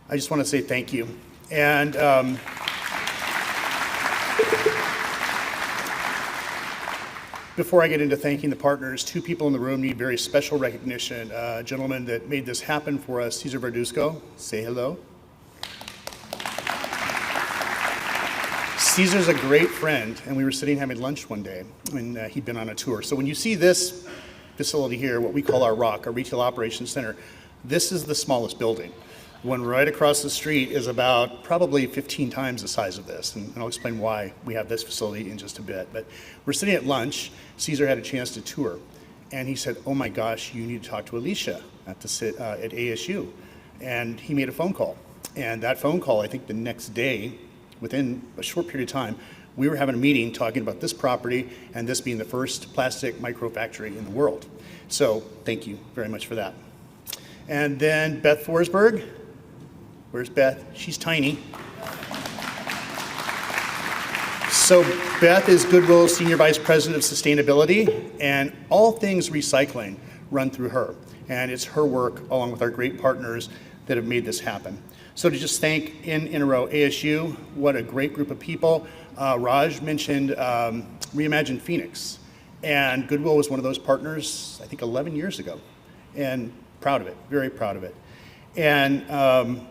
I just want to say thank you. And before I get into thanking the partners, two people in the room need very special recognition. A gentleman that made this happen for us, Cesar Verduzco. Say hello. Cesar's a great friend, and we were sitting having lunch one day when he'd been on a tour. So when you see this facility here, what we call our ROC, our Retail Operations Center, this is the smallest building. The one right across the street is about probably 15 times the size of this, and I'll explain why we have this facility in just a bit. But we're sitting at lunch. Cesar had a chance to tour, and he said, "Oh my gosh, you need to talk to Alicia at ASU." And he made a phone call, and that phone call, I think the next day, within a short period of time, we were having a meeting talking about this property and this being the first plastic microfactory in the world. So thank you very much for that. And then Beth Forsberg. Where's Beth? She's tiny. So Beth is Goodwill's Senior Vice President of Sustainability, and all things recycling run through her. And it's her work, along with our great partners, that have made this happen. So to just thank in a row ASU, what a great group of people. Raj mentioned Reimagine Phoenix, and Goodwill was one of those partners, I think 11 years ago, and proud of it, very proud of it. And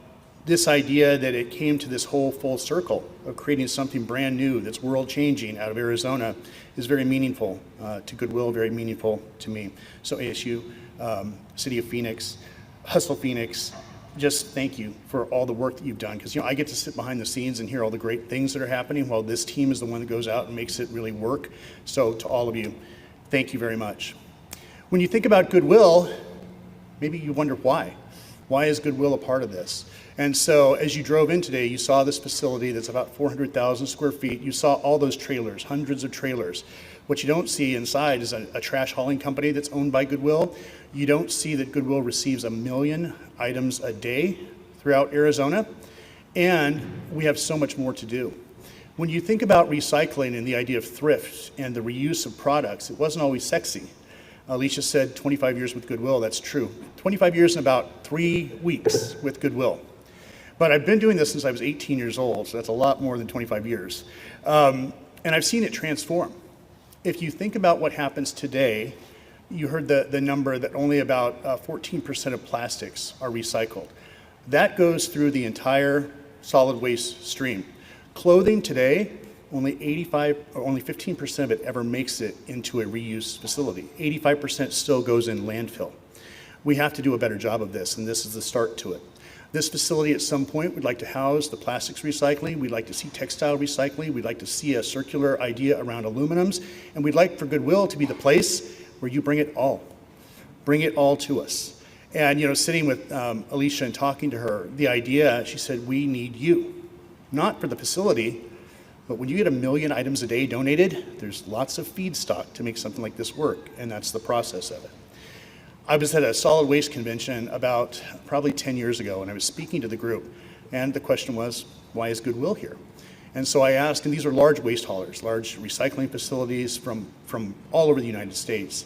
this idea that it came to this whole full circle of creating something brand new that's world changing out of Arizona is very meaningful to Goodwill, very meaningful to me. So ASU, City of Phoenix, Hustle Phoenix, just thank you for all the work that you've done, because I get to sit behind the scenes and hear all the great things that are happening while this team is the one that goes out and makes it really work. So to all of you, thank you very much. When you think about Goodwill, maybe you wonder why. Why is Goodwill a part of this? And so as you drove in today, you saw this facility that's about 400,000 square feet. You saw all those trailers, hundreds of trailers. What you don't see inside is a trash hauling company that's owned by Goodwill. You don't see that Goodwill receives 1 million items a day throughout Arizona, and we have so much more to do. When you think about recycling and the idea of thrift and the reuse of products, it wasn't always sexy. Alicia said 25 years with Goodwill, that's true. 25 years in about 3 weeks with Goodwill. But I've been doing this since I was 18 years old, so that's a lot more than 25 years. And I've seen it transform. If you think about what happens today, you heard the number that only about 14% of plastics are recycled. That goes through the entire solid waste stream. Clothing today, only 15% of it ever makes it into a reuse facility. 85% still goes in landfill. We have to do a better job of this, and this is the start to it. This facility at some point would like to house the plastics recycling. We'd like to see textile recycling. We'd like to see a circular idea around aluminums. And we'd like for Goodwill to be the place where you bring it all. Bring it all to us. And sitting with Alicia and talking to her, the idea, she said, we need you. Not for the facility, but when you get 1 million items a day donated, there's lots of feedstock to make something like this work, and that's the process of it. I was at a solid waste convention about probably 10 years ago, and I was speaking to the group, and the question was, why is Goodwill here? And so I asked, and these are large waste haulers, large recycling facilities from all over the United States.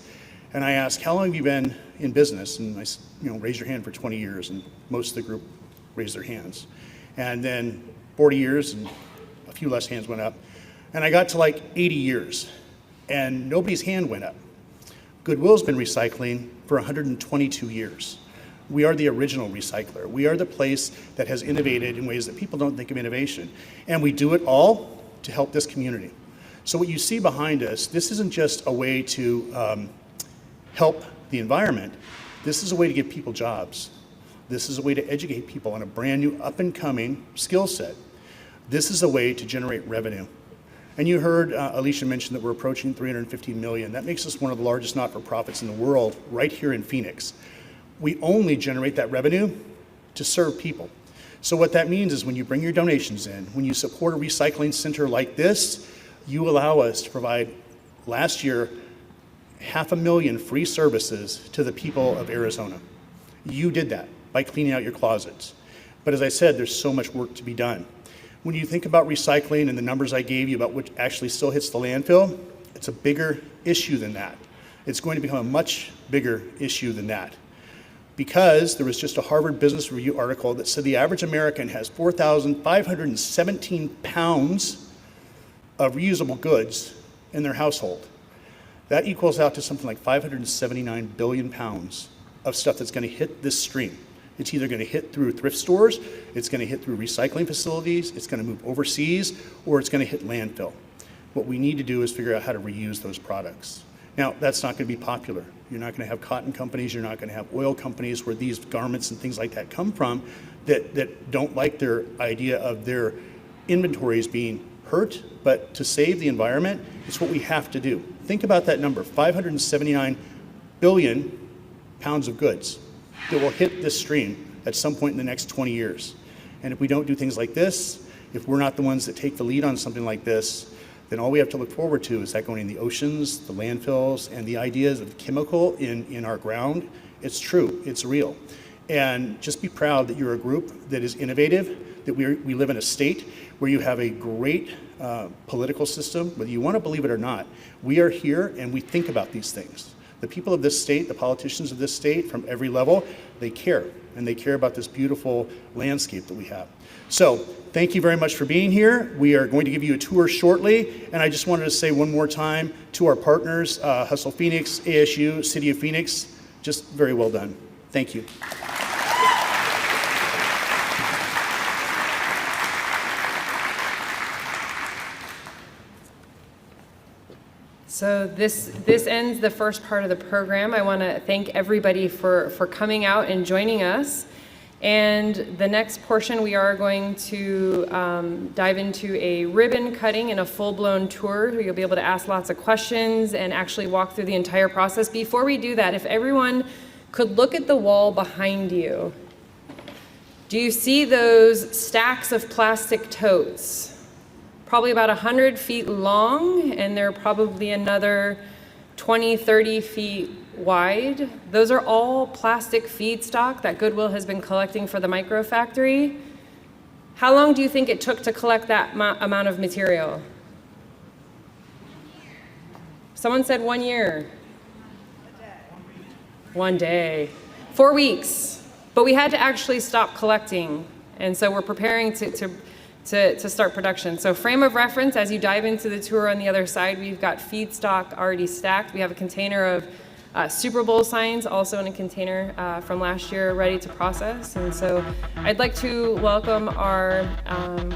And I asked, how long have you been in business? And I raise your hand for 20 years, and most of the group raised their hands. And then 40 years, and a few less hands went up. And I got to like 80 years, and nobody's hand went up. Goodwill's been recycling for 122 years. We are the original recycler. We are the place that has innovated in ways that people don't think of innovation. And we do it all to help this community. So what you see behind us, this isn't just a way to help the environment. This is a way to give people jobs. This is a way to educate people on a brand new up-and-coming skill set. This is a way to generate revenue. And you heard Alicia mention that we're approaching 350 million. That makes us one of the largest not-for-profits in the world right here in Phoenix. We only generate that revenue to serve people. So what that means is when you bring your donations in, when you support a recycling center like this, you allow us to provide, last year, 500,000 free services to the people of Arizona. You did that by cleaning out your closets. But as I said, there's so much work to be done. When you think about recycling and the numbers I gave you about which actually still hits the landfill, it's a bigger issue than that. It's going to become a much bigger issue than that. because there was just a Harvard Business Review article that said the average American has 4,517 pounds of reusable goods in their household. That equals out to something like 579 billion pounds of stuff that's going to hit this stream. It's either going to hit through thrift stores, it's going to hit through recycling facilities, it's going to move overseas, or it's going to hit landfill. What we need to do is figure out how to reuse those products. Now, that's not going to be popular. You're not going to have cotton companies, you're not going to have oil companies where these garments and things like that come from that don't like their idea of their inventories being hurt, but to save the environment, it's what we have to do. Think about that number, 579 billion pounds of goods that will hit this stream at some point in the next 20 years. And if we don't do things like this, if we're not the ones that take the lead on something like this, then all we have to look forward to is that going in the oceans, the landfills, and the ideas of chemical in our ground. It's true, it's real. And just be proud that you're a group that is innovative, that we live in a state where you have a great political system, whether you want to believe it or not. We are here and we think about these things. The people of this state, the politicians of this state from every level, they care, and they care about this beautiful landscape that we have. So thank you very much for being here. We are going to give you a tour shortly, and I just wanted to say one more time to our partners, Hustle Phoenix, ASU, City of Phoenix, just very well done. Thank you. So this ends the first part of the program. I want to thank everybody for coming out and joining us. And the next portion, we are going to dive into a ribbon cutting and a full-blown tour. You'll be able to ask lots of questions and actually walk through the entire process. Before we do that, if everyone could look at the wall behind you. Do you see those stacks of plastic totes? Probably about 100 feet long, and they're probably another 20, 30 feet wide. Those are all plastic feedstock that Goodwill has been collecting for the microfactory. How long do you think it took to collect that amount of material? Someone said 1 year. 1 day. 4 weeks. But we had to actually stop collecting, and so we're preparing to start production. So frame of reference, as you dive into the tour on the other side, we've got feedstock already stacked. We have a container of Super Bowl signs, also in a container from last year, ready to process. And so I'd like to welcome our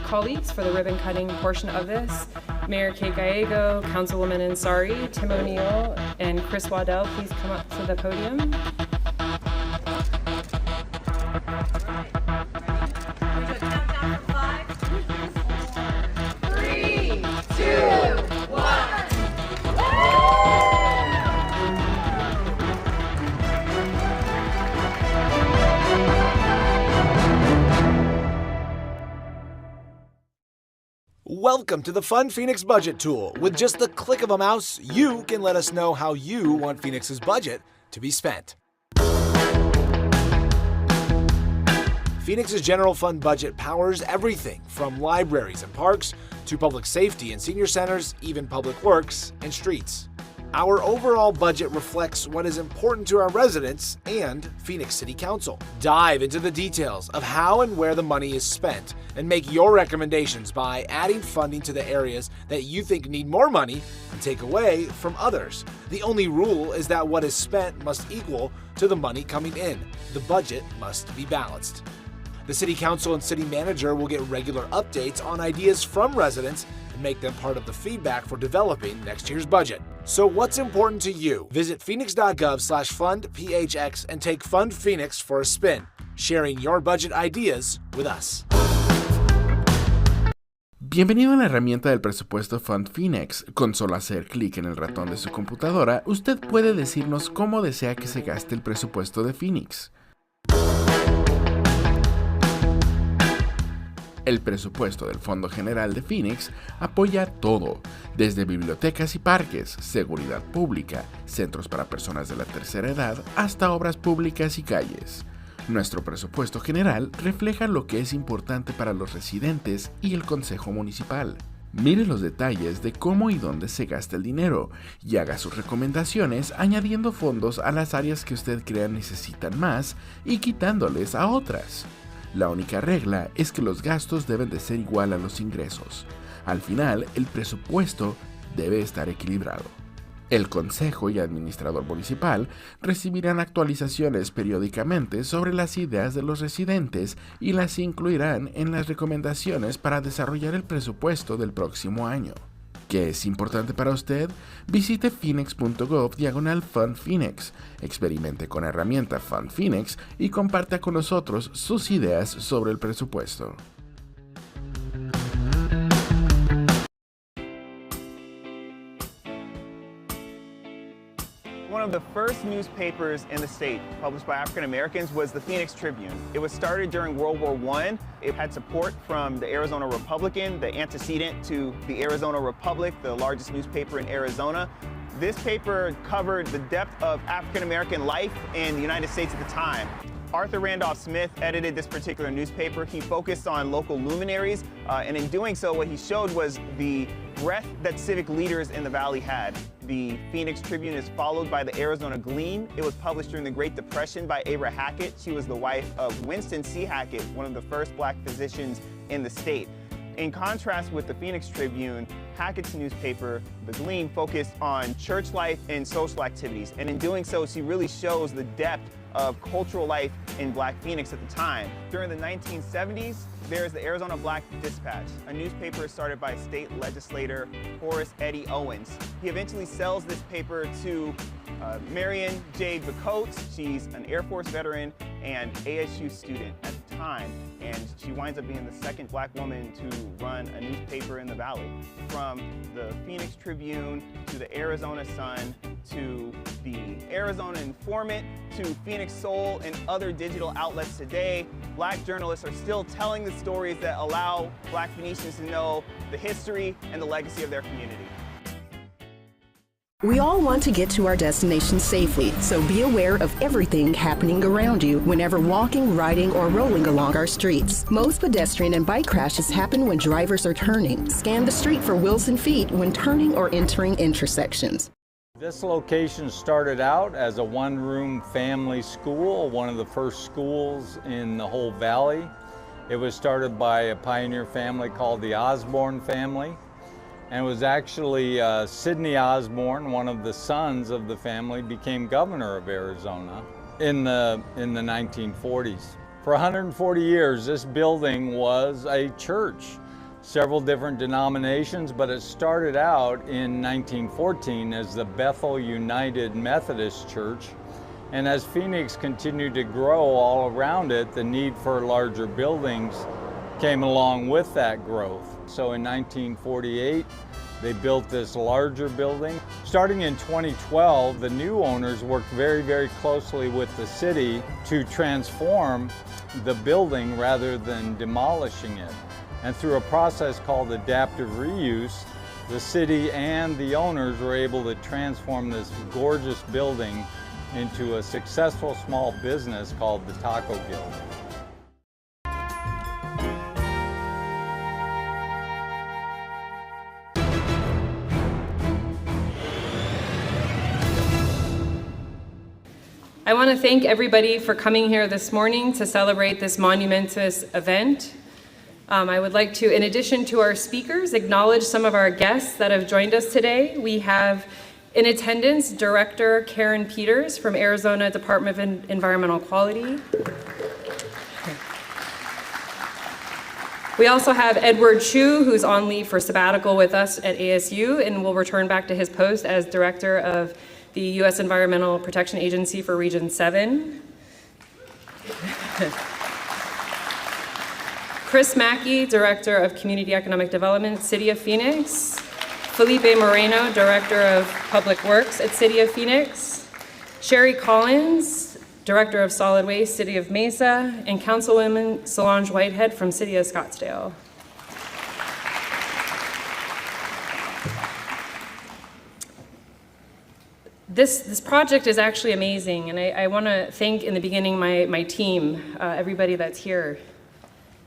colleagues for the ribbon cutting portion of this. Mayor Kate Gallego, Councilwoman Ansari, Tim O'Neill, and Chris Waddell, please come up to the podium. Welcome to the Fund Phoenix Budget Tool. With just the click of a mouse, you can let us know how you want Phoenix's budget to be spent. Phoenix's general fund budget powers everything from libraries and parks to public safety and senior centers, even public works and streets. Our overall budget reflects what is important to our residents and Phoenix City Council. Dive into the details of how and where the money is spent and make your recommendations by adding funding to the areas that you think need more money and take away from others. The only rule is that what is spent must equal to the money coming in. The budget must be balanced. The City Council and City Manager will get regular updates on ideas from residents and make them part of the feedback for developing next year's budget. So what's important to you? Visit Phoenix.gov/fundphx and take Fund Phoenix for a spin, sharing your budget ideas with us. Bienvenido a la herramienta del presupuesto Fund Phoenix. Con solo hacer clic en el ratón de su computadora, usted puede decirnos cómo desea que se gaste el presupuesto de Phoenix. El presupuesto del Fondo General de Phoenix apoya todo, desde bibliotecas y parques, seguridad pública, centros para personas de la tercera edad, hasta obras públicas y calles. Nuestro presupuesto general refleja lo que es importante para los residentes y el Consejo Municipal. Mire los detalles de cómo y dónde se gasta el dinero y haga sus recomendaciones añadiendo fondos a las áreas que usted crea necesitan más y quitándoles a otras. La única regla es que los gastos deben de ser igual a los ingresos. Al final, el presupuesto debe estar equilibrado. El Consejo y Administrador Municipal recibirán actualizaciones periódicamente sobre las ideas de los residentes y las incluirán en las recomendaciones para desarrollar el presupuesto del próximo año. ¿Qué es importante para usted? Visite Phoenix.gov /Fund Phoenix, experimente con la herramienta Fund Phoenix y comparta con nosotros sus ideas sobre el presupuesto. One of the first newspapers in the state published by African Americans was the Phoenix Tribune. It was started during World War I. It had support from the Arizona Republican, the antecedent to the Arizona Republic, the largest newspaper in Arizona. This paper covered the depth of African American life in the United States at the time. Arthur Randolph Smith edited this particular newspaper. He focused on local luminaries, and in doing so, what he showed was the breadth that civic leaders in the Valley had. The Phoenix Tribune is followed by the Arizona Gleam. It was published during the Great Depression by Abra Hackett. She was the wife of Winston C. Hackett, one of the first black physicians in the state. In contrast with the Phoenix Tribune, Hackett's newspaper, The Gleam, focused on church life and social activities. And in doing so, she really shows the depth of cultural life in Black Phoenix at the time. During the 1970s, there's the Arizona Black Dispatch, a newspaper started by state legislator Horace Eddie Owens. He eventually sells this paper to Marion Jade Bacotes. She's an Air Force veteran and ASU student at the time, and she winds up being the second black woman to run a newspaper in the Valley. From the Phoenix Tribune to the Arizona Sun to the Arizona Informant to Phoenix Soul and other digital outlets today, black journalists are still telling the stories that allow black Phoenicians to know the history and the legacy of their community. We all want to get to our destination safely, so be aware of everything happening around you whenever walking, riding, or rolling along our streets. Most pedestrian and bike crashes happen when drivers are turning. Scan the street for wheels and feet when turning or entering intersections. This location started out as a one-room family school, one of the first schools in the whole valley. It was started by a pioneer family called the Osborne family. And it was actually Sidney Osborne, one of the sons of the family, became governor of Arizona in the 1940s. For 140 years, this building was a church, several different denominations, but it started out in 1914 as the Bethel United Methodist Church. And as Phoenix continued to grow all around it, the need for larger buildings came along with that growth. So in 1948, they built this larger building. Starting in 2012, the new owners worked very, very closely with the city to transform the building rather than demolishing it. And through a process called adaptive reuse, the city and the owners were able to transform this gorgeous building into a successful small business called the Taco Guild. I want to thank everybody for coming here this morning to celebrate this monumentous event. I would like to, in addition to our speakers, acknowledge some of our guests that have joined us today. We have in attendance Director Karen Peters from Arizona Department of Environmental Quality. We also have Edward Chu, who's on leave for sabbatical with us at ASU and will return back to his post as Director of the U.S. Environmental Protection Agency for Region 7. Chris Mackey, Director of Community Economic Development, City of Phoenix. Felipe Moreno, Director of Public Works at City of Phoenix. Sherry Collins, Director of Solid Waste, City of Mesa. And Councilwoman Solange Whitehead from City of Scottsdale. This project is actually amazing, and I want to thank in the beginning my team, everybody that's here.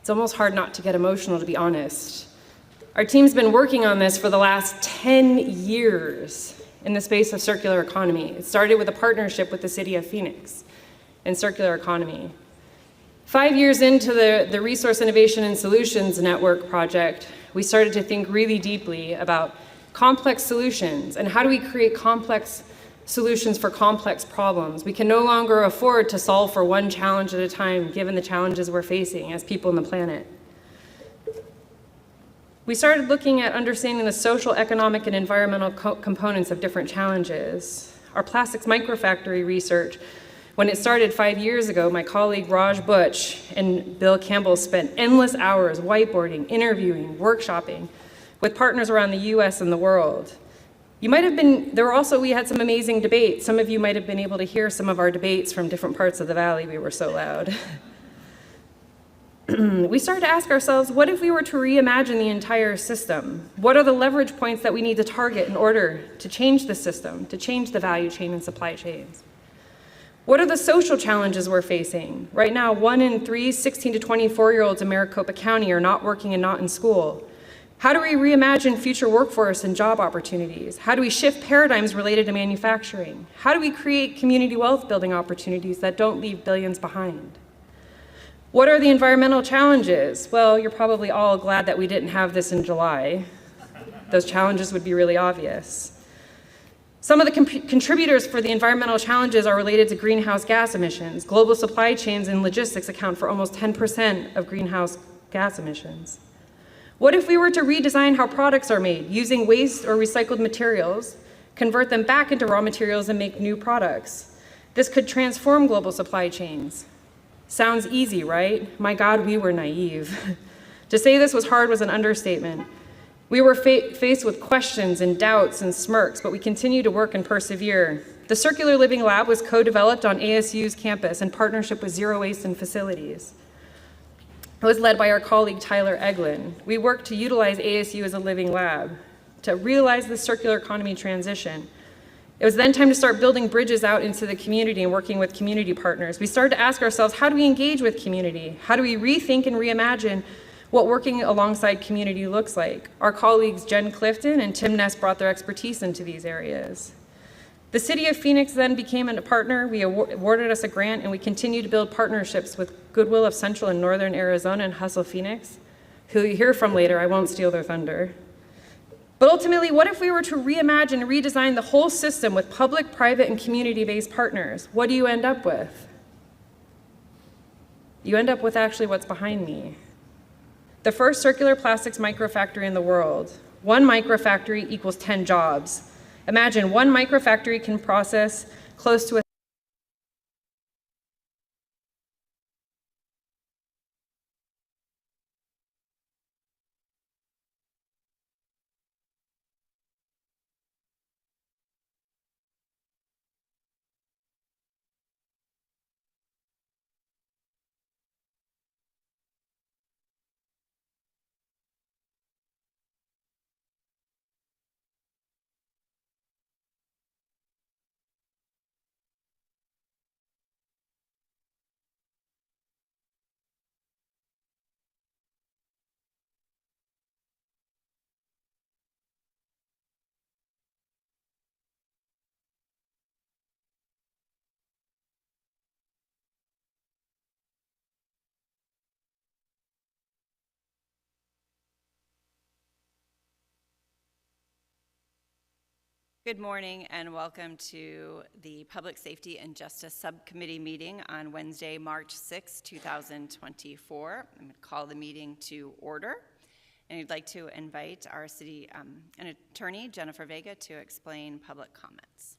It's almost hard not to get emotional, to be honest. Our team's been working on this for the last 10 years in the space of circular economy. It started with a partnership with the city of Phoenix in circular economy. 5 years into the Resource Innovation and Solutions Network project, we started to think really deeply about complex solutions and how do we create complex solutions for complex problems. We can no longer afford to solve for one challenge at a time, given the challenges we're facing as people on the planet. We started looking at understanding the social, economic, and environmental components of different challenges. Our plastics microfactory research, when it started 5 years ago, my colleague Raj Butch and Bill Campbell spent endless hours whiteboarding, interviewing, workshopping with partners around the US and the world. We had some amazing debates. Some of you might have been able to hear some of our debates from different parts of the valley. We were so loud. We started to ask ourselves, what if we were to reimagine the entire system? What are the leverage points that we need to target in order to change the system, to change the value chain and supply chains? What are the social challenges we're facing? Right now, 1 in 3 16 to 24-year-olds in Maricopa County are not working and not in school. How do we reimagine future workforce and job opportunities? How do we shift paradigms related to manufacturing? How do we create community wealth building opportunities that don't leave billions behind? What are the environmental challenges? Well, you're probably all glad that we didn't have this in July. Those challenges would be really obvious. Some of the contributors for the environmental challenges are related to greenhouse gas emissions. Global supply chains and logistics account for almost 10% of greenhouse gas emissions. What if we were to redesign how products are made, using waste or recycled materials, convert them back into raw materials and make new products? This could transform global supply chains. Sounds easy, right? My God, we were naive. To say this was hard was an understatement. We were faced with questions and doubts and smirks, but we continue to work and persevere. The Circular Living Lab was co-developed on ASU's campus in partnership with Zero Waste and Facilities. It was led by our colleague Tyler Eglin. We worked to utilize ASU as a living lab to realize the circular economy transition. It was then time to start building bridges out into the community and working with community partners. We started to ask ourselves, how do we engage with community? How do we rethink and reimagine what working alongside community looks like? Our colleagues Jen Clifton and Tim Ness brought their expertise into these areas. The city of Phoenix then became a partner. We awarded us a grant, and we continue to build partnerships with Goodwill of Central and Northern Arizona and Hustle Phoenix, who you hear from later. I won't steal their thunder. But ultimately, what if we were to reimagine and redesign the whole system with public, private, and community-based partners? What do you end up with? You end up with actually what's behind me. The first circular plastics microfactory in the world. 1 microfactory equals 10 jobs. Imagine 1 microfactory can process close to Good morning and welcome to the Public Safety and Justice Subcommittee meeting on Wednesday, March 6, 2024. I'm going to call the meeting to order. And I'd like to invite our city attorney, Jennifer Vega, to explain public comments.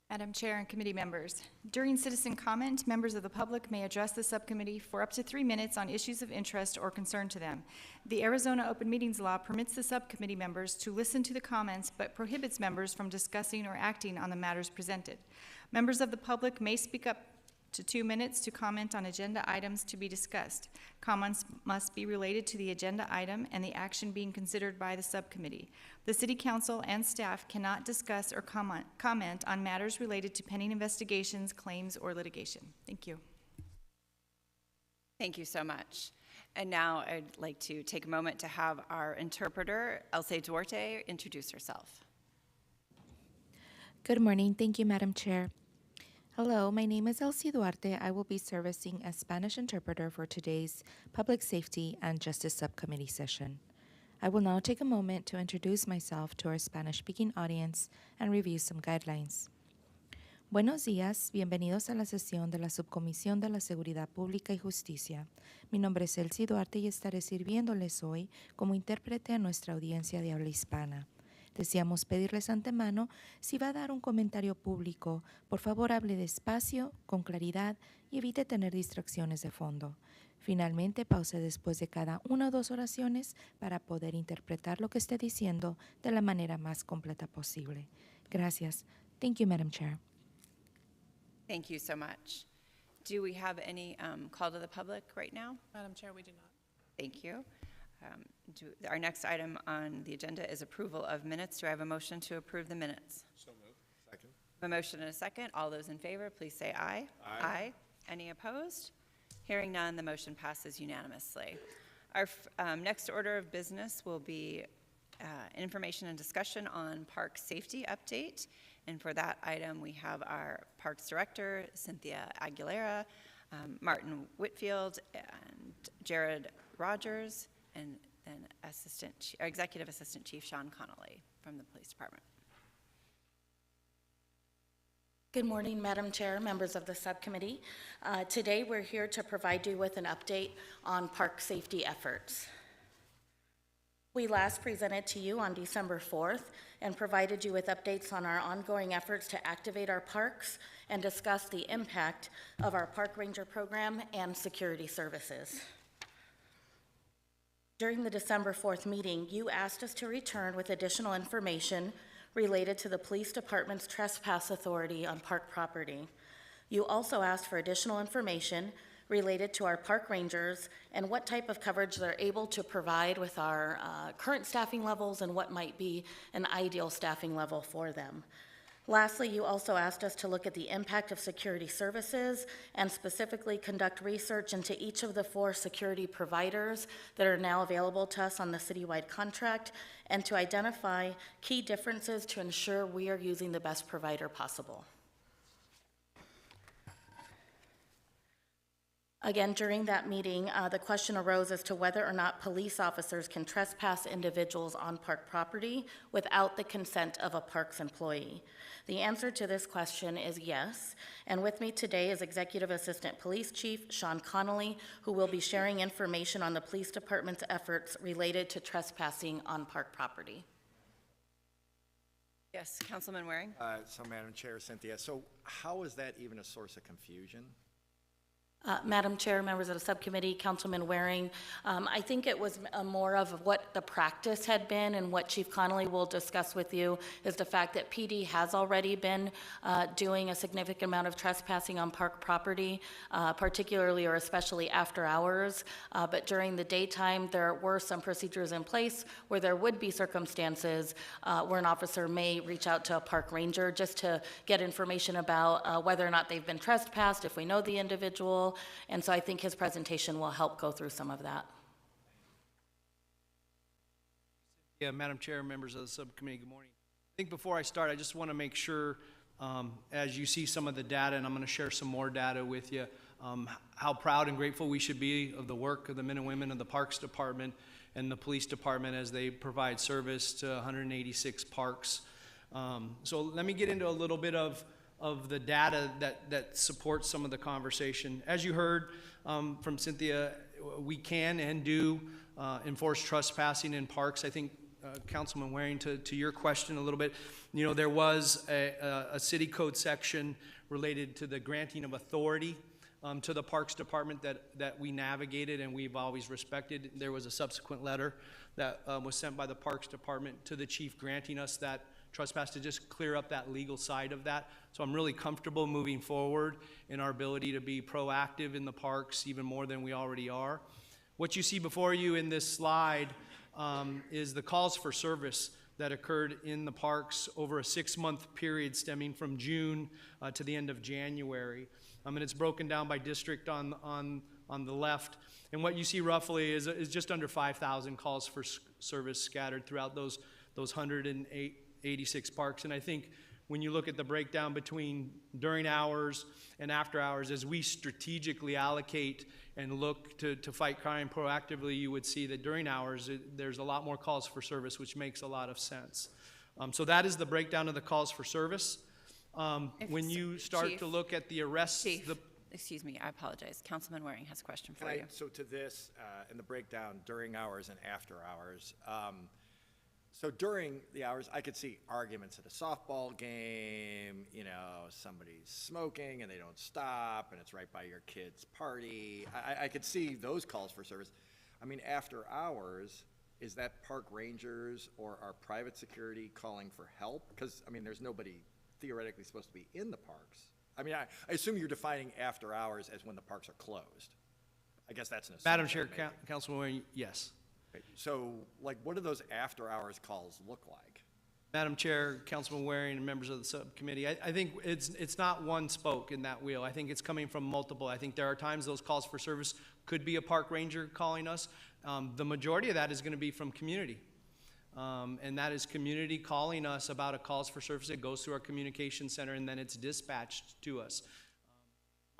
Madam Chair and committee members, during citizen comment, members of the public may address the subcommittee for up to 3 minutes on issues of interest or concern to them. The Arizona Open Meetings Law permits the subcommittee members to listen to the comments but prohibits members from discussing or acting on the matters presented. Members of the public may speak up to 2 minutes to comment on agenda items to be discussed. Comments must be related to the agenda item and the action being considered by the subcommittee. The City Council and staff cannot discuss or comment on matters related to pending investigations, claims, or litigation. Thank you. Thank you so much. And now I'd like to take a moment to have our interpreter, Elsa Duarte, introduce herself. Good morning. Thank you, Madam Chair. Hello, my name is Elsie Duarte. I will be servicing as Spanish interpreter for today's Public Safety and Justice Subcommittee session. I will now take a moment to introduce myself to our Spanish-speaking audience and review some guidelines. Buenos días, bienvenidos a la sesión de la Subcomisión de la Seguridad Pública y Justicia. Mi nombre es Elsie Duarte y estaré sirviéndoles hoy como intérprete a nuestra audiencia de habla hispana. Deseamos pedirles antemano, si va a dar un comentario público, por favor hable despacio, con claridad y evite tener distracciones de fondo. Finalmente, pause después de cada una o dos oraciones para poder interpretar lo que esté diciendo de la manera más completa posible. Gracias. Thank you, Madam Chair. Thank you so much. Do we have any call to the public right now? Madam Chair, we do not. Thank you. Our next item on the agenda is approval of minutes. Do I have a motion to approve the minutes? So moved. Second. A motion and a second. All those in favor, please say aye. Aye. Any opposed? Hearing none, the motion passes unanimously. Our next order of business will be information and discussion on park safety update. And for that item, we have our Parks Director, Cynthia Aguilera, Martin Whitfield, and Jared Rogers, and then Executive Assistant Chief Sean Connolly from the Police Department. Good morning, Madam Chair, members of the subcommittee. Today, we're here to provide you with an update on park safety efforts. We last presented to you on December 4th and provided you with updates on our ongoing efforts to activate our parks and discuss the impact of our park ranger program and security services. During the December 4th meeting, you asked us to return with additional information related to the police department's trespass authority on park property. You also asked for additional information related to our park rangers and what type of coverage they're able to provide with our current staffing levels and what might be an ideal staffing level for them. Lastly, you also asked us to look at the impact of security services and specifically conduct research into each of the 4 security providers that are now available to us on the citywide contract and to identify key differences to ensure we are using the best provider possible. Again, during that meeting, the question arose as to whether or not police officers can trespass individuals on park property without the consent of a parks employee. The answer to this question is yes, and with me today is Executive Assistant Police Chief Sean Connolly, who will be sharing information on the police department's efforts related to trespassing on park property. Yes, Councilman Waring. So, Madam Chair, Cynthia, so how is that even a source of confusion? Madam Chair, members of the subcommittee, Councilman Waring, I think it was more of what the practice had been, and what Chief Connolly will discuss with you is the fact that PD has already been doing a significant amount of trespassing on park property, particularly or especially after hours. But during the daytime, there were some procedures in place where there would be circumstances where an officer may reach out to a park ranger just to get information about whether or not they've been trespassed, if we know the individual. And so I think his presentation will help go through some of that. Yeah, Madam Chair, members of the subcommittee, good morning. I think before I start, I just want to make sure, as you see some of the data, and I'm going to share some more data with you, how proud and grateful we should be of the work of the men and women of the Parks Department and the Police Department as they provide service to 186 parks. So let me get into a little bit of the data that supports some of the conversation. As you heard from Cynthia, we can and do enforce trespassing in parks. I think, Councilman Waring, to your question a little bit, you know, there was a city code section related to the granting of authority to the Parks Department that we navigated and we've always respected. There was a subsequent letter that was sent by the Parks Department to the chief granting us that trespass to just clear up that legal side of that. So I'm really comfortable moving forward in our ability to be proactive in the parks even more than we already are. What you see before you in this slide is the calls for service that occurred in the parks over a 6-month period stemming from June to the end of January. And it's broken down by district on on the left. And what you see roughly is just under 5,000 calls for service scattered throughout those 186 parks. And I think when you look at the breakdown between during hours and after hours, as we strategically allocate and look to fight crime proactively, you would see that during hours, there's a lot more calls for service, which makes a lot of sense. So that is the breakdown of the calls for service. When you start Chief, to look at the arrests, Chief, excuse me, I apologize. Councilman Waring has a question for you. So to this, and the breakdown during hours and after hours, so during the hours, I could see arguments at a softball game, you know, somebody's smoking and they don't stop, and it's right by your kid's party. I could see those calls for service. I mean, after hours, is that park rangers or our private security calling for help? Because, I mean, there's nobody theoretically supposed to be in the parks. I mean, I assume you're defining after hours as when the parks are closed. I guess that's an assumption. Madam Chair, Councilman Waring, yes. So, like, what do those after-hours calls look like? Madam Chair, Councilman Waring, and members of the subcommittee, I think it's not one spoke in that wheel. I think it's coming from multiple. I think there are times those calls for service could be a park ranger calling us. The majority of that is going to be from community. And that is community calling us about a calls for service. It goes through our communication center, and then it's dispatched to us.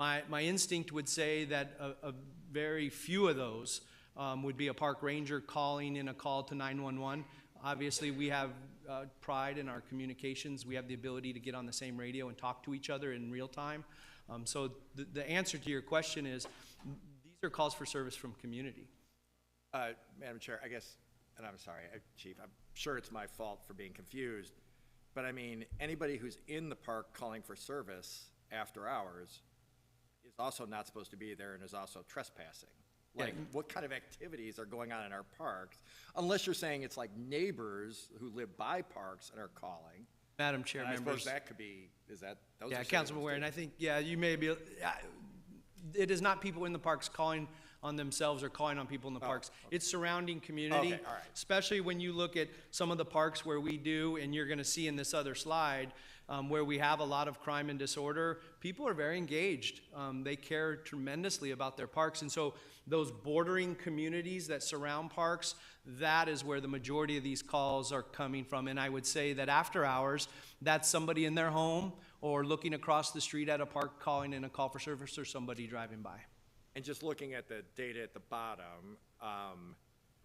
My instinct would say that a very few of those would be a park ranger calling in a call to 911. Obviously, we have pride in our communications. We have the ability to get on the same radio and talk to each other in real time. So the answer to your question is, these are calls for service from community. Madam Chair, I guess, and I'm sorry, Chief, I'm sure it's my fault for being confused, but I mean, anybody who's in the park calling for service after hours is also not supposed to be there and is also trespassing. Like, what kind of activities are going on in our parks? Unless you're saying it's like neighbors who live by parks and are calling. Madam Chair, and I members. suppose that could be, is that, those Yeah, are Councilman Waring, I think, yeah, you may be, it is not people in the parks calling on themselves or calling on people in the parks. Okay. It's surrounding community, okay, all right. Especially when you look at some of the parks where we do, and you're gonna see in this other slide, where we have a lot of crime and disorder, people are very engaged. They care tremendously about their parks. And so those bordering communities that surround parks, that is where the majority of these calls are coming from. And I would say that after hours, that's somebody in their home or looking across the street at a park calling in a call for service, or somebody driving by. And just looking at the data at the bottom,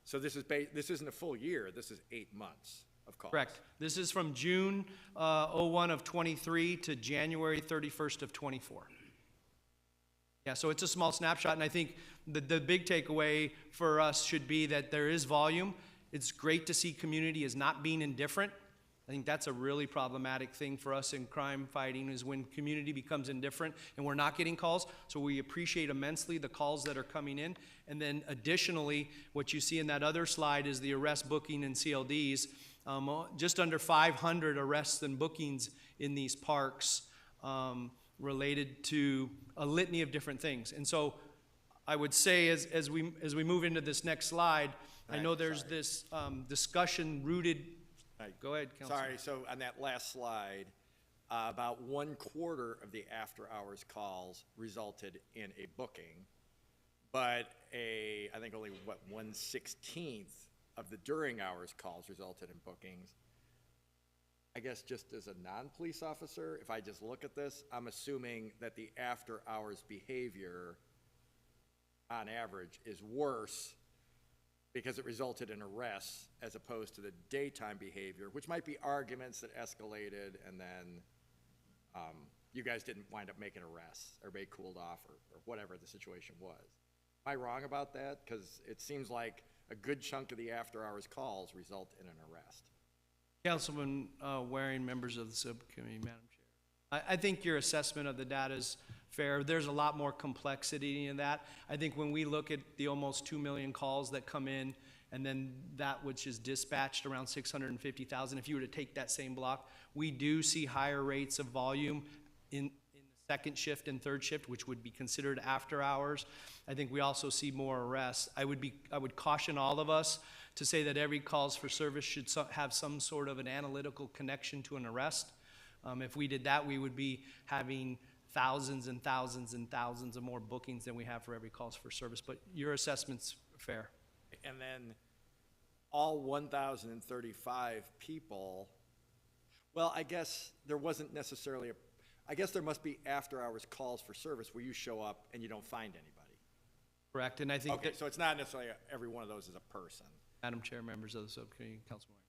so this isn't a full year, this is 8 months of calls. Correct. This is from June 01 of 23 to January 31st of 24. Yeah, so it's a small snapshot, and I think the big takeaway for us should be that there is volume. It's great to see community is not being indifferent. I think that's a really problematic thing for us in crime fighting, is when community becomes indifferent and we're not getting calls. So we appreciate immensely the calls that are coming in. And then additionally, what you see in that other slide is the arrest, booking, and CLDs. Just under 500 arrests and bookings in these parks related to a litany of different things. And so I would say as we move into this next slide, I know there's this discussion rooted. Go ahead, Councilman. Sorry, so on that last slide, about 1/4 of the after-hours calls resulted in a booking, but I think only, 1/16 of the during-hours calls resulted in bookings. I guess just as a non-police officer, if I just look at this, I'm assuming that the after-hours behavior, on average, is worse because it resulted in arrests as opposed to the daytime behavior, which might be arguments that escalated and then you guys didn't wind up making arrests. Everybody cooled off or whatever the situation was. Am I wrong about that? Because it seems like a good chunk of the after-hours calls result in an arrest. Councilman Waring, members of the subcommittee, Madam Chair. I think your assessment of the data is fair. There's a lot more complexity in that. I think when we look at the almost 2 million calls that come in, and then that which is dispatched around 650,000, if you were to take that same block, we do see higher rates of volume in the second shift and third shift, which would be considered after hours. I think we also see more arrests. I would caution all of us to say that every calls for service should have some sort of an analytical connection to an arrest. If we did that, we would be having thousands and thousands and thousands of more bookings than we have for every calls for service, but your assessment's fair. And then all 1,035 people, well, I guess there wasn't necessarily I guess there must be after-hours calls for service where you show up and you don't find anybody. Correct, and I think Okay, that, so it's not necessarily every one of those is a person. Madam Chair, members of the subcommittee, Councilman.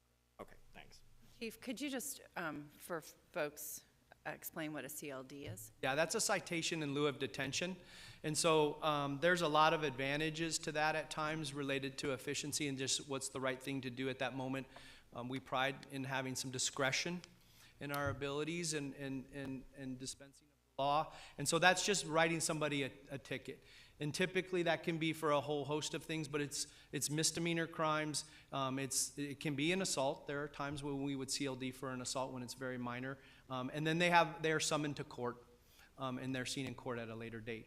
Okay, thanks. Chief, could you just, for folks, explain what a CLD is? Yeah, that's a citation in lieu of detention. And so there's a lot of advantages to that at times related to efficiency and just what's the right thing to do at that moment. We pride in having some discretion in our abilities and dispensing of the law. And so that's just writing somebody a ticket. And typically that can be for a whole host of things, but it's misdemeanor crimes. It can be an assault. There are times when we would CLD for an assault when it's very minor. And then they are summoned to court, and they're seen in court at a later date.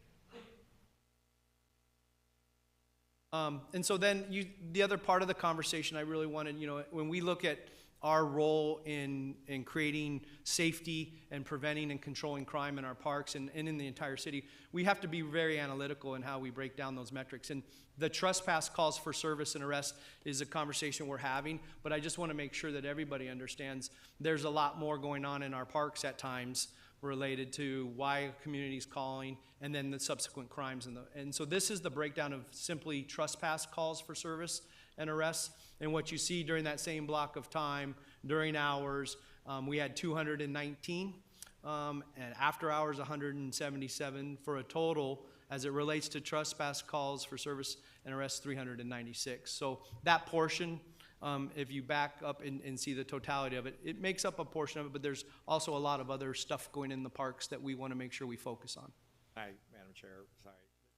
And so then the other part of the conversation I really wanted, when we look at our role in creating safety and preventing and controlling crime in our parks and in the entire city, we have to be very analytical in how we break down those metrics. And the trespass calls for service and arrest is a conversation we're having, but I just want to make sure that everybody understands there's a lot more going on in our parks at times related to why a community's calling and then the subsequent crimes. And so this is the breakdown of simply trespass calls for service and arrests. And what you see during that same block of time, during hours, we had 219, and after hours 177, for a total, as it relates to trespass calls for service and arrests, 396. So that portion, if you back up and see the totality of it, it makes up a portion of it, but there's also a lot of other stuff going in the parks that we want to make sure we focus on. Hi, Madam Chair, sorry.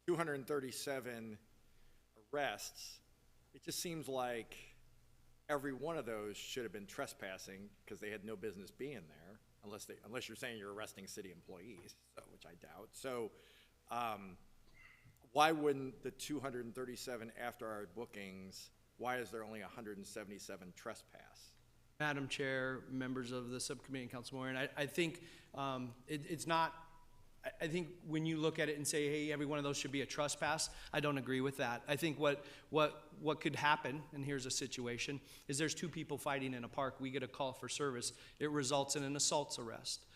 237 arrests, it just seems like every one of those should have been trespassing because they had no business being there, unless you're saying you're arresting city employees, which I doubt. So why wouldn't the 237 after-hour bookings, why is there only 177 trespass? Madam Chair, members of the subcommittee, and Councilman, I think it's not. I think when you look at it and say, hey, every one of those should be a trespass, I don't agree with that. I think what could happen, and here's a situation, is there's two people fighting in a park. We get a call for service. It results in an assaults arrest.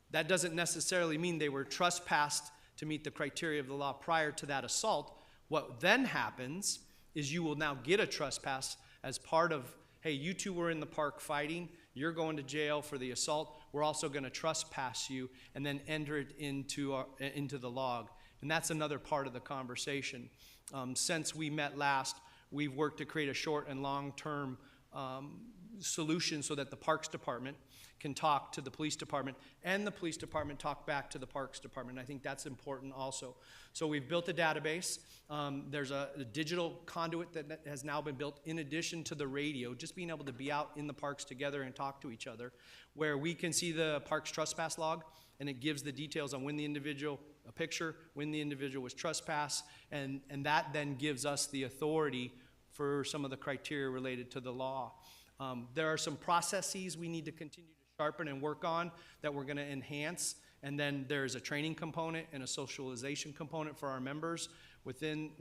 That doesn't necessarily mean they were trespassed to meet the criteria of the law prior to that assault. What then happens is you will now get a trespass as part of, hey, you two were in the park fighting. You're going to jail for the assault. We're also going to trespass you and then enter it into the log. And that's another part of the conversation. Since we met last, we've worked to create a short and long-term solution so that the Parks Department can talk to the Police Department and the Police Department talk back to the Parks Department. I think that's important also. So we've built a database. There's a digital conduit that has now been built in addition to the radio, just being able to be out in the parks together and talk to each other, where we can see the parks trespass log, and it gives the details on when the individual, a picture, when the individual was trespassed, and that then gives us the authority for some of the criteria related to the law. There are some processes we need to continue to sharpen and work on that we're going to enhance, and then there's a training component and a socialization component for our members within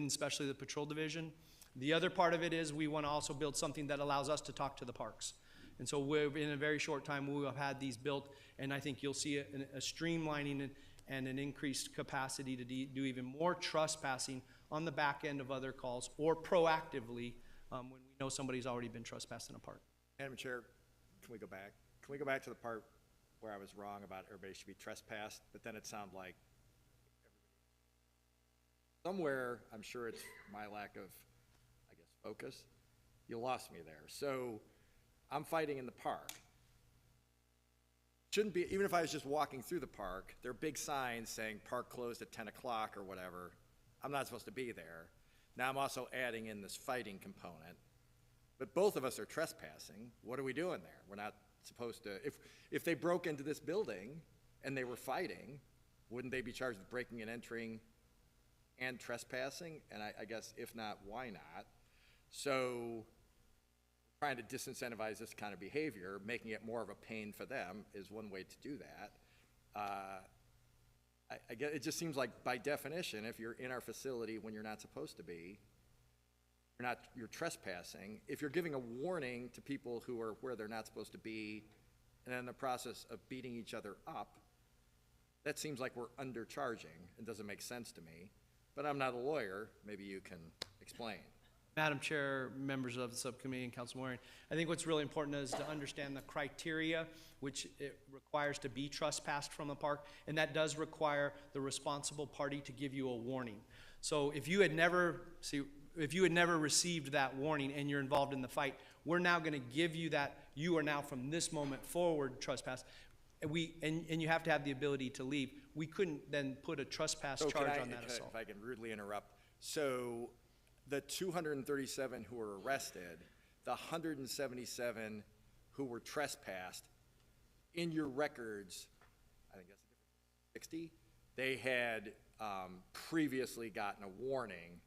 especially the patrol division. The other part of it is we want to also build something that allows us to talk to the parks. And so in a very short time, we will have had these built, and I think you'll see a streamlining and an increased capacity to do even more trespassing on the back end of other calls, or proactively when we know somebody's already been trespassed in a park. Madam Chair, can we go back? Can we go back to the part where I was wrong about everybody should be trespassed, but then it sounded like somewhere, I'm sure it's my lack of, I guess, focus, you lost me there. So I'm fighting in the park. Shouldn't be, even if I was just walking through the park, there are big signs saying park closed at 10 o'clock or whatever. I'm not supposed to be there. Now I'm also adding in this fighting component. But both of us are trespassing. What are we doing there? We're not supposed to, if they broke into this building and they were fighting, wouldn't they be charged with breaking and entering and trespassing? And I guess if not, why not? So trying to disincentivize this kind of behavior, making it more of a pain for them is one way to do that. I get, it just seems like by definition, if you're in our facility when you're not supposed to be, you're trespassing. If you're giving a warning to people who are where they're not supposed to be, and in the process of beating each other up, that seems like we're undercharging. It doesn't make sense to me. But I'm not a lawyer. Maybe you can explain. Madam Chair, members of the subcommittee, and Councilman Waring, I think what's really important is to understand the criteria which it requires to be trespassed from the park, and that does require the responsible party to give you a warning. So if you had never received that warning and you're involved in the fight, we're now going to give you that. You are now from this moment forward trespass. And you have to have the ability to leave. We couldn't then put a trespass charge on that assault. If I can rudely interrupt. So the 237 who were arrested, the 177 who were trespassed, in your records, I think that's 60, they had previously gotten a warning,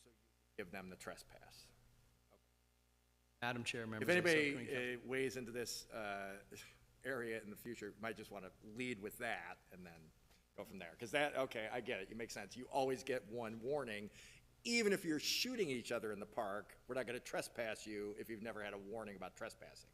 so you give them the trespass. Madam Chair, members If of the anybody subcommittee. weighs into this area in the future, might just want to lead with that and then go from there. Because that, okay, I get it. It makes sense. You always get one warning. Even if you're shooting each other in the park, we're not going to trespass you if you've never had a warning about trespassing.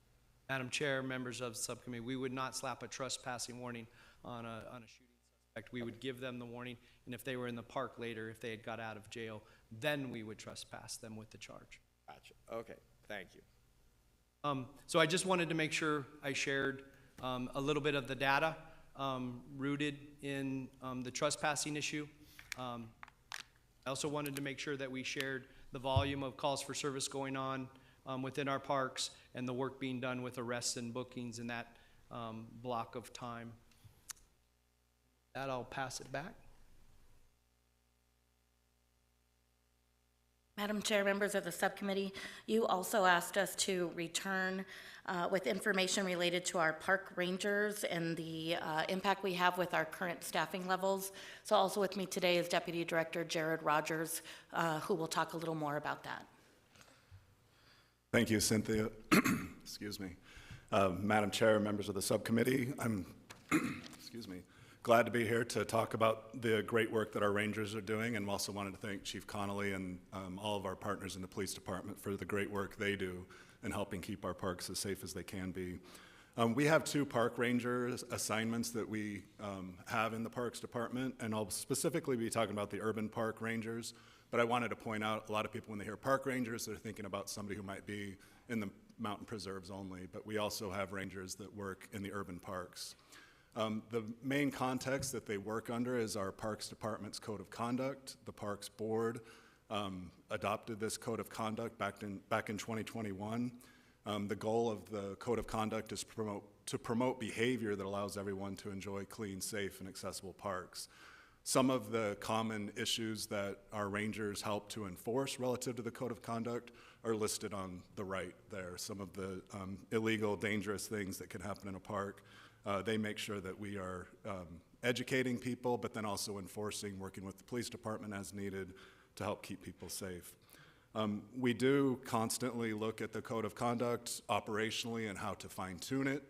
Madam Chair, members of the subcommittee, we would not slap a trespassing warning on a shooting suspect. We would give them the warning, and if they were in the park later, if they had got out of jail, then we would trespass them with the charge. Gotcha. Okay, thank you. So I just wanted to make sure I shared a little bit of the data rooted in the trespassing issue. I also wanted to make sure that we shared the volume of calls for service going on within our parks and the work being done with arrests and bookings in that block of time. With that, I'll pass it back. Madam Chair, members of the subcommittee, you also asked us to return with information related to our park rangers and the impact we have with our current staffing levels. So also with me today is Deputy Director Jared Rogers, who will talk a little more about that. Thank you, Cynthia. Excuse me. Madam Chair, members of the subcommittee, I'm excuse me, glad to be here to talk about the great work that our rangers are doing, and also wanted to thank Chief Connolly and all of our partners in the police department for the great work they do in helping keep our parks as safe as they can be. We have 2 park ranger assignments that we have in the Parks Department, and I'll specifically be talking about the urban park rangers, but I wanted to point out a lot of people when they hear park rangers, they're thinking about somebody who might be in the mountain preserves only, but we also have rangers that work in the urban parks. The main context that they work under is our Parks Department's Code of Conduct. The Parks Board adopted this Code of Conduct back in 2021. The goal of the Code of Conduct is to promote behavior that allows everyone to enjoy clean, safe, and accessible parks. Some of the common issues that our rangers help to enforce relative to the Code of Conduct are listed on the right there. Some of the illegal, dangerous things that can happen in a park. They make sure that we are educating people, but then also enforcing, working with the police department as needed to help keep people safe. We do constantly look at the Code of Conduct operationally and how to fine-tune it.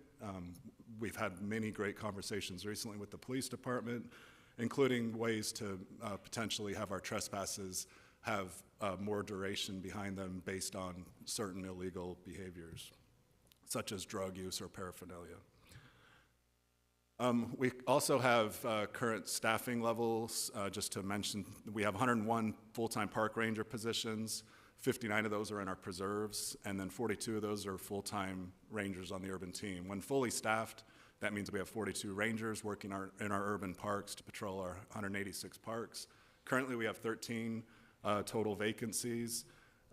We've had many great conversations recently with the police department, including ways to potentially have our trespasses have more duration behind them based on certain illegal behaviors, such as drug use or paraphernalia. We also have current staffing levels. Just to mention, we have 101 full-time park ranger positions. 59 of those are in our preserves, and then 42 of those are full-time rangers on the urban team. When fully staffed, that means we have 42 rangers working in our urban parks to patrol our 186 parks. Currently, we have 13 total vacancies.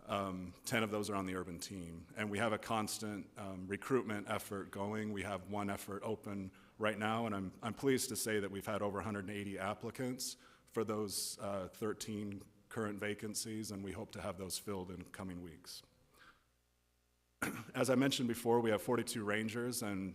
10 of those are on the urban team. And we have a constant recruitment effort going. We have one effort open right now, and I'm pleased to say that we've had over 180 applicants for those 13 current vacancies, and we hope to have those filled in coming weeks. As I mentioned before, we have 42 rangers, and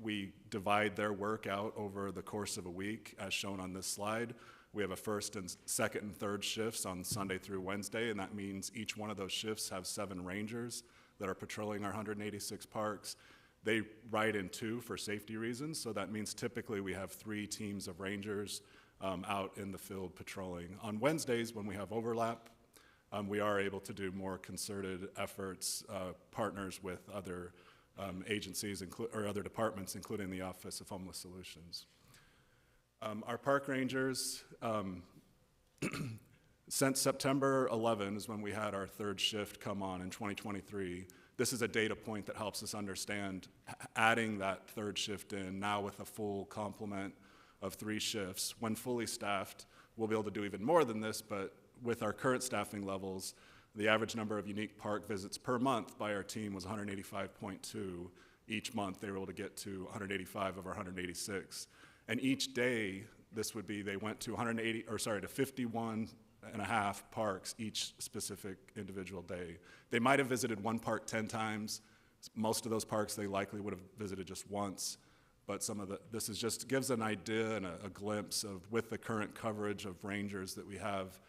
we divide their work out over the course of a week, as shown on this slide. We have a first and second and third shifts on Sunday through Wednesday, and that means each one of those shifts have 7 rangers that are patrolling our 186 parks. They ride in two for safety reasons, so that means typically we have 3 teams of rangers out in the field patrolling. On Wednesdays, when we have overlap, we are able to do more concerted efforts, partners with other agencies or other departments, including the Office of Homeless Solutions. Our park rangers, since September 11 is when we had our 3rd shift come on in 2023. This is a data point that helps us understand adding that 3rd shift in now with a full complement of 3 shifts. When fully staffed, we'll be able to do even more than this, but with our current staffing levels, the average number of unique park visits per month by our team was 185.2. Each month, they were able to get to 185 of our 186. And each day, this would be, they went to 51 and a half parks each specific individual day. They might have visited one park 10 times. Most of those parks they likely would have visited just once, but this is just gives an idea and a glimpse of, with the current coverage of rangers that we have,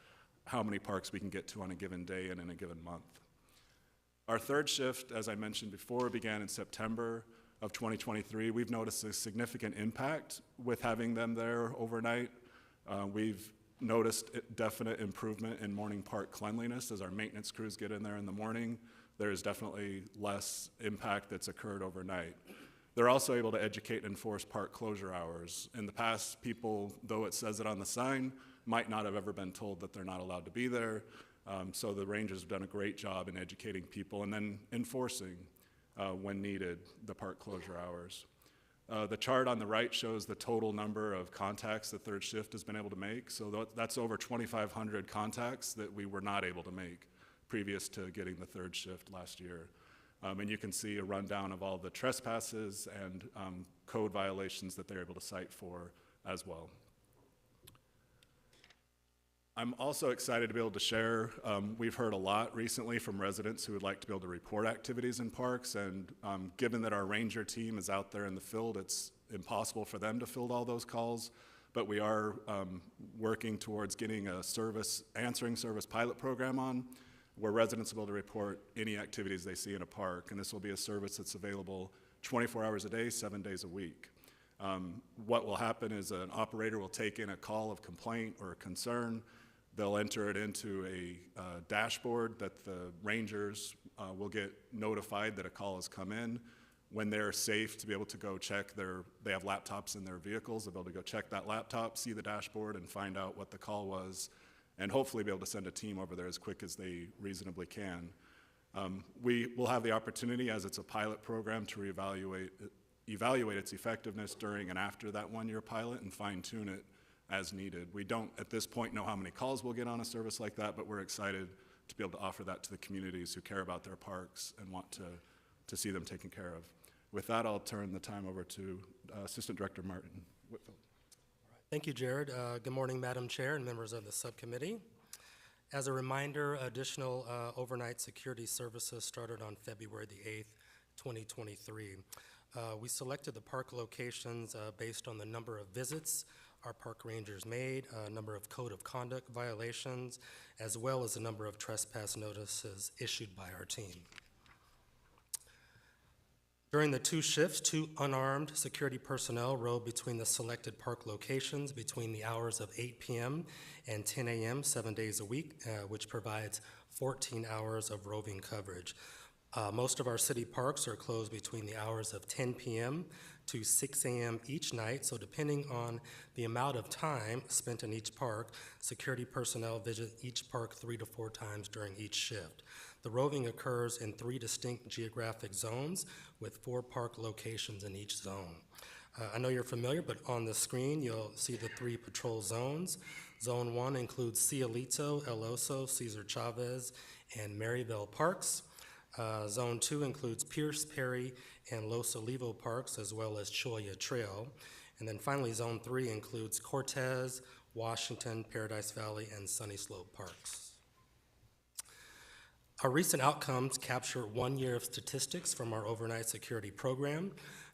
how many parks we can get to on a given day and in a given month. Our 3rd shift, as I mentioned before, began in September of 2023. We've noticed a significant impact with having them there overnight. We've noticed definite improvement in morning park cleanliness as our maintenance crews get in there in the morning. There is definitely less impact that's occurred overnight. They're also able to educate and enforce park closure hours. In the past, people, though it says it on the sign, might not have ever been told that they're not allowed to be there. So the rangers have done a great job in educating people and then enforcing, when needed, the park closure hours. The chart on the right shows the total number of contacts the 3rd shift has been able to make. So that's over 2,500 contacts that we were not able to make previous to getting the 3rd shift last year. And you can see a rundown of all the trespasses and code violations that they're able to cite for as well. I'm also excited to be able to share, we've heard a lot recently from residents who would like to be able to report activities in parks, and given that our ranger team is out there in the field, it's impossible for them to field all those calls, but we are working towards getting a answering service pilot program on, where residents will be able to report any activities they see in a park, and this will be a service that's available 24 hours a day, 7 days a week. What will happen is an operator will take in a call of complaint or a concern. They'll enter it into a dashboard that the rangers will get notified that a call has come in. When they're safe to be able to go check they have laptops in their vehicles, they'll be able to go check that laptop, see the dashboard, and find out what the call was, and hopefully be able to send a team over there as quick as they reasonably can. We will have the opportunity, as it's a pilot program, to evaluate its effectiveness during and after that 1-year pilot and fine-tune it as needed. We don't, at this point, know how many calls we'll get on a service like that, but we're excited to be able to offer that to the communities who care about their parks and want to see them taken care of. With that, I'll turn the time over to Assistant Director Martin Whitfield. Thank you, Jared. Good morning, Madam Chair and members of the subcommittee. As a reminder, additional overnight security services started on February the 8th, 2023. We selected the park locations based on the number of visits our park rangers made, number of code of conduct violations, as well as the number of trespass notices issued by our team. During the 2 shifts, 2 unarmed security personnel rode between the selected park locations between the hours of 8 p.m. and 10 a.m. 7 days a week, which provides 14 hours of roving coverage. Most of our city parks are closed between the hours of 10 p.m. to 6 a.m. each night, so depending on the amount of time spent in each park, security personnel visit each park 3 to 4 times during each shift. The roving occurs in 3 distinct geographic zones with 4 park locations in each zone. I know you're familiar, but on the screen you'll see the 3 patrol zones. Zone 1 includes Cielito, El Oso, Cesar Chavez, and Maryville parks. Zone 2 includes Pierce, Perry, and Los Olivos parks, as well as Cholla Trail. And then finally, Zone 3 includes Cortez, Washington, Paradise Valley, and Sunny Slope parks. Our recent outcomes capture 1 year of statistics from our overnight security program.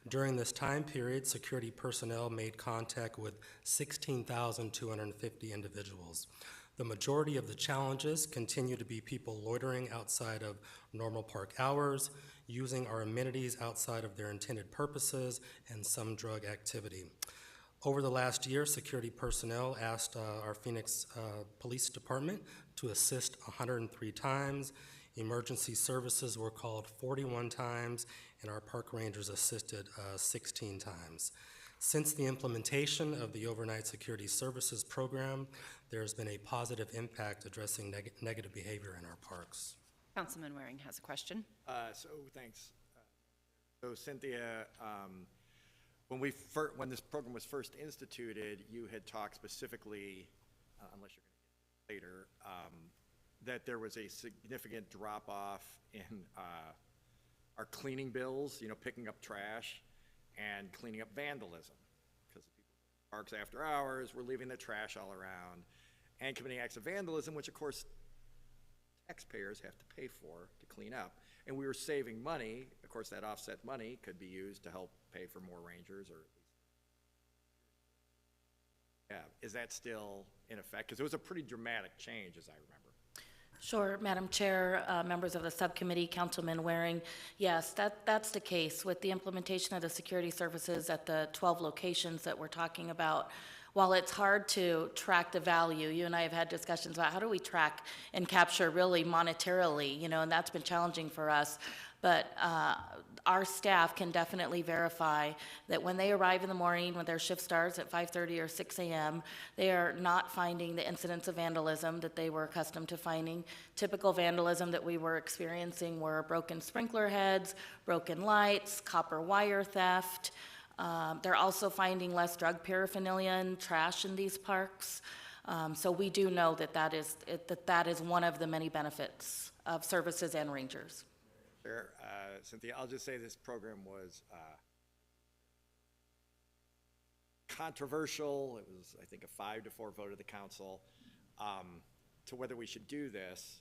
During this time period, security personnel made contact with 16,250 individuals. The majority of the challenges continue to be people loitering outside of normal park hours, using our amenities outside of their intended purposes, and some drug activity. Over the last year, security personnel asked our Phoenix Police Department to assist 103 times. Emergency services were called 41 times, and our park rangers assisted 16 times. Since the implementation of the Overnight Security Services Program, there has been a positive impact addressing negative behavior in our parks. Councilman Waring has a question. Thanks. So Cynthia, when this program was first instituted, you had talked specifically, unless you're going to get later, that there was a significant drop-off in our cleaning bills, picking up trash and cleaning up vandalism, because people in parks after hours were leaving their trash all around and committing acts of vandalism, which of course taxpayers have to pay for to clean up. And we were saving money. Of course, that offset money could be used to help pay for more rangers, or at least, is that still in effect? Because it was a pretty dramatic change, as I remember. Sure, Madam Chair, members of the subcommittee, Councilman Waring. Yes, that's the case. With the implementation of the security services at the 12 locations that we're talking about, while it's hard to track the value, you and I have had discussions about how do we track and capture really monetarily, and that's been challenging for us. But our staff can definitely verify that when they arrive in the morning, when their shift starts at 5:30 or 6 a.m., they are not finding the incidents of vandalism that they were accustomed to finding. Typical vandalism that we were experiencing were broken sprinkler heads, broken lights, copper wire theft. They're also finding less drug paraphernalia and trash in these parks. So we do know that is one of the many benefits of services and rangers. Sure. Cynthia, I'll just say this program was controversial. It was, I think, a 5-4 vote of the council to whether we should do this.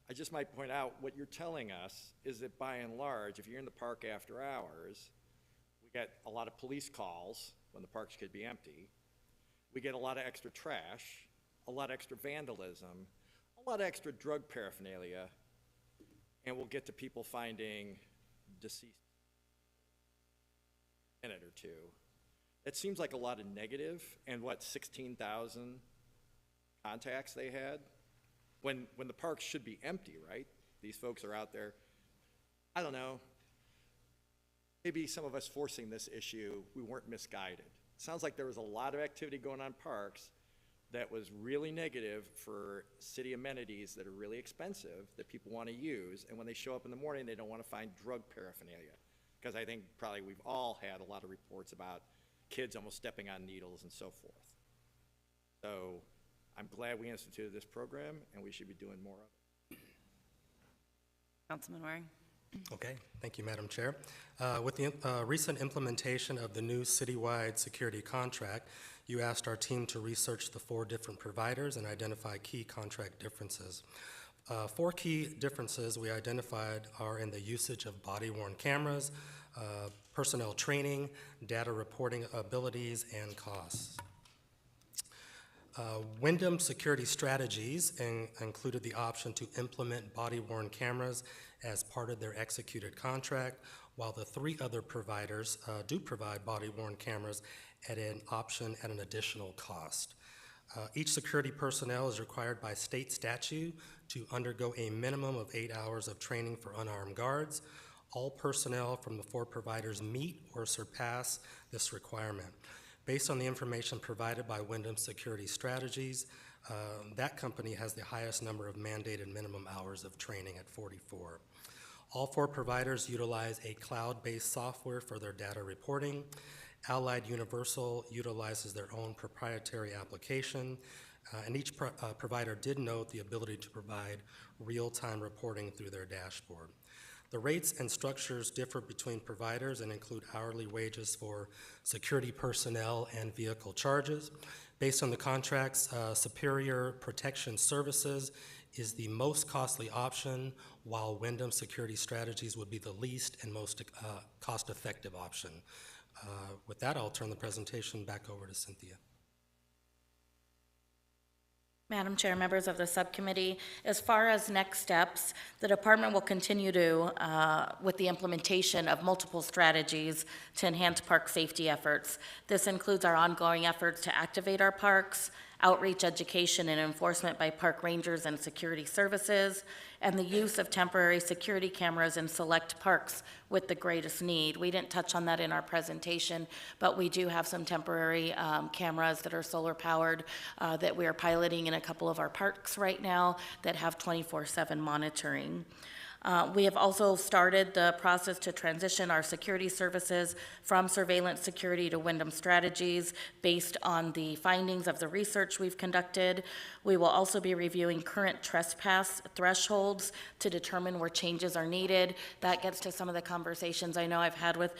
I just might point out what you're telling us is that by and large, if you're in the park after hours, we get a lot of police calls when the parks could be empty. We get a lot of extra trash, a lot of extra vandalism, a lot of extra drug paraphernalia, and we'll get to people finding deceased in a minute or two. It seems like a lot of negative, and 16,000 contacts they had? When the parks should be empty, right? These folks are out there. I don't know. Maybe some of us forcing this issue, we weren't misguided. It sounds like there was a lot of activity going on in parks that was really negative for city amenities that are really expensive that people want to use, and when they show up in the morning, they don't want to find drug paraphernalia. Because I think probably we've all had a lot of reports about kids almost stepping on needles and so forth. So I'm glad we instituted this program, and we should be doing more of it. Councilman Waring. Okay, thank you, Madam Chair. With the recent implementation of the new citywide security contract, you asked our team to research the 4 different providers and identify key contract differences. 4 key differences we identified are in the usage of body-worn cameras, personnel training, data reporting abilities, and costs. Wyndham Security Strategies included the option to implement body-worn cameras as part of their executed contract, while the 3 other providers do provide body-worn cameras at an option at an additional cost. Each security personnel is required by state statute to undergo a minimum of 8 hours of training for unarmed guards. All personnel from the 4 providers meet or surpass this requirement. Based on the information provided by Wyndham Security Strategies, that company has the highest number of mandated minimum hours of training at 44. All 4 providers utilize a cloud-based software for their data reporting. Allied Universal utilizes their own proprietary application, and each provider did note the ability to provide real-time reporting through their dashboard. The rates and structures differ between providers and include hourly wages for security personnel and vehicle charges. Based on the contracts, Superior Protection Services is the most costly option, while Wyndham Security Strategies would be the least and most cost-effective option. With that, I'll turn the presentation back over to Cynthia. Madam Chair, members of the subcommittee, as far as next steps, the department will continue to, with the implementation of multiple strategies to enhance park safety efforts. This includes our ongoing efforts to activate our parks, outreach, education, and enforcement by park rangers and security services, and the use of temporary security cameras in select parks with the greatest need. We didn't touch on that in our presentation, but we do have some temporary cameras that are solar powered that we are piloting in a couple of our parks right now that have 24/7 monitoring. We have also started the process to transition our security services from surveillance security to Wyndham strategies based on the findings of the research we've conducted. We will also be reviewing current trespass thresholds to determine where changes are needed. That gets to some of the conversations I know I've had with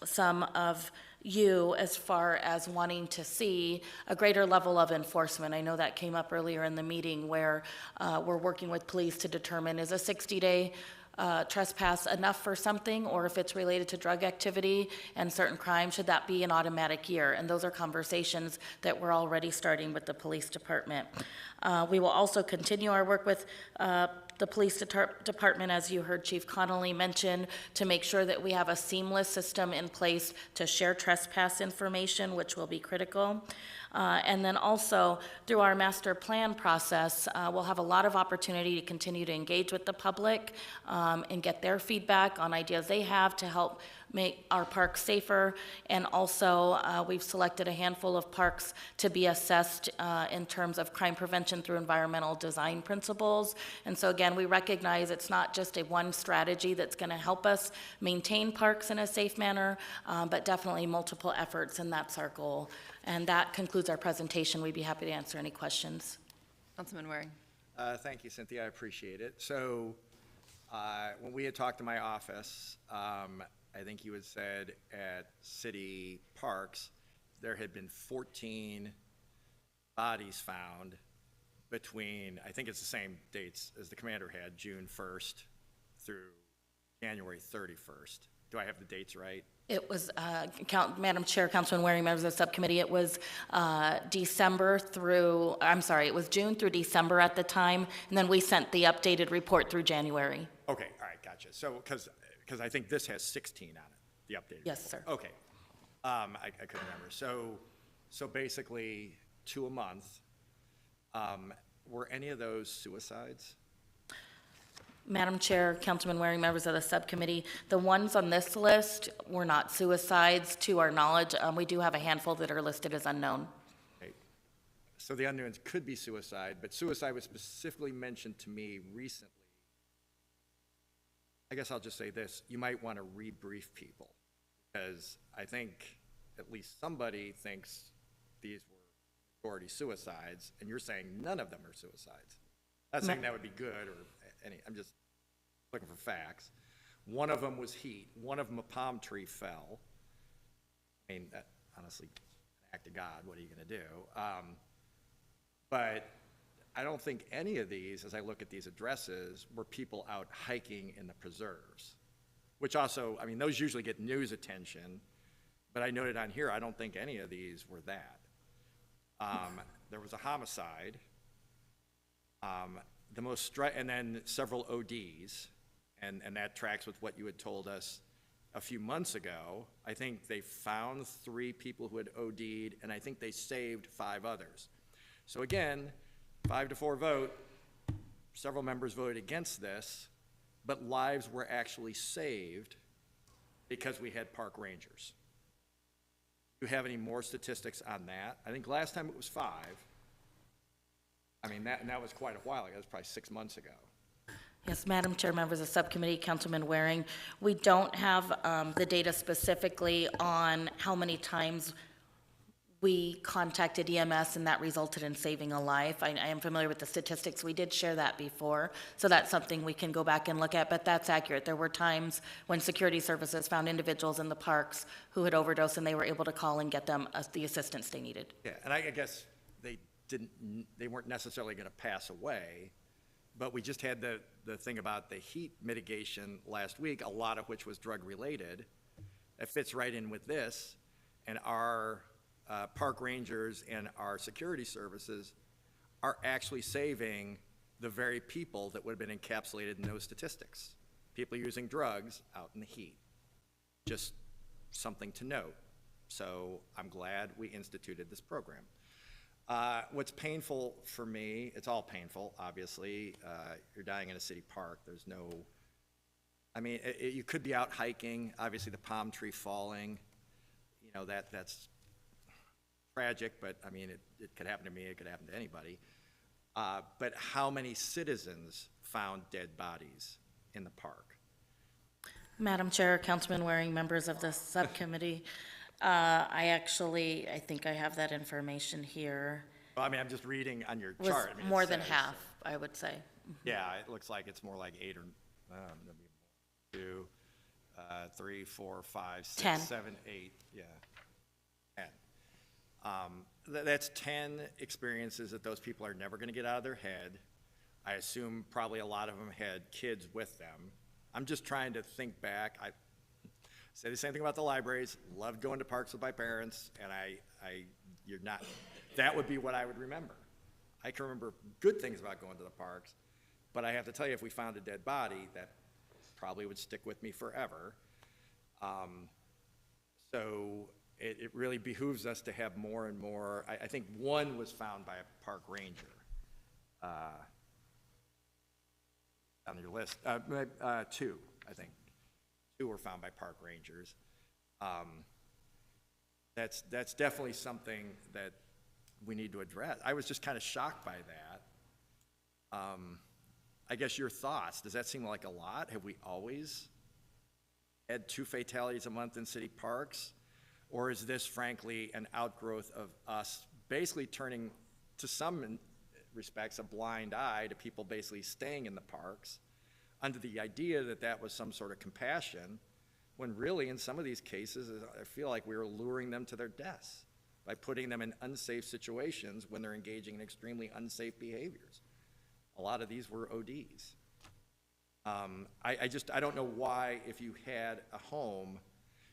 some of you as far as wanting to see a greater level of enforcement. I know that came up earlier in the meeting where we're working with police to determine is a 60-day trespass enough for something, or if it's related to drug activity and certain crimes, should that be an automatic year? And those are conversations that we're already starting with the police department. We will also continue our work with the police department, as you heard Chief Connolly mention, to make sure that we have a seamless system in place to share trespass information, which will be critical. And then also, through our master plan process, we'll have a lot of opportunity to continue to engage with the public and get their feedback on ideas they have to help make our parks safer. And also, we've selected a handful of parks to be assessed in terms of crime prevention through environmental design principles. And so again, we recognize it's not just a one strategy that's going to help us maintain parks in a safe manner, but definitely multiple efforts, and that's our goal. And that concludes our presentation. We'd be happy to answer any questions. Councilman Waring. Thank you, Cynthia. I appreciate it. So when we had talked to my office, I think you had said at city parks, there had been 14 bodies found between, I think it's the same dates as the commander had, June 1st through January 31st. Do I have the dates right? It was, Madam Chair, Councilman Waring, members of the subcommittee, it was it was June through December at the time, and then we sent the updated report through January. Okay, all right, gotcha. So, because I think this has 16 on it, the updated. Yes, sir. Okay. I couldn't remember. So basically, 2 a month. Were any of those suicides? Madam Chair, Councilman Waring, members of the subcommittee, the ones on this list were not suicides to our knowledge. We do have a handful that are listed as unknown. Okay. So the unknowns could be suicide, but suicide was specifically mentioned to me recently. I guess I'll just say this, you might want to rebrief people, because I think at least somebody thinks these were majority suicides, and you're saying none of them are suicides. Not saying that would be good or any, I'm just looking for facts. One of them was heat. One of them, a palm tree fell. I mean, that, honestly, an act of God, what are you going to do? But I don't think any of these, as I look at these addresses, were people out hiking in the preserves, which also, I mean, those usually get news attention, but I noted on here, I don't think any of these were that. There was a homicide, and then several ODs, and that tracks with what you had told us a few months ago. I think they found 3 people who had OD'd, and I think they saved 5 others. So again, 5-4 vote, several members voted against this, but lives were actually saved because we had park rangers. Do you have any more statistics on that? I think last time it was 5. I mean, that was quite a while ago. That was probably 6 months ago. Yes, Madam Chair, members of the subcommittee, Councilman Waring, we don't have the data specifically on how many times we contacted EMS and that resulted in saving a life. I am familiar with the statistics. We did share that before, so that's something we can go back and look at, but that's accurate. There were times when security services found individuals in the parks who had overdosed, and they were able to call and get them the assistance they needed. Yeah, and I guess they weren't necessarily going to pass away, but we just had the thing about the heat mitigation last week, a lot of which was drug related. That fits right in with this, and our park rangers and our security services are actually saving the very people that would have been encapsulated in those statistics. People using drugs out in the heat. Just something to note. So I'm glad we instituted this program. What's painful for me, it's all painful, obviously. You're dying in a city park. There's no, I mean, you could be out hiking, obviously the palm tree falling, you know, that's tragic, but I mean, it could happen to me, it could happen to anybody. But how many citizens found dead bodies in the park? Madam Chair, Councilman Waring, members of the subcommittee, I think I have that information here. Well, I mean, I'm just reading on your It was chart. I mean, more than half, I would say. Yeah, it looks like it's more like 8 or, maybe 2, 3, 4, 5, 6, 10. 7, 8, yeah, 10. That's 10 experiences that those people are never going to get out of their head. I assume probably a lot of them had kids with them. I'm just trying to think back. I say the same thing about the libraries. Loved going to parks with my parents, and you're not, that would be what I would remember. I can remember good things about going to the parks, but I have to tell you, if we found a dead body, that probably would stick with me forever. So it really behooves us to have more and more. I think one was found by a park ranger on your list. 2, I think. 2 were found by park rangers. That's definitely something that we need to address. I was just kind of shocked by that. I guess your thoughts, does that seem like a lot? Have we always had 2 fatalities a month in city parks? Or is this frankly an outgrowth of us basically turning, to some respects, a blind eye to people basically staying in the parks under the idea that that was some sort of compassion, when really in some of these cases, I feel like we were luring them to their deaths by putting them in unsafe situations when they're engaging in extremely unsafe behaviors. A lot of these were ODs. I don't know why, if you had a home,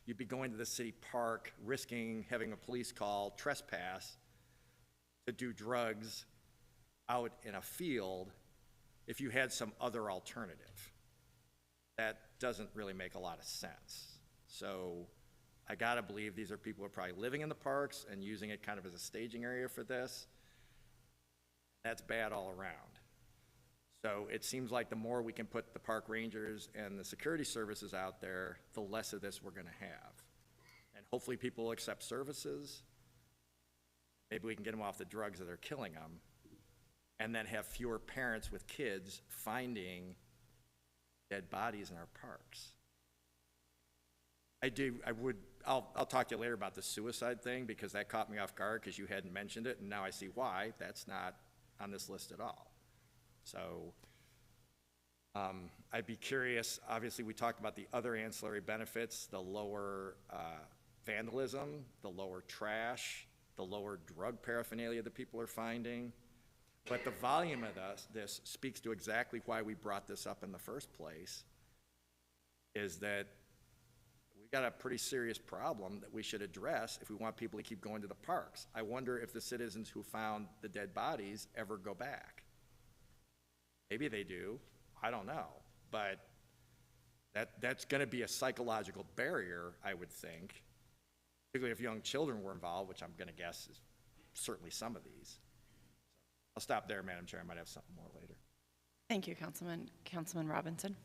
you'd be going to the city park, risking having a police call, trespass, to do drugs out in a field if you had some other alternative. That doesn't really make a lot of sense. So I gotta believe these are people who are probably living in the parks and using it kind of as a staging area for this. That's bad all around. So it seems like the more we can put the park rangers and the security services out there, the less of this we're gonna have. And hopefully people will accept services. Maybe we can get them off the drugs that are killing them, and then have fewer parents with kids finding dead bodies in our parks. I'll talk to you later about the suicide thing, because that caught me off guard because you hadn't mentioned it, and now I see why. That's not on this list at all. So I'd be curious, obviously we talked about the other ancillary benefits, the lower vandalism, the lower trash, the lower drug paraphernalia that people are finding. But the volume of this speaks to exactly why we brought this up in the first place, is that we've got a pretty serious problem that we should address if we want people to keep going to the parks. I wonder if the citizens who found the dead bodies ever go back. Maybe they do, I don't know, but that's gonna be a psychological barrier, I would think, particularly if young children were involved, which I'm gonna guess is certainly some of these. I'll stop there, Madam Chair. I might have something more later. Thank you, Councilman. Councilman Robinson.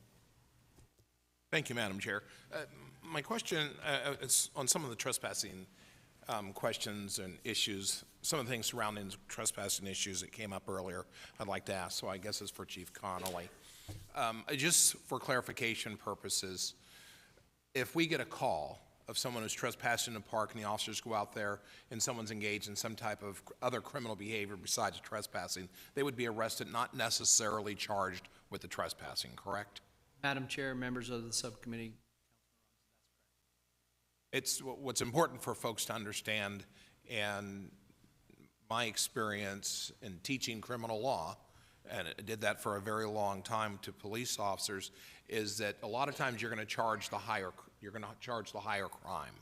Thank you, Madam Chair. My question is on some of the trespassing questions and issues, some of the things surrounding trespassing issues that came up earlier I'd like to ask, so I guess it's for Chief Connolly. Just for clarification purposes, if we get a call of someone who's trespassing in a park and the officers go out there and someone's engaged in some type of other criminal behavior besides trespassing, they would be arrested, not necessarily charged with the trespassing, correct? Madam Chair, members of the subcommittee. It's what's important for folks to understand, and my experience in teaching criminal law, and I did that for a very long time to police officers, is that a lot of times you're going to charge the higher crime,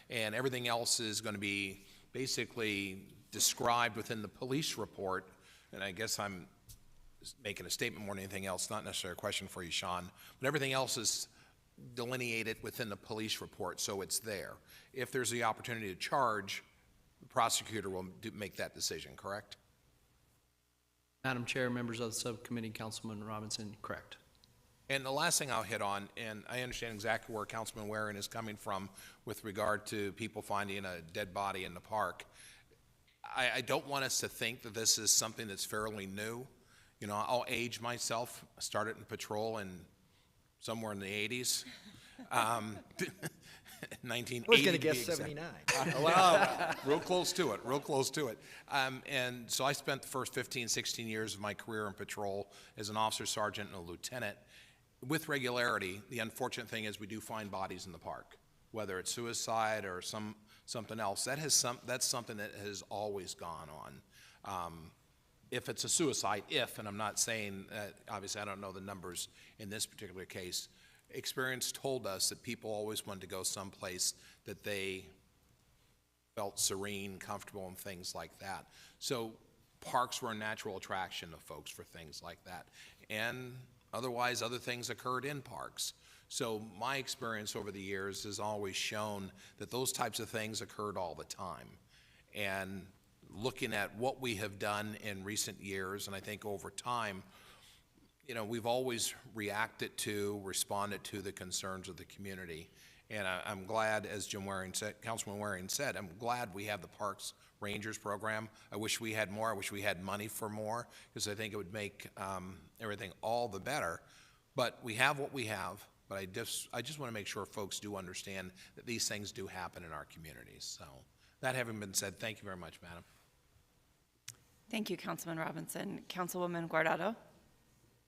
and everything else is going to be basically described within the police report and I guess I'm making a statement more than anything else, not necessarily a question for you, Sean, but everything else is delineated within the police report, so it's there. If there's the opportunity to charge, the prosecutor will make that decision, correct? Madam Chair, members of the subcommittee, Councilman Robinson, correct. And the last thing I'll hit on, and I understand exactly where Councilman Waring is coming from with regard to people finding a dead body in the park. I don't want us to think that this is something that's fairly new. You know, I'll age myself. I started in patrol in somewhere in the 80s. 1980. I was going to guess 79. Well, real close to it, real close to it. And so I spent the first 15, 16 years of my career in patrol as an officer, sergeant, and a lieutenant. With regularity, the unfortunate thing is we do find bodies in the park, whether it's suicide or something else. That's something that has always gone on. If it's a suicide, and I'm not saying, obviously I don't know the numbers in this particular case, experience told us that people always wanted to go someplace that they felt serene, comfortable, and things like that. So parks were a natural attraction of folks for things like that. And otherwise, other things occurred in parks. So my experience over the years has always shown that those types of things occurred all the time. And looking at what we have done in recent years, and I think over time, you know, we've always responded to the concerns of the community. And I'm glad, as Councilman Waring said, I'm glad we have the Parks Rangers program. I wish we had more. I wish we had money for more, because I think it would make everything all the better. But we have what we have. But I just want to make sure folks do understand that these things do happen in our communities. So that having been said, thank you very much, Madam. Thank you, Councilman Robinson. Councilwoman Guardado.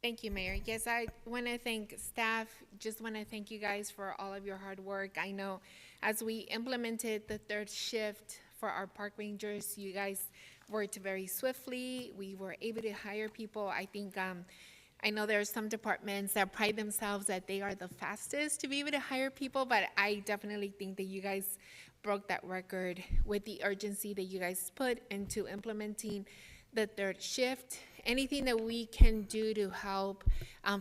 Thank you, Mayor. Yes, I want to thank staff. Just want to thank you guys for all of your hard work. I know as we implemented the third shift for our park rangers, you guys worked very swiftly. We were able to hire people. I think, I know there are some departments that pride themselves that they are the fastest to be able to hire people, but I definitely think that you guys broke that record with the urgency that you guys put into implementing the third shift. Anything that we can do to help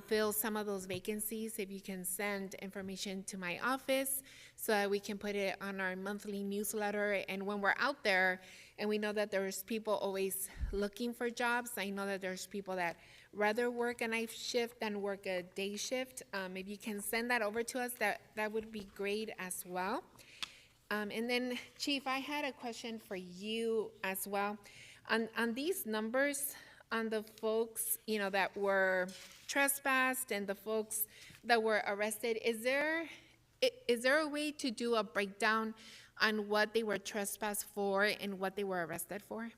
fill some of those vacancies, if you can send information to my office so that we can put it on our monthly newsletter. And when we're out there and we know that there's people always looking for jobs, I know that there's people that rather work a night shift than work a day shift. If you can send that over to us, that would be great as well. And then, Chief, I had a question for you as well. On these numbers, on the folks, you know, that were trespassed and the folks that were arrested, is there a way to do a breakdown on what they were trespassed for and what they were arrested for?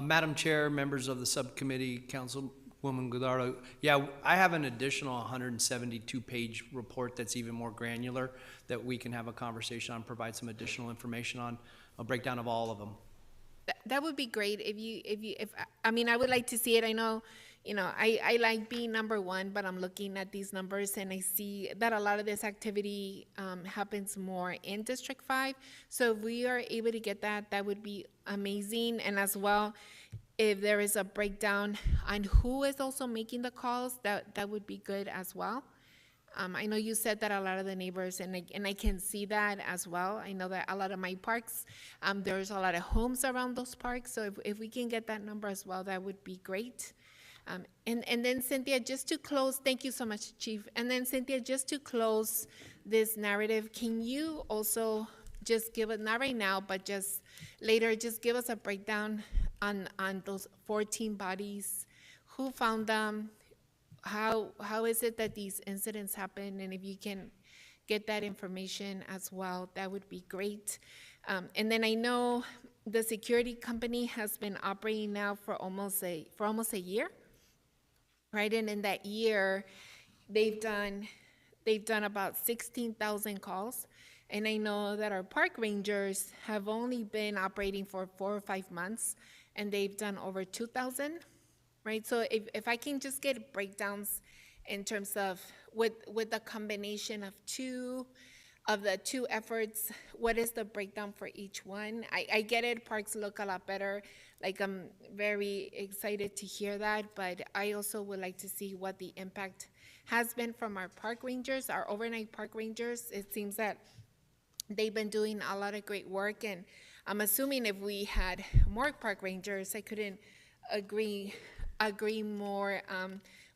Madam Chair, members of the subcommittee, Councilwoman Guardado, yeah, I have an additional 172-page report that's even more granular that we can have a conversation on, provide some additional information on, a breakdown of all of them. That would be great if I mean, I would like to see it. I know, you know, I like being number one, but I'm looking at these numbers and I see that a lot of this activity happens more in District 5. So if we are able to get that, that would be amazing. And as well, if there is a breakdown on who is also making the calls, that would be good as well. I know you said that a lot of the neighbors, and I can see that as well. I know that a lot of my parks, there's a lot of homes around those parks. So if we can get that number as well, that would be great. And then Cynthia, just to close, thank you so much, Chief. And then Cynthia, just to close this narrative, can you also just give it, not right now, but just later, just give us a breakdown on those 14 bodies, who found them, how is it that these incidents happen, and if you can get that information as well, that would be great. And then I know the security company has been operating now for almost a year, right? And in that year, they've done about 16,000 calls. And I know that our park rangers have only been operating for 4 or 5 months, and they've done over 2,000. Right, so if I can just get breakdowns in terms of with the combination of two, of the two efforts, what is the breakdown for each one? I get it, parks look a lot better. Like, I'm very excited to hear that, but I also would like to see what the impact has been from our park rangers, our overnight park rangers. It seems that they've been doing a lot of great work, and I'm assuming if we had more park rangers, I couldn't agree more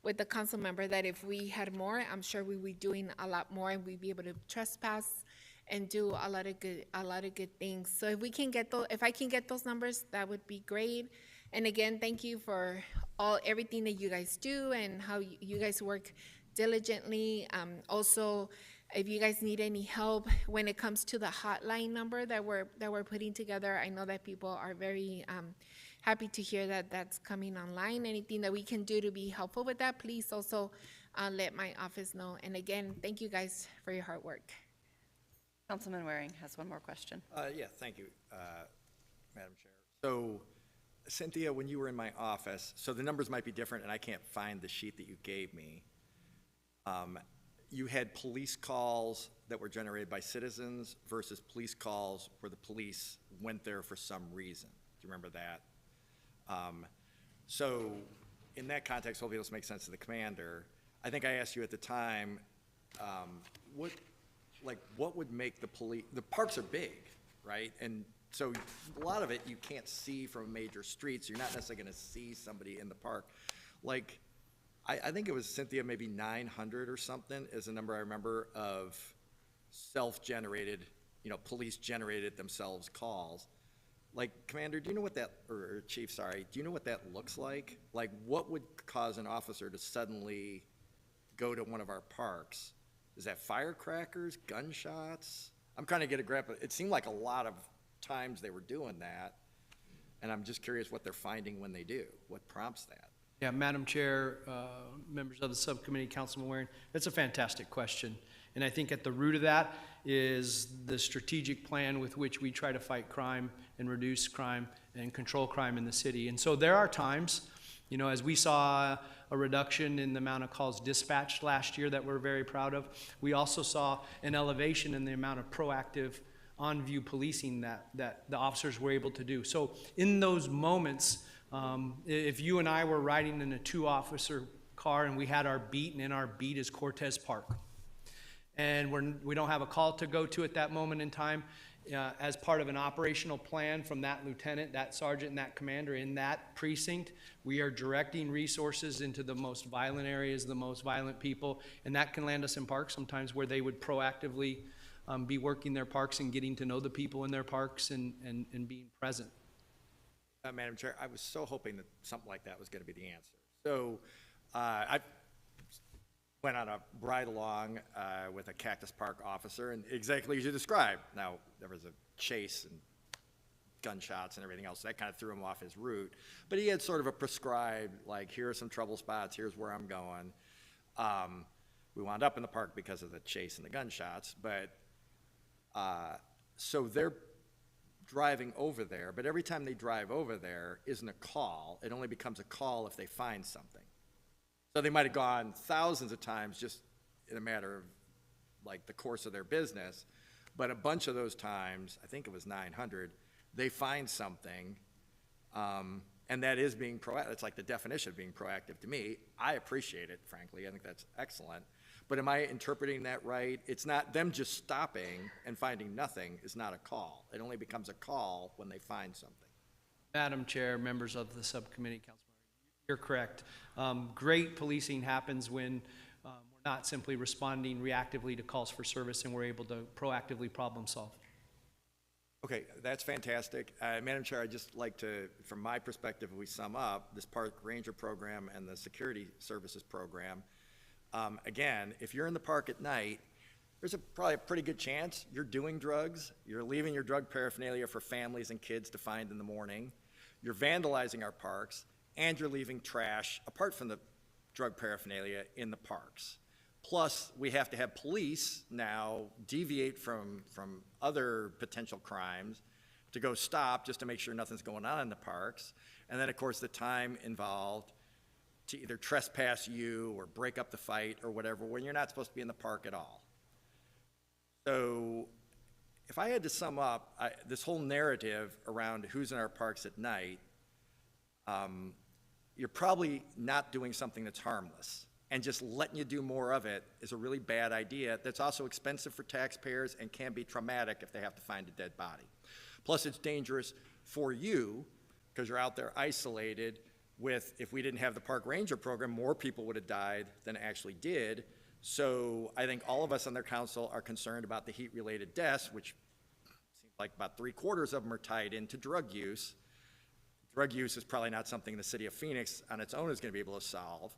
with the council member that if we had more, I'm sure we would be doing a lot more, and we'd be able to trespass and do a lot of good things. So if we can get if I can get those numbers, that would be great. And again, thank you for everything that you guys do and how you guys work diligently. Also, if you guys need any help when it comes to the hotline number that we're putting together, I know that people are very happy to hear that that's coming online. Anything that we can do to be helpful with that, please also let my office know. And again, thank you guys for your hard work. Councilman Waring has one more question. Yeah, thank you, Madam Chair. So, Cynthia, when you were in my office, so the numbers might be different, and I can't find the sheet that you gave me. You had police calls that were generated by citizens versus police calls where the police went there for some reason. Do you remember that? So, in that context, hopefully this makes sense to the commander. I think I asked you at the time, what would make the parks are big, right? And so a lot of it you can't see from major streets. You're not necessarily gonna see somebody in the park. Like, I think it was, Cynthia, maybe 900 or something is a number I remember of self-generated, police-generated themselves calls. Like, Commander, do you know what that, or Chief, sorry, do you know what that looks like? Like, what would cause an officer to suddenly go to one of our parks? Is that firecrackers, gunshots? I'm trying to get a grasp. It seemed like a lot of times they were doing that, and I'm just curious what they're finding when they do. What prompts that? Yeah, Madam Chair, members of the subcommittee, Councilman Waring, that's a fantastic question. And I think at the root of that is the strategic plan with which we try to fight crime and reduce crime and control crime in the city. And so there are times, as we saw a reduction in the amount of calls dispatched last year that we're very proud of, we also saw an elevation in the amount of proactive on-view policing that the officers were able to do. So in those moments, if you and I were riding in a 2-officer car and we had our beat, and in our beat is Cortez Park, and we don't have a call to go to at that moment in time, as part of an operational plan from that lieutenant, that sergeant, and that commander in that precinct, we are directing resources into the most violent areas, the most violent people, and that can land us in parks sometimes where they would proactively be working their parks and getting to know the people in their parks and being present. Madam Chair, I was so hoping that something like that was going to be the answer. So I went on a ride-along with a Cactus Park officer, and exactly as you described. Now, there was a chase and gunshots and everything else. That kind of threw him off his route. But he had sort of a prescribed, like, here are some trouble spots, here's where I'm going. We wound up in the park because of the chase and the gunshots. But so they're driving over there, but every time they drive over there isn't a call. It only becomes a call if they find something. So they might have gone thousands of times just in a matter of like the course of their business, but a bunch of those times, I think it was 900, they find something, and that is being proactive. It's like the definition of being proactive to me. I appreciate it, frankly. I think that's excellent. But am I interpreting that right? It's not them just stopping and finding nothing is not a call. It only becomes a call when they find something. Madam Chair, members of the subcommittee, Councilman, you're correct. Great policing happens when we're not simply responding reactively to calls for service, and we're able to proactively problem solve. Okay, that's fantastic. Madam Chair, I'd just like to, from my perspective, if we sum up this park ranger program and the security services program, again, if you're in the park at night, there's probably a pretty good chance you're doing drugs, you're leaving your drug paraphernalia for families and kids to find in the morning, you're vandalizing our parks, and you're leaving trash, apart from the drug paraphernalia, in the parks. Plus, we have to have police now deviate from other potential crimes to go stop just to make sure nothing's going on in the parks. And then, of course, the time involved to either trespass you or break up the fight or whatever when you're not supposed to be in the park at all. So if I had to sum up this whole narrative around who's in our parks at night, you're probably not doing something that's harmless. And just letting you do more of it is a really bad idea that's also expensive for taxpayers and can be traumatic if they have to find a dead body. Plus, it's dangerous for you because you're out there isolated with, if we didn't have the park ranger program, more people would have died than actually did. So I think all of us on their council are concerned about the heat-related deaths, which seems like about 3/4 of them are tied into drug use. Drug use is probably not something the city of Phoenix on its own is going to be able to solve.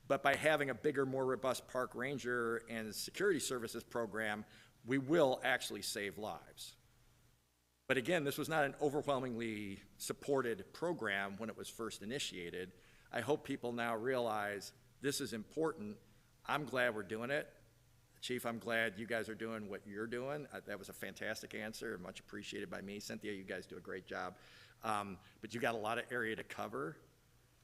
But by having a bigger, more robust park ranger and security services program, we will actually save lives. But again, this was not an overwhelmingly supported program when it was first initiated. I hope people now realize this is important. I'm glad we're doing it. Chief, I'm glad you guys are doing what you're doing. That was a fantastic answer and much appreciated by me. Cynthia, you guys do a great job. But you got a lot of area to cover.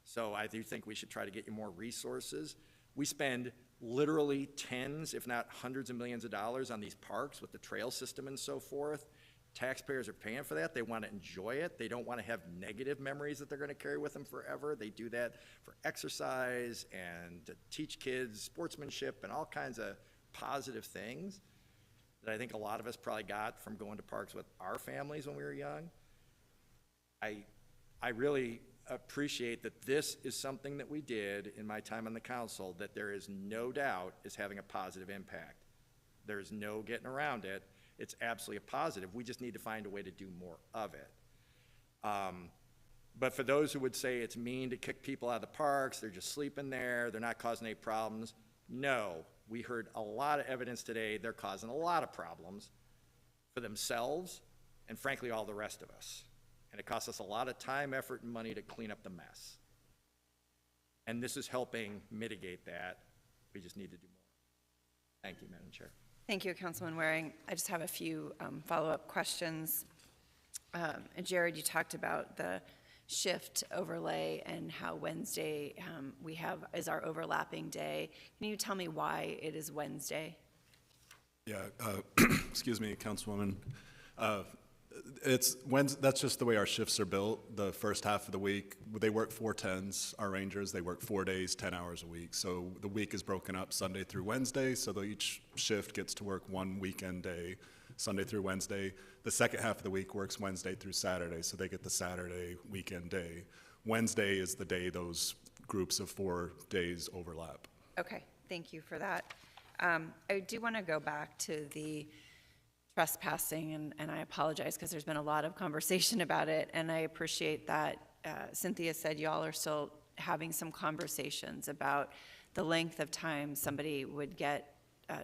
So I do think we should try to get you more resources. We spend literally tens, if not hundreds of millions of dollars on these parks with the trail system and so forth. Taxpayers are paying for that. They want to enjoy it. They don't want to have negative memories that they're going to carry with them forever. They do that for exercise and to teach kids sportsmanship and all kinds of positive things that I think a lot of us probably got from going to parks with our families when we were young. I really appreciate that this is something that we did in my time on the council that there is no doubt is having a positive impact. There's no getting around it. It's absolutely a positive. We just need to find a way to do more of it. But for those who would say it's mean to kick people out of the parks, they're just sleeping there, they're not causing any problems, no. We heard a lot of evidence today they're causing a lot of problems for themselves and frankly all the rest of us. And it costs us a lot of time, effort, and money to clean up the mess. And this is helping mitigate that. We just need to do more. Thank you, Madam Chair. Thank you, Councilman Waring. I just have a few follow-up questions. Jared, you talked about the shift overlay and how Wednesday is our overlapping day. Can you tell me why it is Wednesday? Yeah, excuse me, Councilwoman. That's just the way our shifts are built. The first half of the week, they work 4 10s. Our rangers, they work 4 days, 10 hours a week. So the week is broken up Sunday through Wednesday, so each shift gets to work 1 weekend day, Sunday through Wednesday. The second half of the week works Wednesday through Saturday, so they get the Saturday weekend day. Wednesday is the day those groups of 4 days overlap. Okay, thank you for that. I do want to go back to the trespassing, and I apologize because there's been a lot of conversation about it, and I appreciate that Cynthia said y'all are still having some conversations about the length of time somebody would get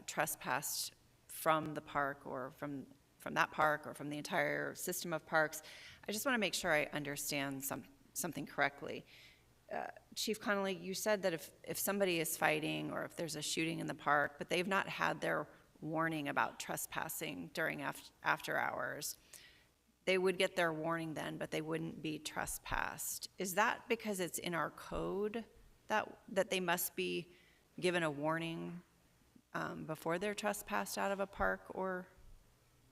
trespassed from the park or from that park or from the entire system of parks. I just want to make sure I understand something correctly. Chief Connolly, you said that if somebody is fighting or if there's a shooting in the park, but they've not had their warning about trespassing during after hours, they would get their warning then, but they wouldn't be trespassed. Is that because it's in our code that they must be given a warning before they're trespassed out of a park? Or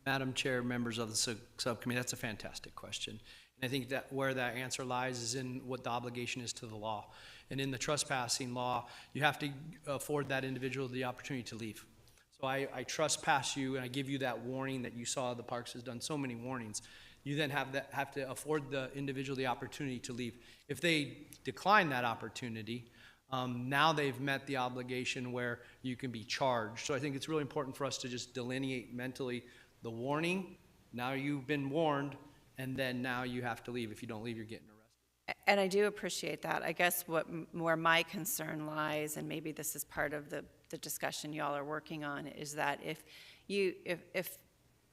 Madam Chair, members of the subcommittee, that's a fantastic question. And I think that where that answer lies is in what the obligation is to the law. And in the trespassing law, you have to afford that individual the opportunity to leave. So I trespass you and I give you that warning that you saw the parks has done so many warnings. You then have to afford the individual the opportunity to leave. If they decline that opportunity, now they've met the obligation where you can be charged. So I think it's really important for us to just delineate mentally the warning. Now you've been warned, and then now you have to leave. If you don't leave, you're getting arrested. And I do appreciate that. I guess where my concern lies, and maybe this is part of the discussion y'all are working on, is that if I'm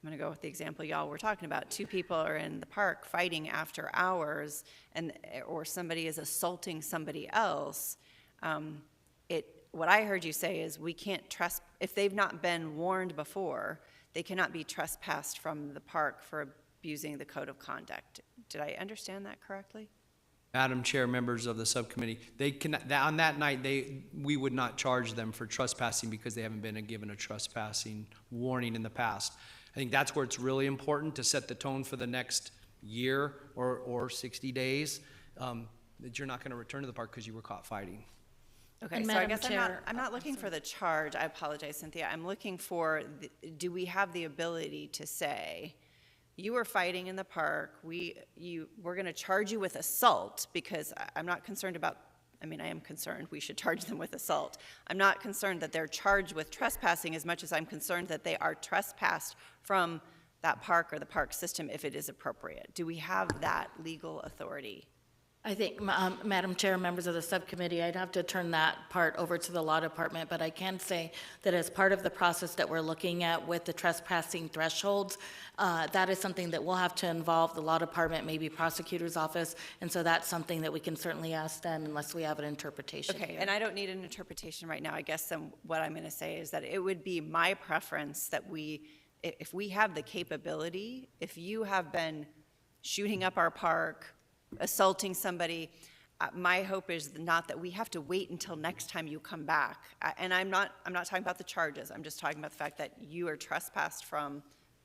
going to go with the example y'all were talking about, 2 people are in the park fighting after hours, or somebody is assaulting somebody else, what I heard you say is we can't if they've not been warned before, they cannot be trespassed from the park for abusing the code of conduct. Did I understand that correctly? Madam Chair, members of the subcommittee, they can, on that night, we would not charge them for trespassing because they haven't been given a trespassing warning in the past. I think that's where it's really important to set the tone for the next year or 60 days, that you're not going to return to the park because you were caught fighting. Okay, And so I Madam guess Chair- I'm not looking for the charge. I apologize, Cynthia. I'm looking for, do we have the ability to say, you were fighting in the park, we're going to charge you with assault, because I'm not concerned about, I mean, I am concerned we should charge them with assault. I'm not concerned that they're charged with trespassing as much as I'm concerned that they are trespassed from that park or the park system if it is appropriate. Do we have that legal authority? I think, Madam Chair, members of the subcommittee, I'd have to turn that part over to the law department, but I can say that as part of the process that we're looking at with the trespassing thresholds, that is something that we'll have to involve the law department, maybe prosecutor's office, and so that's something that we can certainly ask them unless we have an interpretation Okay, here. and I don't need an interpretation right now. I guess then what I'm going to say is that it would be my preference that if we have the capability, if you have been shooting up our park, assaulting somebody, my hope is not that we have to wait until next time you come back. And I'm not talking about the charges. I'm just talking about the fact that you are trespassed from,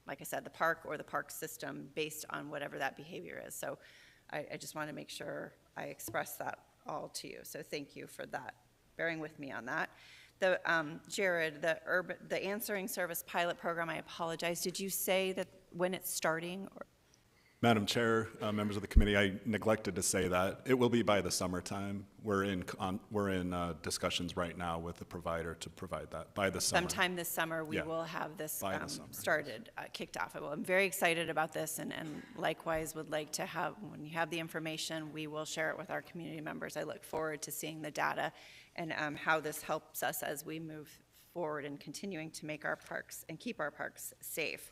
like I said, the park or the park system based on whatever that behavior is. So I just want to make sure I express that all to you. So thank you for that, bearing with me on that. The Jared, the answering service pilot program, I apologize. Did you say that when it's starting? Or? Madam Chair, members of the committee, I neglected to say that. It will be by the summertime. We're in discussions right now with the provider to provide that by the summer. Sometime this summer, we will have this started, kicked off. Well, I'm very excited about this, and likewise would like to have, when you have the information, we will share it with our community members. I look forward to seeing the data and how this helps us as we move forward and continuing to make our parks and keep our parks safe.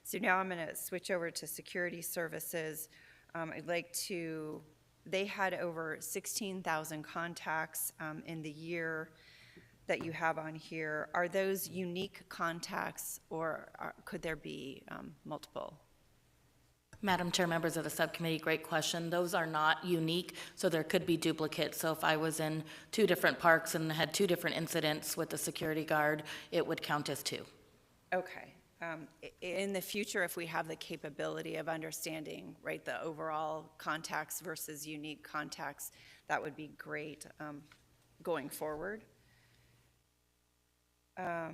So now I'm going to switch over to security services. They had over 16,000 contacts in the year that you have on here. Are those unique contacts, or could there be multiple? Madam Chair, members of the subcommittee, great question. Those are not unique, so there could be duplicates. So if I was in 2 different parks and had 2 different incidents with the security guard, it would count as 2. Okay. In the future, if we have the capability of understanding, right, the overall contacts versus unique contacts, that would be great going forward. I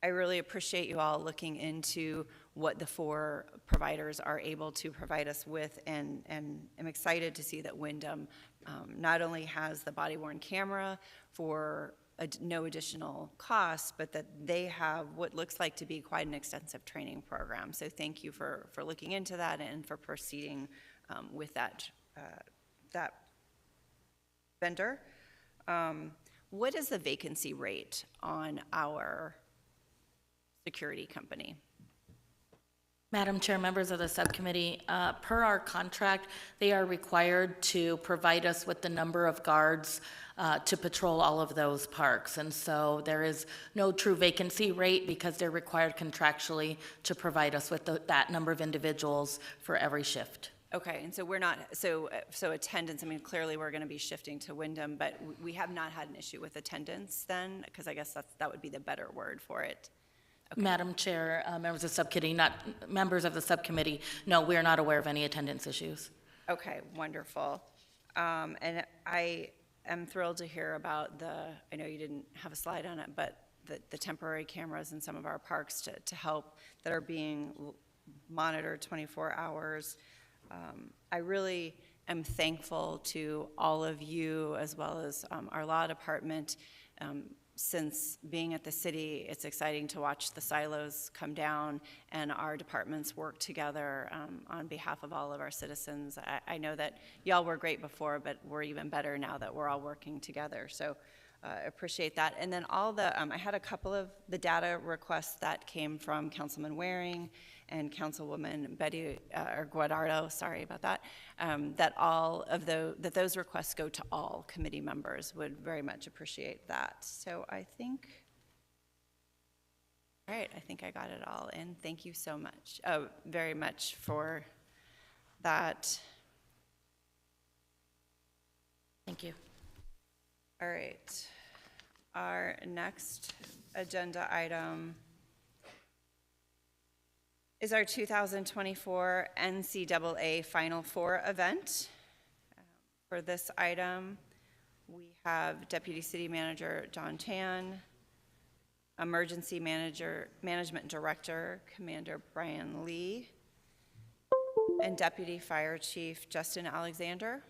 really appreciate you all looking into what the 4 providers are able to provide us with, and I'm excited to see that Wyndham not only has the body-worn camera for no additional cost, but that they have what looks like to be quite an extensive training program. So thank you for looking into that and for proceeding with that vendor. What is the vacancy rate on our security company? Madam Chair, members of the subcommittee, per our contract, they are required to provide us with the number of guards to patrol all of those parks. And so there is no true vacancy rate because they're required contractually to provide us with that number of individuals for every shift. Okay, and so we're not, so attendance, I mean, clearly we're going to be shifting to Wyndham, but we have not had an issue with attendance then, because I guess that would be the better word for it. Okay. Madam Chair, members of the subcommittee, members of the subcommittee, no, we are not aware of any attendance issues. Okay, wonderful. And I am thrilled to hear about I know you didn't have a slide on it, but the temporary cameras in some of our parks to help that are being monitored 24 hours. I really am thankful to all of you as well as our law department. Since being at the city, it's exciting to watch the silos come down and our departments work together on behalf of all of our citizens. I know that y'all were great before, but we're even better now that we're all working together. So appreciate that. And then I had a couple of the data requests that came from Councilman Waring and Councilwoman Betty Guadardo, sorry about that, that those requests go to all committee members. Would very much appreciate that. So I think, all right, I think I got it all in. Thank you so much, very much for that Thank you. All right. Our next agenda item is our 2024 NCAA Final Four event. For this item, we have Deputy City Manager John Tan, Emergency Management Director Commander Brian Lee, and Deputy Fire Chief Justin Alexander.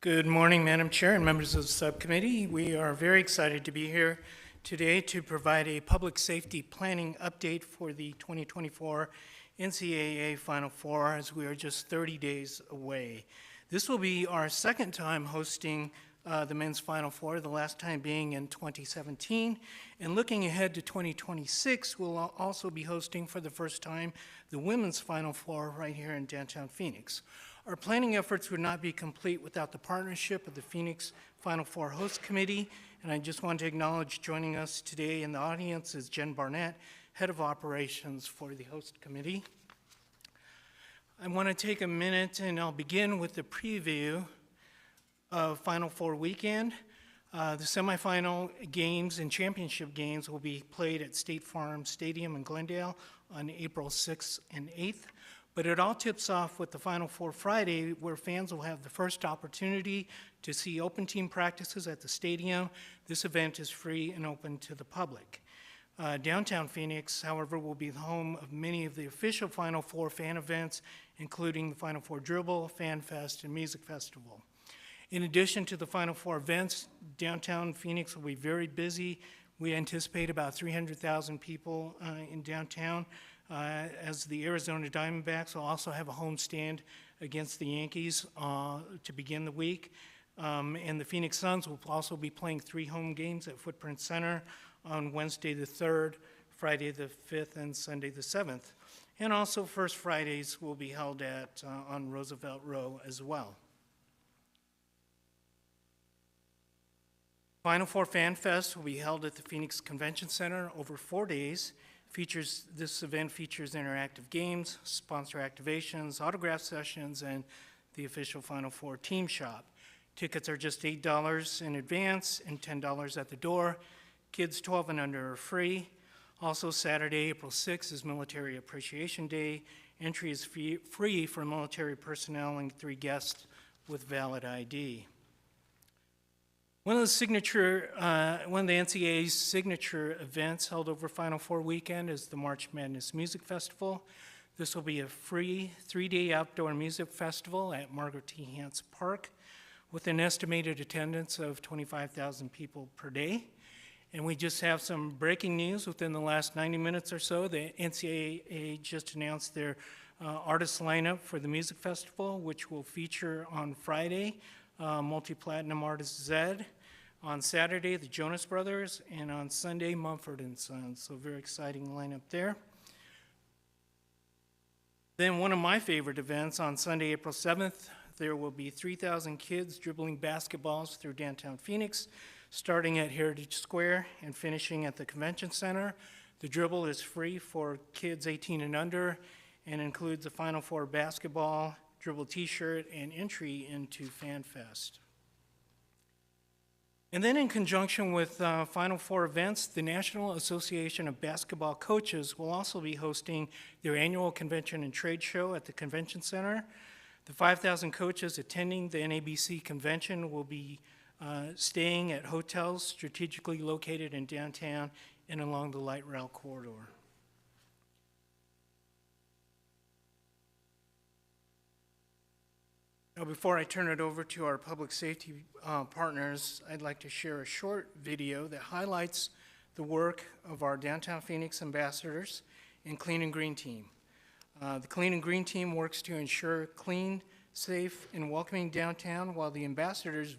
Good morning, Madam Chair and members of the subcommittee. We are very excited to be here today to provide a public safety planning update for the 2024 NCAA Final Four, as we are just 30 days away. This will be our second time hosting the men's Final Four, the last time being in 2017. And looking ahead to 2026, we'll also be hosting for the first time the women's Final Four right here in downtown Phoenix. Our planning efforts would not be complete without the partnership of the Phoenix Final Four Host Committee, and I just want to acknowledge joining us today in the audience is Jen Barnett, Head of Operations for the Host Committee. I want to take a minute, and I'll begin with the preview of Final Four weekend. The semifinal games and championship games will be played at State Farm Stadium in Glendale on April 6th and 8th. But it all tips off with the Final Four Friday, where fans will have the first opportunity to see open team practices at the stadium. This event is free and open to the public. Downtown Phoenix, however, will be the home of many of the official Final Four fan events, including the Final Four Dribble, Fan Fest, and Music Festival. In addition to the Final Four events, downtown Phoenix will be very busy. We anticipate about 300,000 people in downtown, as the Arizona Diamondbacks will also have a homestand against the Yankees to begin the week. And the Phoenix Suns will also be playing 3 home games at Footprint Center on Wednesday the 3rd, Friday the 5th, and Sunday the 7th. And also First Fridays will be held on Roosevelt Row as well. Final Four Fan Fest will be held at the Phoenix Convention Center over 4 days. This event features interactive games, sponsor activations, autograph sessions, and the official Final Four team shop. Tickets are just $8 in advance and $10 at the door. Kids 12 and under are free. Also, Saturday, April 6th is Military Appreciation Day. Entry is free for military personnel and 3 guests with valid ID. One of the NCAA's signature events held over Final Four weekend is the March Madness Music Festival. This will be a free 3-day outdoor music festival at Margaret T. Hance Park with an estimated attendance of 25,000 people per day. And we just have some breaking news within the last 90 minutes or so. The NCAA just announced their artist lineup for the music festival, which will feature on Friday multi-platinum artist Zedd, on Saturday the Jonas Brothers, and on Sunday Mumford & Sons. So very exciting lineup there. Then one of my favorite events on Sunday, April 7th, there will be 3,000 kids dribbling basketballs through downtown Phoenix, starting at Heritage Square and finishing at the Convention Center. The dribble is free for kids 18 and under and includes a Final Four basketball, dribble t-shirt, and entry into Fan Fest. And then in conjunction with Final Four events, the National Association of Basketball Coaches will also be hosting their annual convention and trade show at the Convention Center. The 5,000 coaches attending the NABC convention will be staying at hotels strategically located in downtown and along the light rail corridor. Now, before I turn it over to our public safety partners, I'd like to share a short video that highlights the work of our downtown Phoenix ambassadors and Clean and Green team. The Clean and Green team works to ensure clean, safe, and welcoming downtown, while the ambassadors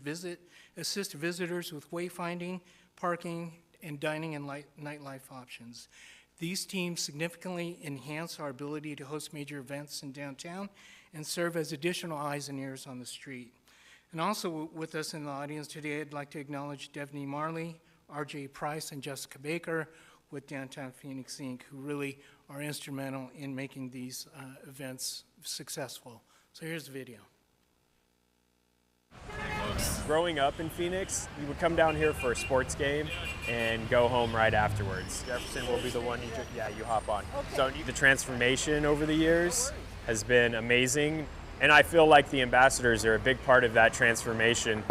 assist visitors with wayfinding, parking, and dining and nightlife options. These teams significantly enhance our ability to host major events in downtown and serve as additional eyes and ears on the street. And also with us in the audience today, I'd like to acknowledge Devney Marley, R.J. Price and Jessica Baker with Downtown Phoenix Inc., who really are instrumental in making these events successful. So here's the video. Growing up in Phoenix, you would come down here for a sports game and go home right afterwards. Jefferson will be the one you hop on. Okay. So the transformation over the years has been amazing, and I feel like the ambassadors are a big part of that transformation.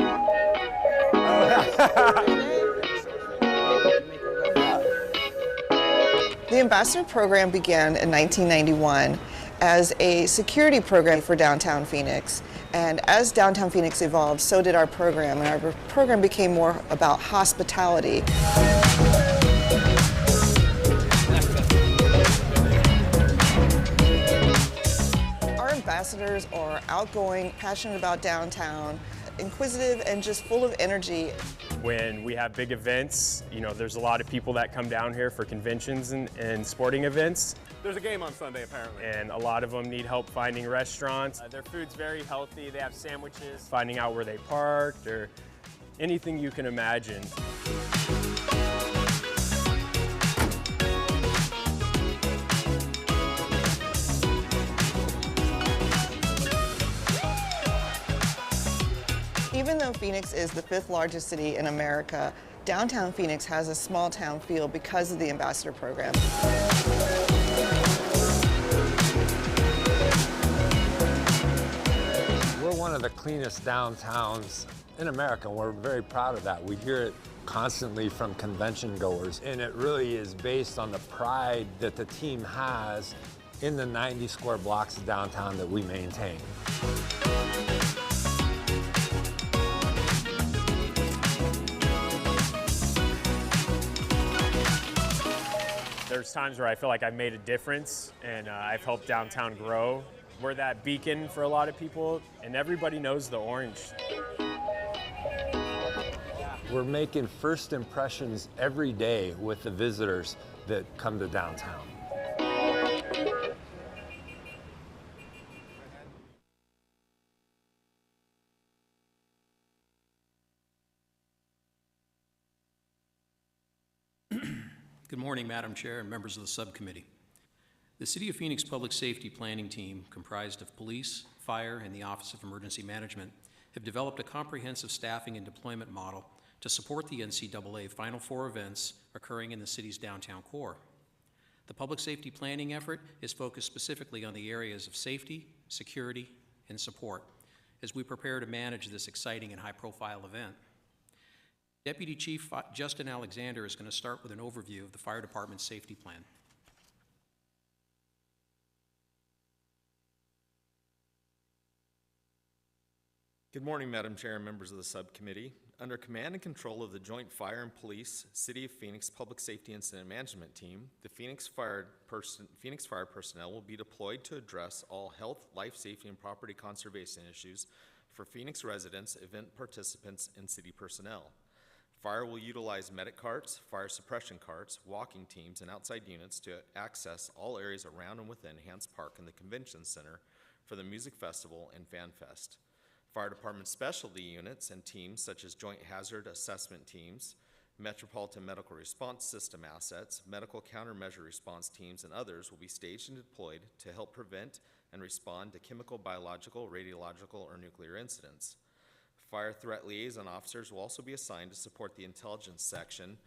The ambassador program began in 1991 as a security program for downtown Phoenix. And as downtown Phoenix evolved, so did our program, and our program became more about hospitality. Our ambassadors are outgoing, passionate about downtown, inquisitive, and just full of energy. When we have big events, there's a lot of people that come down here for conventions and sporting events. There's a game on Sunday, apparently. And a lot of them need help finding restaurants. Their food's very healthy. They have sandwiches, finding out where they parked, or anything you can imagine. Even though Phoenix is the 5th largest city in America, downtown Phoenix has a small town feel because of the ambassador program. We're one of the cleanest downtowns in America, and we're very proud of that. We hear it constantly from convention goers, and it really is based on the pride that the team has in the 90 square blocks of downtown that we maintain. There's times where I feel like I've made a difference and I've helped downtown grow. We're that beacon for a lot of people, and everybody knows the orange. We're making first impressions every day with the visitors that come to downtown. Good morning, Madam Chair and members of the subcommittee. The City of Phoenix Public Safety Planning Team, comprised of police, fire, and the Office of Emergency Management, have developed a comprehensive staffing and deployment model to support the NCAA Final Four events occurring in the city's downtown core. The public safety planning effort is focused specifically on the areas of safety, security, and support as we prepare to manage this exciting and high-profile event. Deputy Chief Justin Alexander is going to start with an overview of the fire department's safety plan. Good morning, Madam Chair and members of the subcommittee. Under command and control of the Joint Fire and Police City of Phoenix Public Safety Incident Management Team, the Phoenix Fire personnel will be deployed to address all health, life safety, and property conservation issues for Phoenix residents, event participants, and city personnel. Fire will utilize medic carts, fire suppression carts, walking teams, and outside units to access all areas around and within Hans Park and the Convention Center for the Music Festival and Fan Fest. Fire Department specialty units and teams such as Joint Hazard Assessment Teams, Metropolitan Medical Response System assets, Medical Countermeasure Response Teams, and others will be staged and deployed to help prevent and respond to chemical, biological, radiological, or nuclear incidents. Fire threat liaison officers will also be assigned to support the intelligence section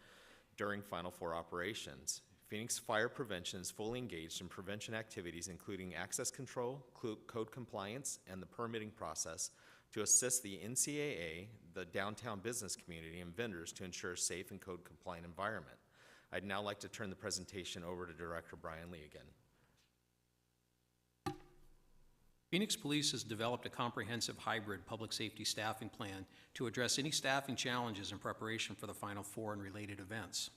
during Final Four operations. Phoenix Fire Prevention is fully engaged in prevention activities including access control, code compliance, and the permitting process to assist the NCAA, the downtown business community, and vendors to ensure a safe and code compliant environment. I'd now like to turn the presentation over to Director Brian Lee again. Phoenix Police has developed a comprehensive hybrid public safety staffing plan to address any staffing challenges in preparation for the Final Four and related events.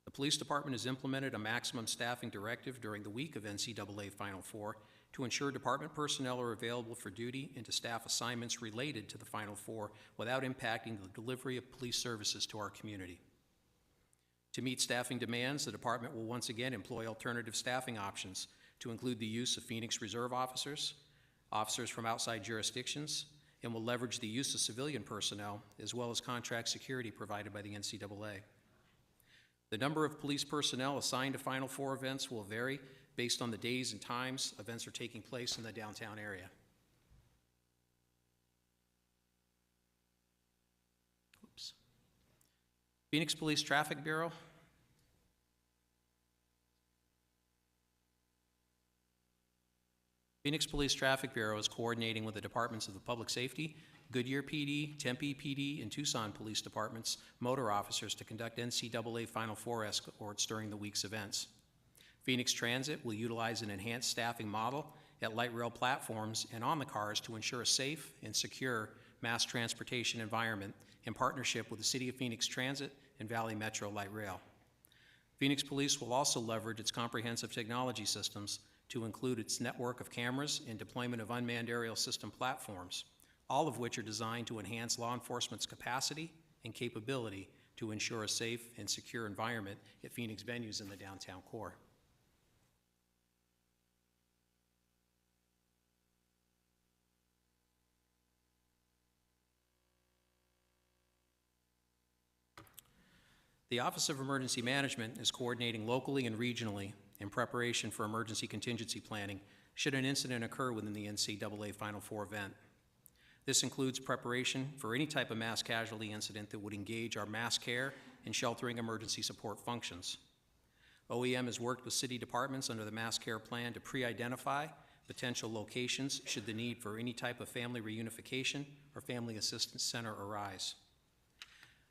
The Police Department has implemented a maximum staffing directive during the week of NCAA Final Four to ensure department personnel are available for duty and to staff assignments related to the Final Four without impacting the delivery of police services to our community. To meet staffing demands, the department will once again employ alternative staffing options to include the use of Phoenix Reserve officers, officers from outside jurisdictions, and will leverage the use of civilian personnel as well as contract security provided by the NCAA. The number of police personnel assigned to Final Four events will vary based on the days and times events are taking place in the downtown area. Oops. Phoenix Police Traffic Bureau. Phoenix Police Traffic Bureau is coordinating with the departments of the Public Safety, Goodyear PD, Tempe PD, and Tucson Police Departments motor officers to conduct NCAA Final Four escorts during the week's events. Phoenix Transit will utilize an enhanced staffing model at light rail platforms and on the cars to ensure a safe and secure mass transportation environment in partnership with the City of Phoenix Transit and Valley Metro Light Rail. Phoenix Police will also leverage its comprehensive technology systems to include its network of cameras and deployment of unmanned aerial system platforms, all of which are designed to enhance law enforcement's capacity and capability to ensure a safe and secure environment at Phoenix venues in the downtown core. The Office of Emergency Management is coordinating locally and regionally in preparation for emergency contingency planning should an incident occur within the NCAA Final Four event. This includes preparation for any type of mass casualty incident that would engage our mass care and sheltering emergency support functions. OEM has worked with city departments under the mass care plan to pre-identify potential locations should the need for any type of family reunification or family assistance center arise.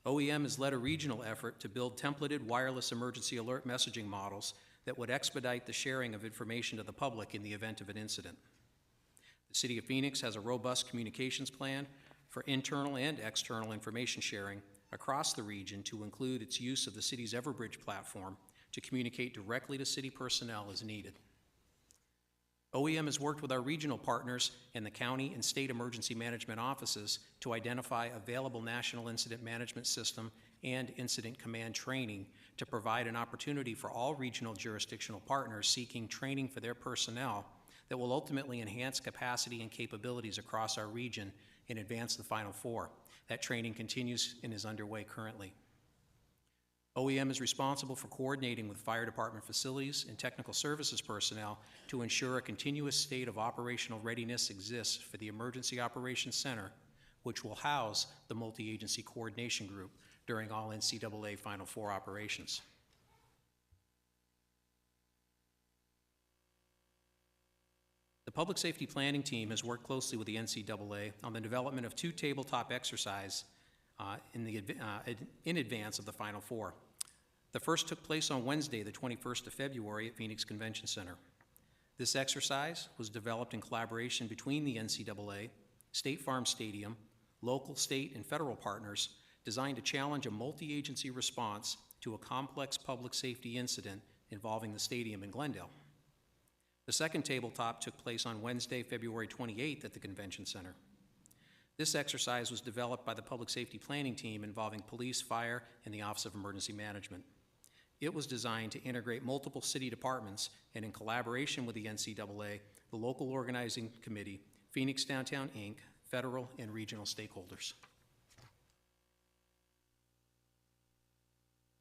OEM has led a regional effort to build templated wireless emergency alert messaging models that would expedite the sharing of information to the public in the event of an incident. The City of Phoenix has a robust communications plan for internal and external information sharing across the region to include its use of the city's Everbridge platform to communicate directly to city personnel as needed. OEM has worked with our regional partners and the county and state emergency management offices to identify available national incident management system and incident command training to provide an opportunity for all regional jurisdictional partners seeking training for their personnel that will ultimately enhance capacity and capabilities across our region and advance the Final Four. That training continues and is underway currently. OEM is responsible for coordinating with fire department facilities and technical services personnel to ensure a continuous state of operational readiness exists for the Emergency Operations Center, which will house the multi-agency coordination group during all NCAA Final Four operations. The Public Safety Planning Team has worked closely with the NCAA on the development of 2 tabletop exercises in advance of the Final Four. The first took place on Wednesday, the 21st of February at Phoenix Convention Center. This exercise was developed in collaboration between the NCAA, State Farm Stadium, local, state, and federal partners, designed to challenge a multi-agency response to a complex public safety incident involving the stadium in Glendale. The second tabletop took place on Wednesday, February 28th at the Convention Center. This exercise was developed by the Public Safety Planning Team involving police, fire, and the Office of Emergency Management. It was designed to integrate multiple city departments and in collaboration with the NCAA, the local organizing committee, Phoenix Downtown Inc., federal and regional stakeholders.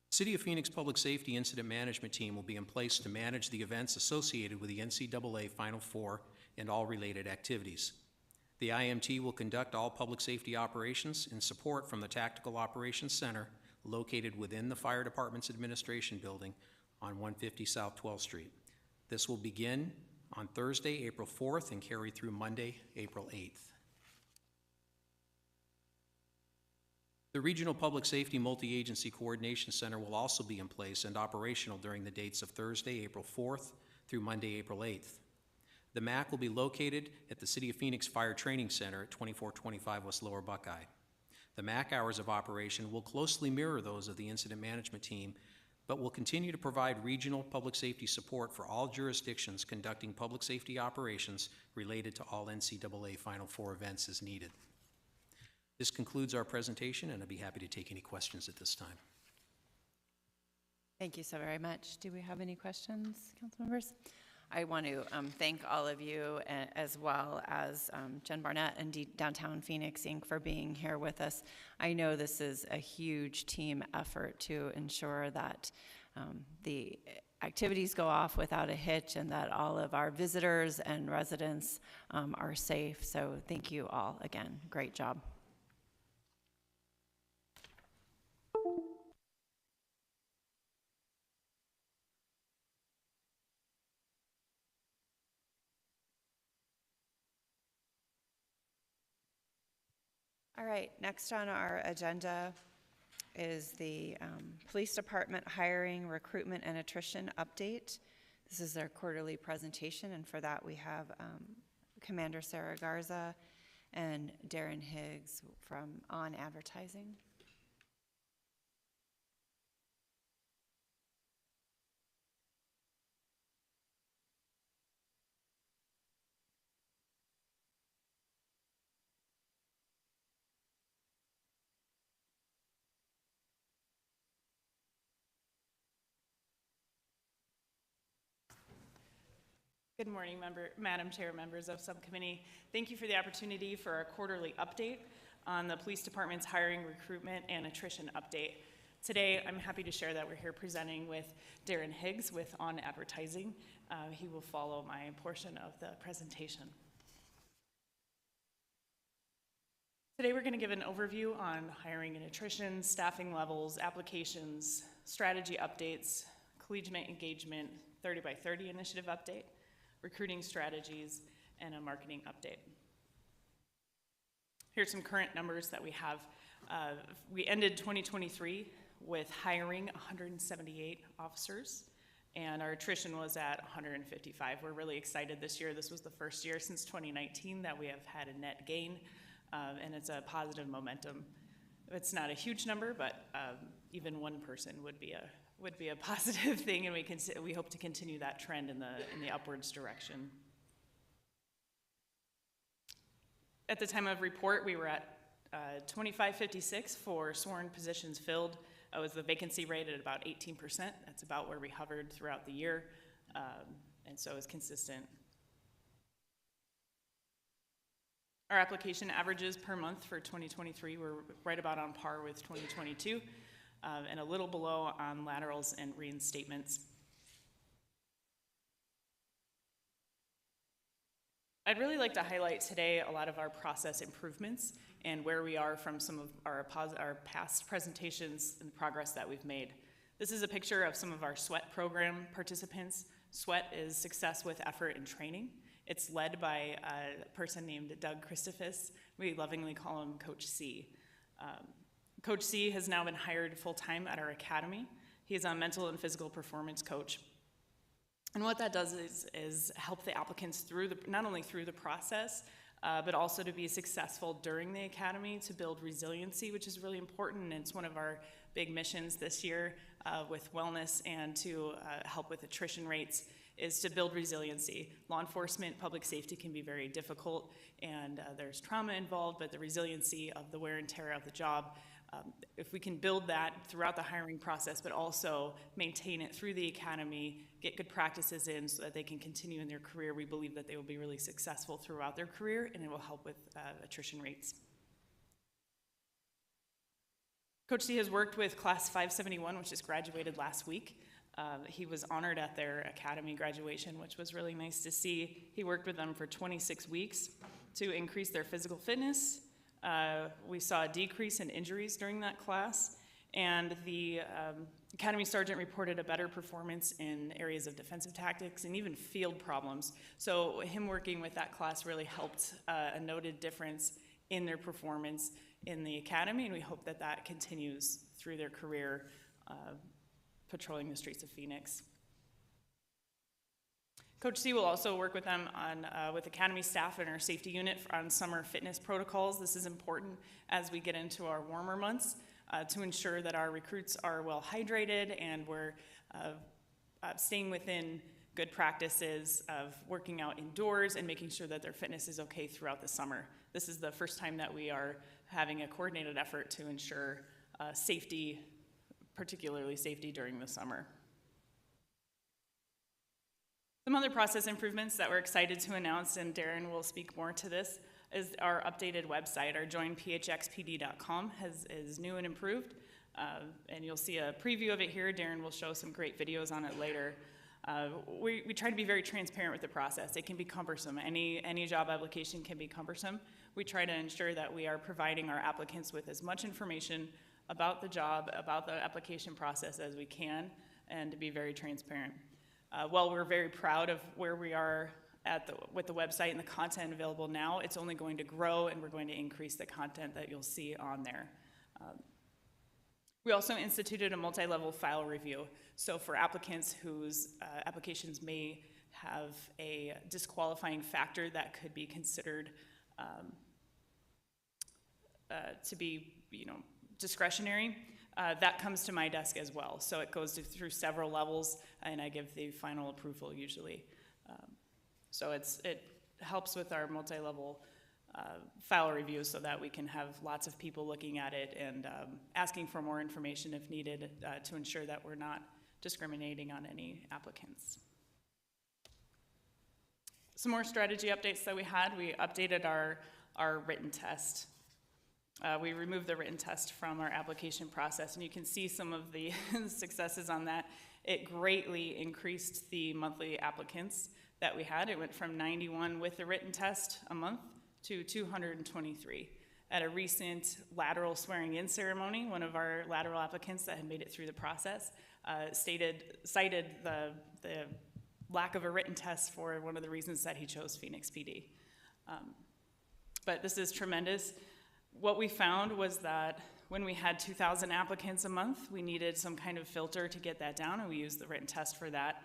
City of Phoenix Public Safety Incident Management Team will be in place to manage the events associated with the NCAA Final Four and all related activities. The IMT will conduct all public safety operations in support from the Tactical Operations Center located within the Fire Department's Administration Building on 150 South 12th Street. This will begin on Thursday, April 4th and carry through Monday, April 8th. The Regional Public Safety Multi-Agency Coordination Center will also be in place and operational during the dates of Thursday, April 4th through Monday, April 8th. The MAC will be located at the City of Phoenix Fire Training Center at 2425 West Lower Buckeye. The MAC hours of operation will closely mirror those of the Incident Management Team, but will continue to provide regional public safety support for all jurisdictions conducting public safety operations related to all NCAA Final Four events as needed. This concludes our presentation, and I'd be happy to take any questions at this time. Thank you so very much. Do we have any questions, council members? I want to thank all of you, as well as Jen Barnett and Downtown Phoenix Inc. for being here with us. I know this is a huge team effort to ensure that the activities go off without a hitch and that all of our visitors and residents are safe. So thank you all again. Great job. All right, next on our agenda is the Police Department hiring, recruitment, and attrition update. This is their quarterly presentation, and for that we have Commander Sarah Garza and Darren Higgs from On Advertising. Good morning, Madam Chair, members of Subcommittee. Thank you for the opportunity for our quarterly update on the Police Department's hiring, recruitment, and attrition update. Today, I'm happy to share that we're here presenting with Darren Higgs with On Advertising. He will follow my portion of the presentation. Today, we're going to give an overview on hiring and attrition, staffing levels, applications, strategy updates, collegiate engagement, 30 by 30 initiative update, recruiting strategies, and a marketing update. Here's some current numbers that we have. We ended 2023 with hiring 178 officers, and our attrition was at 155. We're really excited this year. This was the first year since 2019 that we have had a net gain, and it's a positive momentum. It's not a huge number, but even one person would be a positive thing, and we hope to continue that trend in the upwards direction. At the time of report, we were at 2556 for sworn positions filled. It was the vacancy rate at about 18%. That's about where we hovered throughout the year, and so it's consistent. Our application averages per month for 2023 were right about on par with 2022. And a little below on laterals and reinstatements. I'd really like to highlight today a lot of our process improvements and where we are from some of our past presentations and progress that we've made. This is a picture of some of our SWEAT program participants. SWEAT is Success with Effort and Training. It's led by a person named Doug Christophus. We lovingly call him Coach C. Coach C has now been hired full-time at our academy. He is a mental and physical performance coach. And what that does is help the applicants not only through the process, but also to be successful during the academy, to build resiliency, which is really important. And it's one of our big missions this year with wellness and to help with attrition rates, is to build resiliency. Law enforcement, public safety can be very difficult, and there's trauma involved, but the resiliency of the wear and tear of the job, if we can build that throughout the hiring process, but also maintain it through the academy, get good practices in so that they can continue in their career, we believe that they will be really successful throughout their career, and it will help with attrition rates. Coach C has worked with Class 571, which just graduated last week. He was honored at their academy graduation, which was really nice to see. He worked with them for 26 weeks to increase their physical fitness. We saw a decrease in injuries during that class, and the Academy Sergeant reported a better performance in areas of defensive tactics and even field problems. So him working with that class really helped a noted difference in their performance in the Academy, and we hope that that continues through their career patrolling the streets of Phoenix. Coach C will also work with them on with Academy staff and our safety unit on summer fitness protocols. This is important as we get into our warmer months to ensure that our recruits are well hydrated and we're staying within good practices of working out indoors and making sure that their fitness is okay throughout the summer. This is the first time that we are having a coordinated effort to ensure safety, particularly safety during the summer. Some other process improvements that we're excited to announce, and Darren will speak more to this, is our updated website. Our joinphxpd.com is new and improved, and you'll see a preview of it here. Darren will show some great videos on it later. We try to be very transparent with the process. It can be cumbersome. Any job application can be cumbersome. We try to ensure that we are providing our applicants with as much information about the job, about the application process as we can, and to be very transparent. While we're very proud of where we are with the website and the content available now, it's only going to grow, and we're going to increase the content that you'll see on there. We also instituted a multi-level file review. So for applicants whose applications may have a disqualifying factor that could be considered to be, discretionary, that comes to my desk as well. So it goes through several levels, and I give the final approval usually. So it helps with our multi-level file review so that we can have lots of people looking at it and asking for more information if needed to ensure that we're not discriminating on any applicants. Some more strategy updates that we had. We updated our written test. We removed the written test from our application process, and you can see some of the successes on that. It greatly increased the monthly applicants that we had. It went from 91 with the written test a month to 223. At a recent lateral swearing-in ceremony, one of our lateral applicants that had made it through the process cited the lack of a written test for one of the reasons that he chose Phoenix PD. But this is tremendous. What we found was that when we had 2,000 applicants a month, we needed some kind of filter to get that down, and we used the written test for that.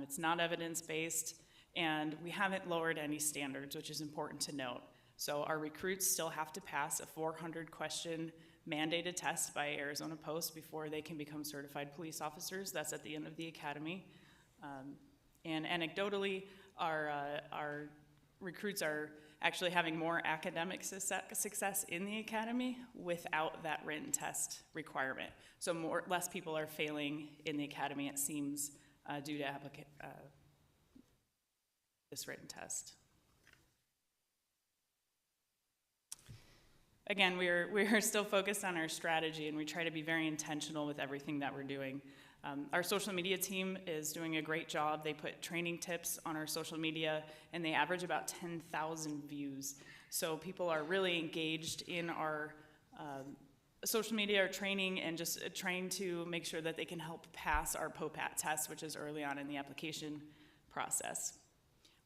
It's not evidence-based, and we haven't lowered any standards, which is important to note. So our recruits still have to pass a 400-question mandated test by Arizona Post before they can become certified police officers. That's at the end of the academy. And anecdotally, our recruits are actually having more academic success in the academy without that written test requirement. So less people are failing in the academy, it seems, due to this written test. Again, we are still focused on our strategy, and we try to be very intentional with everything that we're doing. Our social media team is doing a great job. They put training tips on our social media, and they average about 10,000 views. So people are really engaged in our social media, our training, and just trying to make sure that they can help pass our POPAT test, which is early on in the application process.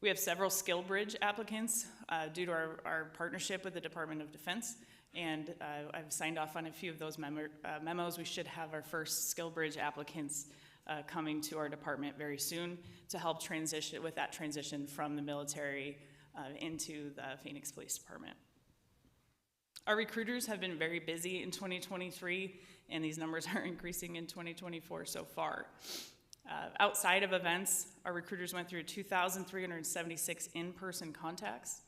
We have several SkillBridge applicants due to our partnership with the Department of Defense, and I've signed off on a few of those memos. We should have our first SkillBridge applicants coming to our department very soon to help transition from the military into the Phoenix Police Department. Our recruiters have been very busy in 2023, and these numbers are increasing in 2024 so far. Outside of events, our recruiters went through 2,376 in-person contacts,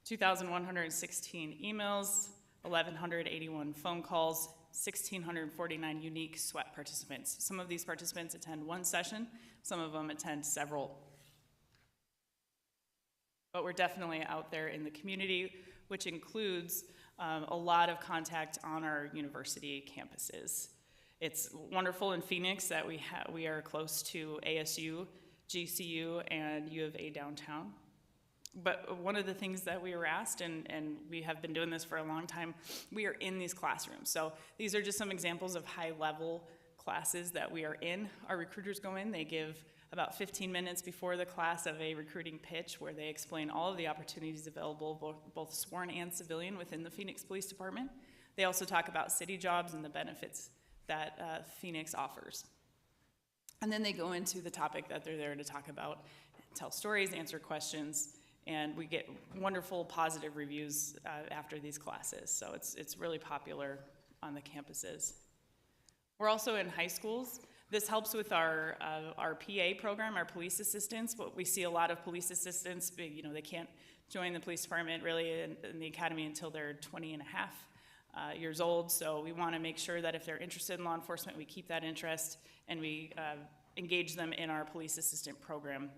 2,116 emails, 1,181 phone calls, 1,649 unique SWET participants. Some of these participants attend one session, some of them attend several. But we're definitely out there in the community, which includes a lot of contact on our university campuses. It's wonderful in Phoenix that we are close to ASU, GCU, and U of A downtown. But one of the things that we were asked, and we have been doing this for a long time, we are in these classrooms. So these are just some examples of high-level classes that we are in. Our recruiters go in, they give about 15 minutes before the class of a recruiting pitch where they explain all of the opportunities available, both sworn and civilian, within the Phoenix Police Department. They also talk about city jobs and the benefits that Phoenix offers. And then they go into the topic that they're there to talk about, tell stories, answer questions, and we get wonderful positive reviews after these classes. So it's really popular on the campuses. We're also in high schools. This helps with our PA program, our police assistants, but we see a lot of police assistants, they can't join the police department really in the academy until they're 20 and a half years old, so we want to make sure that if they're interested in law enforcement, we keep that interest and we engage them in our police assistant program.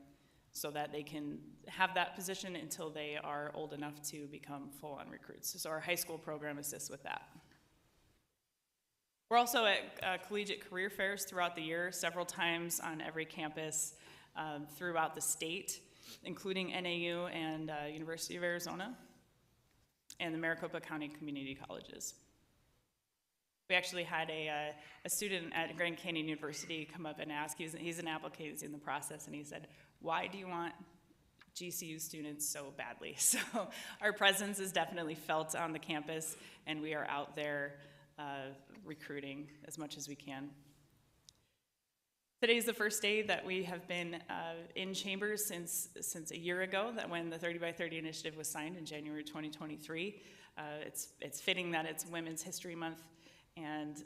so that they can have that position until they are old enough to become full-on recruits. So our high school program assists with that. We're also at collegiate career fairs throughout the year, several times on every campus throughout the state, including NAU and University of Arizona and the Maricopa County Community Colleges. We actually had a student at Grand Canyon University come up and ask, he's an applicant, he's in the process, and he said, "Why do you want GCU students so badly?" So our presence is definitely felt on the campus, and we are out there recruiting as much as we can. Today's the first day that we have been in chambers since a year ago, that when the 30 by 30 initiative was signed in January 2023. It's fitting that it's Women's History Month, and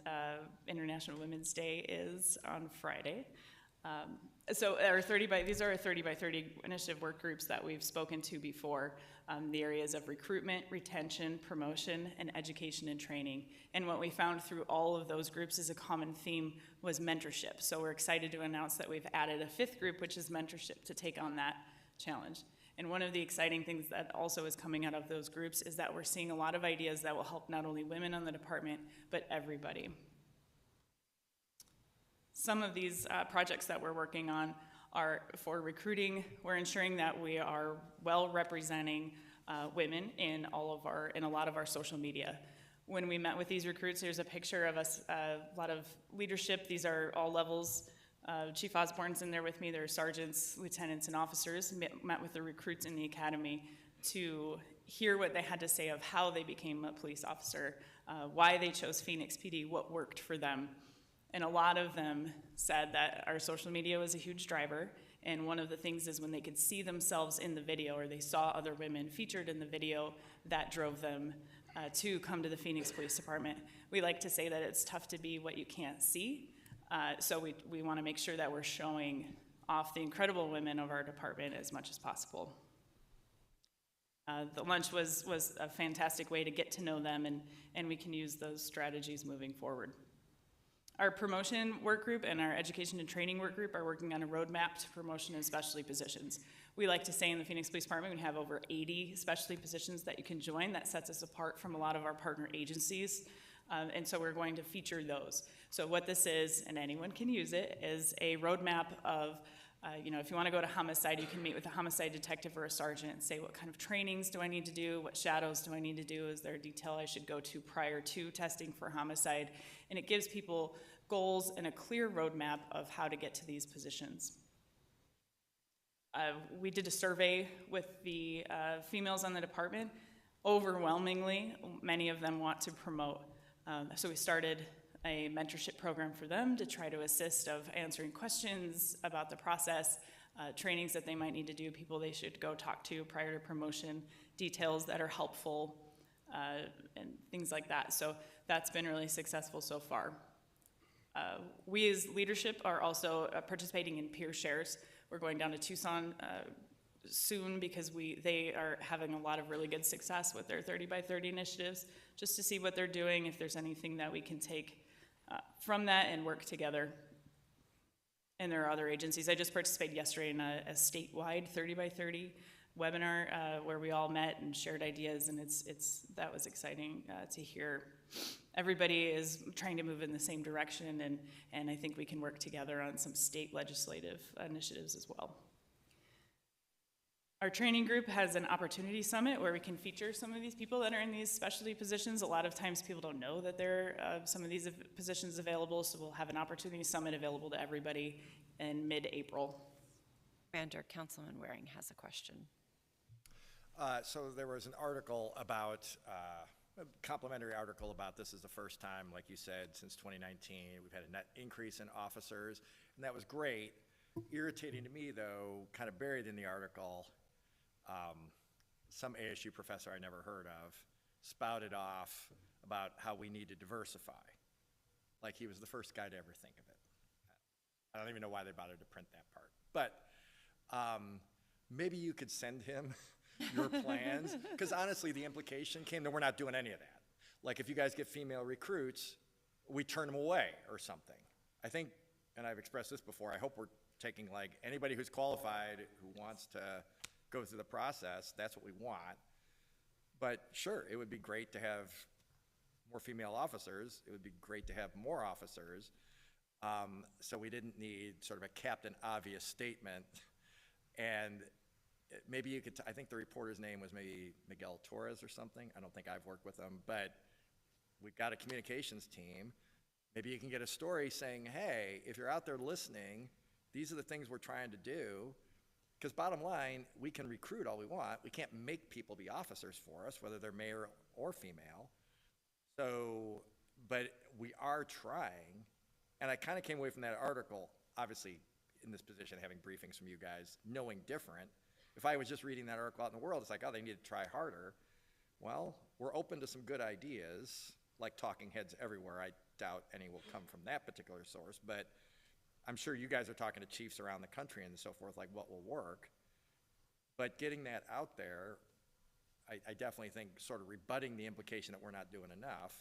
International Women's Day is on Friday. So these are our 30 by 30 initiative work groups that we've spoken to before, the areas of recruitment, retention, promotion, and education and training. And what we found through all of those groups as a common theme was mentorship. So we're excited to announce that we've added a 5th group, which is mentorship, to take on that challenge. And one of the exciting things that also is coming out of those groups is that we're seeing a lot of ideas that will help not only women on the department, but everybody. Some of these projects that we're working on are for recruiting. We're ensuring that we are well representing women in a lot of our social media. When we met with these recruits, here's a picture of us, a lot of leadership. These are all levels. Chief Osborne's in there with me. There are sergeants, lieutenants, and officers. Met with the recruits in the academy to hear what they had to say of how they became a police officer, why they chose Phoenix PD, what worked for them. And a lot of them said that our social media was a huge driver, and one of the things is when they could see themselves in the video, or they saw other women featured in the video, that drove them to come to the Phoenix Police Department. We like to say that it's tough to be what you can't see, so we want to make sure that we're showing off the incredible women of our department as much as possible. The lunch was a fantastic way to get to know them, and we can use those strategies moving forward. Our promotion work group and our education and training work group are working on a roadmap to promotion and specialty positions. We like to say in the Phoenix Police Department we have over 80 specialty positions that you can join. That sets us apart from a lot of our partner agencies, and so we're going to feature those. So what this is, and anyone can use it, is a roadmap of if you want to go to homicide, you can meet with a homicide detective or a sergeant and say, what kind of trainings do I need to do? What shadows do I need to do? Is there a detail I should go to prior to testing for homicide? And it gives people goals and a clear roadmap of how to get to these positions. We did a survey with the females on the department. Overwhelmingly, many of them want to promote. So we started a mentorship program for them to try to assist of answering questions about the process, trainings that they might need to do, people they should go talk to prior to promotion, details that are helpful, and things like that. So that's been really successful so far. We as leadership are also participating in peer shares. We're going down to Tucson soon because they are having a lot of really good success with their 30 by 30 initiatives, just to see what they're doing, if there's anything that we can take from that and work together. And there are other agencies. I just participated yesterday in a statewide 30 by 30 webinar where we all met and shared ideas, and that was exciting to hear. Everybody is trying to move in the same direction, and I think we can work together on some state legislative initiatives as well. Our training group has an opportunity summit where we can feature some of these people that are in these specialty positions. A lot of times people don't know that there are some of these positions available, so we'll have an opportunity summit available to everybody in mid-April. Commander, Councilman Waring has a question. So there was an article about, a complimentary article about this is the first time, like you said, since 2019, we've had a net increase in officers, and that was great. Irritating to me, though, kind of buried in the article, some ASU professor I never heard of spouted off about how we need to diversify. Like he was the first guy to ever think of it. I don't even know why they bothered to print that part. But maybe you could send him your plans, because honestly the implication came that we're not doing any of that. Like if you guys get female recruits, we turn them away or something. I think, and I've expressed this before, I hope we're taking like anybody who's qualified, who wants to go through the process, that's what we want. But sure, it would be great to have more female officers. It would be great to have more officers. So we didn't need sort of a Captain Obvious statement. And maybe you could, I think the reporter's name was maybe Miguel Torres or something. I don't think I've worked with him, but we've got a communications team. Maybe you can get a story saying, hey, if you're out there listening, these are the things we're trying to do. Because bottom line, we can recruit all we want. We can't make people be officers for us, whether they're male or female. So, but we are trying. And I kind of came away from that article, obviously in this position, having briefings from you guys, knowing different. If I was just reading that article out in the world, it's like, oh, they need to try harder. Well, we're open to some good ideas, like talking heads everywhere. I doubt any will come from that particular source, but I'm sure you guys are talking to chiefs around the country and so forth, like what will work. But getting that out there, I definitely think sort of rebutting the implication that we're not doing enough.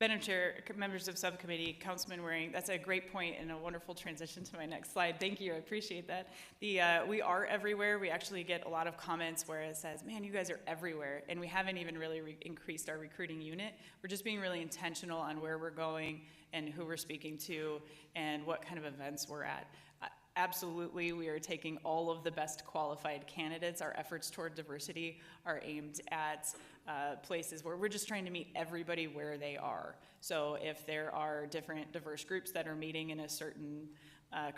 Madam Chair, members of subcommittee, Councilman Waring, that's a great point and a wonderful transition to my next slide. Thank you, I appreciate that. We are everywhere. We actually get a lot of comments where it says, man, you guys are everywhere. And we haven't even really increased our recruiting unit. We're just being really intentional on where we're going and who we're speaking to and what kind of events we're at. Absolutely, we are taking all of the best qualified candidates. Our efforts toward diversity are aimed at places where we're just trying to meet everybody where they are. So if there are different diverse groups that are meeting in a certain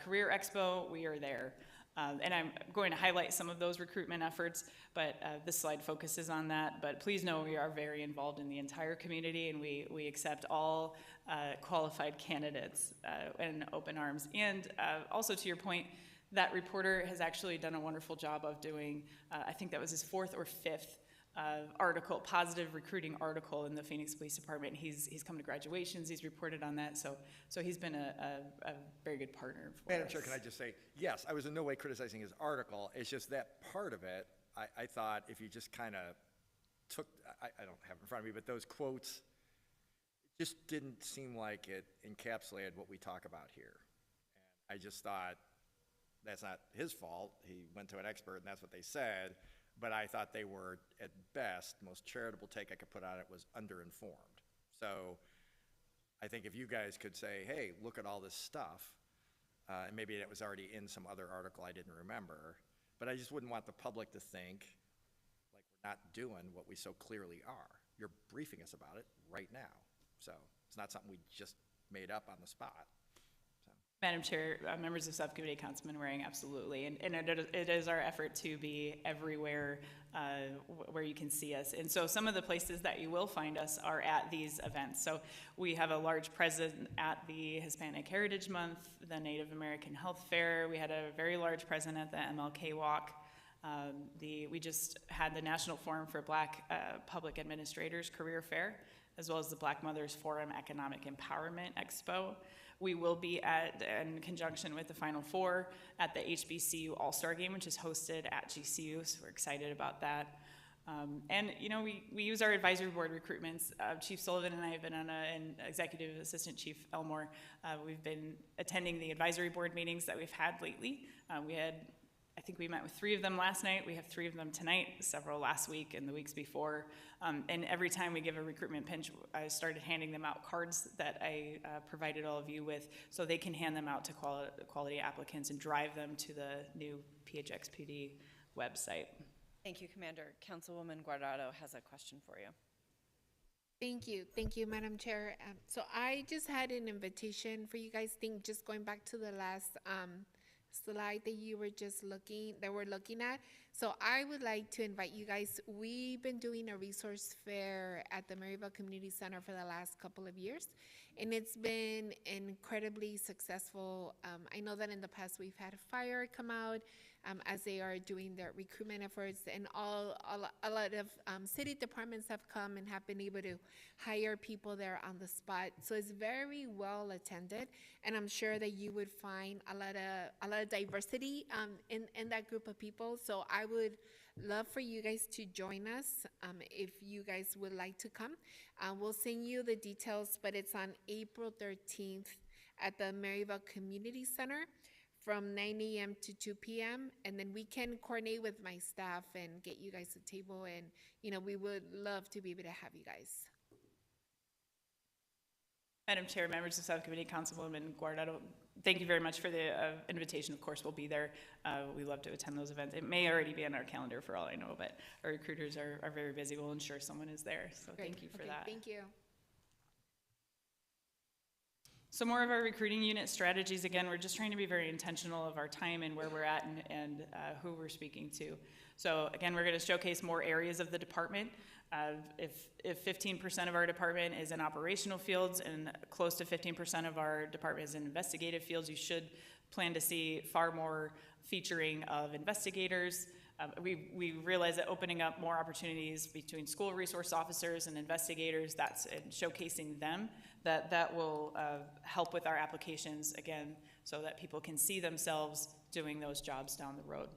career expo, we are there. And I'm going to highlight some of those recruitment efforts, but this slide focuses on that. But please know we are very involved in the entire community, and we accept all qualified candidates in open arms. And also to your point, that reporter has actually done a wonderful job of doing, I think that was his 4th or 5th article, positive recruiting article in the Phoenix Police Department. He's come to graduations, he's reported on that, so he's been a very good partner for Madam us. Chair, can I just say, yes, I was in no way criticizing his article. It's just that part of it, I thought if you just kind of took, I don't have it in front of me, but those quotes, it just didn't seem like it encapsulated what we talk about here. And I just thought, that's not his fault. He went to an expert and that's what they said. But I thought they were, at best, most charitable take I could put on it was underinformed. So I think if you guys could say, hey, look at all this stuff, and maybe it was already in some other article I didn't remember, but I just wouldn't want the public to think like we're not doing what we so clearly are. You're briefing us about it right now. So it's not something we just made up on the spot. Madam Chair, members of subcommittee, Councilman Waring, absolutely. And it is our effort to be everywhere where you can see us. And so some of the places that you will find us are at these events. So we have a large presence at the Hispanic Heritage Month, the Native American Health Fair. We had a very large presence at the MLK Walk. We just had the National Forum for Black Public Administrators Career Fair, as well as the Black Mothers Forum Economic Empowerment Expo. We will be in conjunction with the Final Four at the HBCU All-Star Game, which is hosted at GCU, so we're excited about that. And you know, we use our advisory board recruitments. Chief Sullivan and I have been on and Executive Assistant Chief Elmore, we've been attending the advisory board meetings that we've had lately. I think we met with 3 of them last night. We have 3 of them tonight, several last week and the weeks before. And every time we give a recruitment pinch, I started handing them out cards that I provided all of you with so they can hand them out to quality applicants and drive them to the new PHXPD website. Thank you, Commander. Councilwoman Guardado has a question for you. Thank you, Madam Chair. So I just had an invitation for you guys. Just going back to the last slide that you were just looking at. So I would like to invite you guys. We've been doing a resource fair at the Maryville Community Center for the last couple of years, and it's been incredibly successful. I know that in the past we've had fire come out as they are doing their recruitment efforts, and a lot of city departments have come and have been able to hire people there on the spot. So it's very well attended, and I'm sure that you would find a lot of diversity in that group of people. So I I would love for you guys to join us if you guys would like to come. We'll send you the details, but it's on April 13th at the Maryville Community Center from 9 a.m. to 2 p.m. And then we can coordinate with my staff and get you guys a table. And, we would love to be able to have you guys. Madam Chair, members of Subcommittee, Councilwoman Guardado, thank you very much for the invitation. Of course, we'll be there. We love to attend those events. It may already be on our calendar for all I know, but our recruiters are very busy. We'll ensure someone is there. So Great. Thank you for Okay, that. Thank you. So more of our recruiting unit strategies, again, we're just trying to be very intentional of our time and where we're at and who we're speaking to. So again, we're going to showcase more areas of the department. If 15% of our department is in operational fields and close to 15% of our department is in investigative fields, you should plan to see far more featuring of investigators. We realize that opening up more opportunities between school resource officers and investigators, and showcasing them, that will help with our applications, again, so that people can see themselves doing those jobs down the road.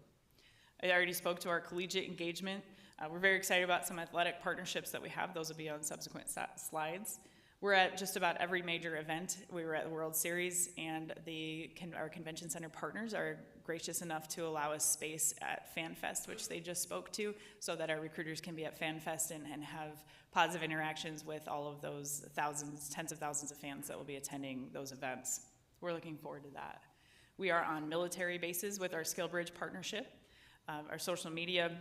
I already spoke to our collegiate engagement. We're very excited about some athletic partnerships that we have. Those will be on subsequent slides. We're at just about every major event. We were at the World Series, and our convention center partners are gracious enough to allow us space at FanFest, which they just spoke to, so that our recruiters can be at FanFest and have positive interactions with all of those tens of thousands of fans that will be attending those events. We're looking forward to that. We are on military bases with our SkillBridge partnership. Our social media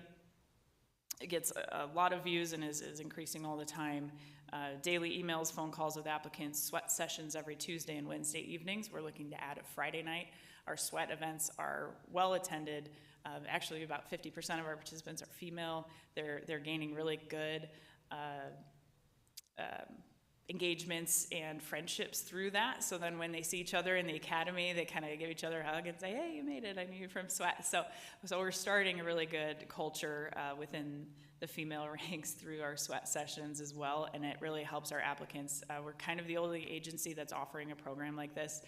gets a lot of views and is increasing all the time. Daily emails, phone calls with applicants, sweat sessions every Tuesday and Wednesday evenings. We're looking to add a Friday night. Our sweat events are well attended. Actually, about 50% of our participants are female. They're gaining really good engagements and friendships through that. So then when they see each other in the academy, they kind of give each other a hug and say, hey, you made it, I knew you from sweat. So we're starting a really good culture within the female ranks through our sweat sessions as well, and it really helps our applicants. We're kind of the only agency that's offering a program like this.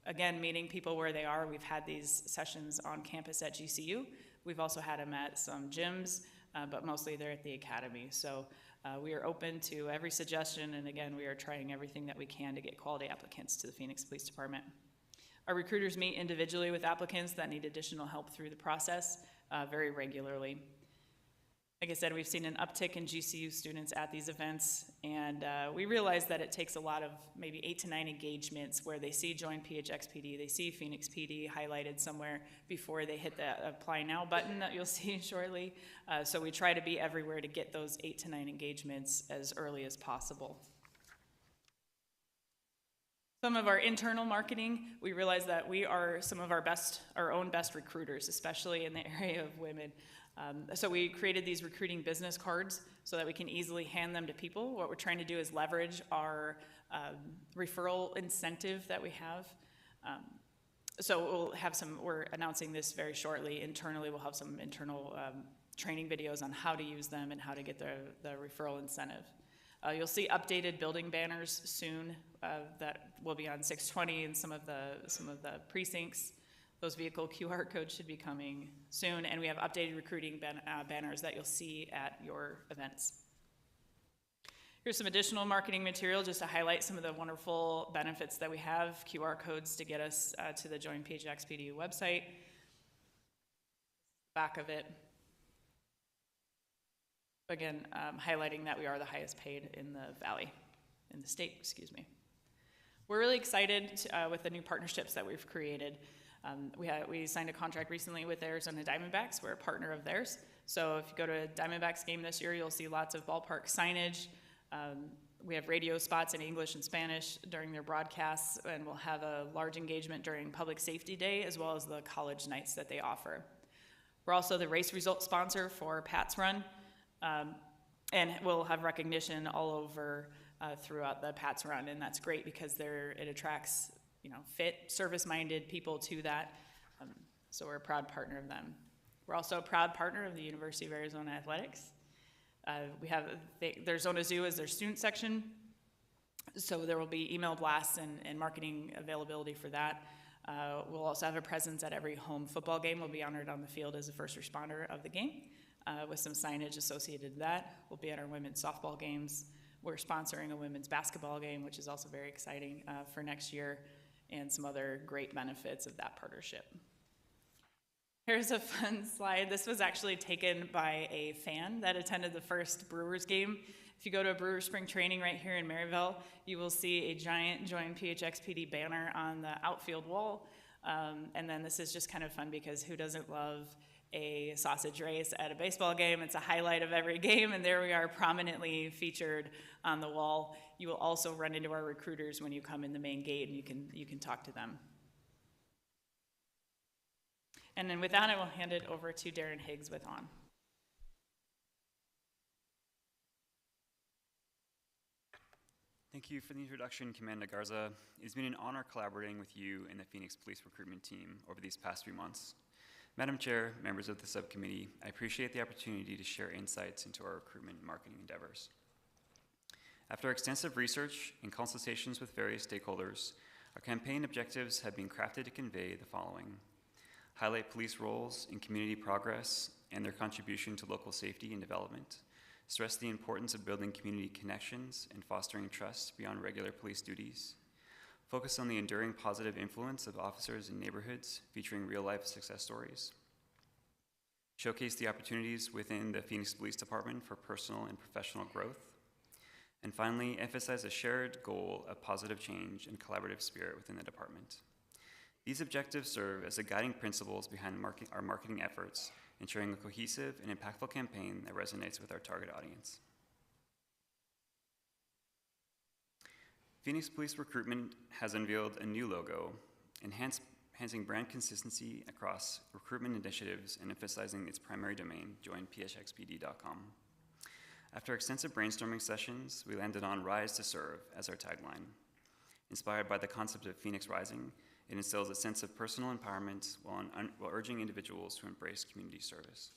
Again, meeting people where they are. We've had these sessions on campus at GCU. We've also had them at some gyms, but mostly they're at the academy. So we are open to every suggestion, and again, we are trying everything that we can to get quality applicants to the Phoenix Police Department. Our recruiters meet individually with applicants that need additional help through the process very regularly. Like I said, we've seen an uptick in GCU students at these events, and we realize that it takes a lot of maybe 8 to 9 engagements where they see Join PHXPD, they see Phoenix PD highlighted somewhere before they hit the Apply Now button that you'll see shortly. So we try to be everywhere to get those 8 to 9 engagements as early as possible. Some of our internal marketing, we realize that we are some of our own best recruiters, especially in the area of women. So we created these recruiting business cards so that we can easily hand them to people. What we're trying to do is leverage our referral incentive that we have. So we'll have we're announcing this very shortly. Internally, we'll have some internal training videos on how to use them and how to get the referral incentive. You'll see updated building banners soon that will be on 620 and some of the precincts. Those vehicle QR codes should be coming soon, and we have updated recruiting banners that you'll see at your events. Here's some additional marketing material just to highlight some of the wonderful benefits that we have. QR codes to get us to the Join PHXPD website. Back of it. Again, highlighting that we are the highest paid in the valley, in the state, excuse me. We're really excited with the new partnerships that we've created. We signed a contract recently with Arizona Diamondbacks. We're a partner of theirs. So if you go to a Diamondbacks game this year, you'll see lots of ballpark signage. We have radio spots in English and Spanish during their broadcasts, and we'll have a large engagement during Public Safety Day, as well as the college nights that they offer. We're also the race result sponsor for Pat's Run, and we'll have recognition all over throughout the Pat's Run, and that's great because it attracts fit, service-minded people to that. So we're a proud partner of them. We're also a proud partner of the University of Arizona Athletics. We have their Zona Zoo as their student section, so there will be email blasts and marketing availability for that. We'll also have a presence at every home football game. We'll be honored on the field as a first responder of the game with some signage associated with that. We'll be at our women's softball games. We're sponsoring a women's basketball game, which is also very exciting for next year, and some other great benefits of that partnership. Here's a fun slide. This was actually taken by a fan that attended the first Brewers game. If you go to a Brewers spring training right here in Maryville, you will see a giant Join PHXPD banner on the outfield wall. And then this is just kind of fun because who doesn't love a sausage race at a baseball game? It's a highlight of every game, and there we are prominently featured on the wall. You will also run into our recruiters when you come in the main gate, and you can talk to them. And then with that, I will hand it over to Darren Higgs with ON. Thank you for the introduction, Commander Garza. It's been an honor collaborating with you and the Phoenix Police Recruitment Team over these past 3 months. Madam Chair, members of the subcommittee, I appreciate the opportunity to share insights into our recruitment and marketing endeavors. After extensive research and consultations with various stakeholders, our campaign objectives have been crafted to convey the following: highlight police roles in community progress and their contribution to local safety and development, stress the importance of building community connections and fostering trust beyond regular police duties, focus on the enduring positive influence of officers in neighborhoods featuring real-life success stories, showcase the opportunities within the Phoenix Police Department for personal and professional growth, and finally, emphasize a shared goal of positive change and collaborative spirit within the department. These objectives serve as the guiding principles behind our marketing efforts, ensuring a cohesive and impactful campaign that resonates with our target audience. Phoenix Police Recruitment has unveiled a new logo, enhancing brand consistency across recruitment initiatives and emphasizing its primary domain, joinphxpd.com. After extensive brainstorming sessions, we landed on Rise to Serve as our tagline. Inspired by the concept of Phoenix Rising, it instills a sense of personal empowerment while urging individuals to embrace community service.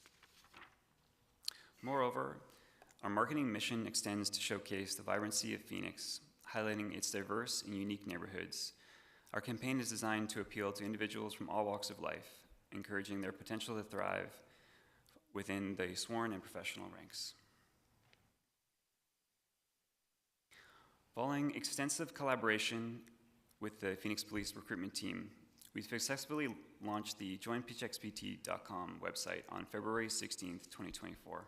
Moreover, our marketing mission extends to showcase the vibrancy of Phoenix, highlighting its diverse and unique neighborhoods. Our campaign is designed to appeal to individuals from all walks of life, encouraging their potential to thrive within the sworn and professional ranks. Following extensive collaboration with the Phoenix Police Recruitment Team, we successfully launched the joinphxpt.com website on February 16th, 2024.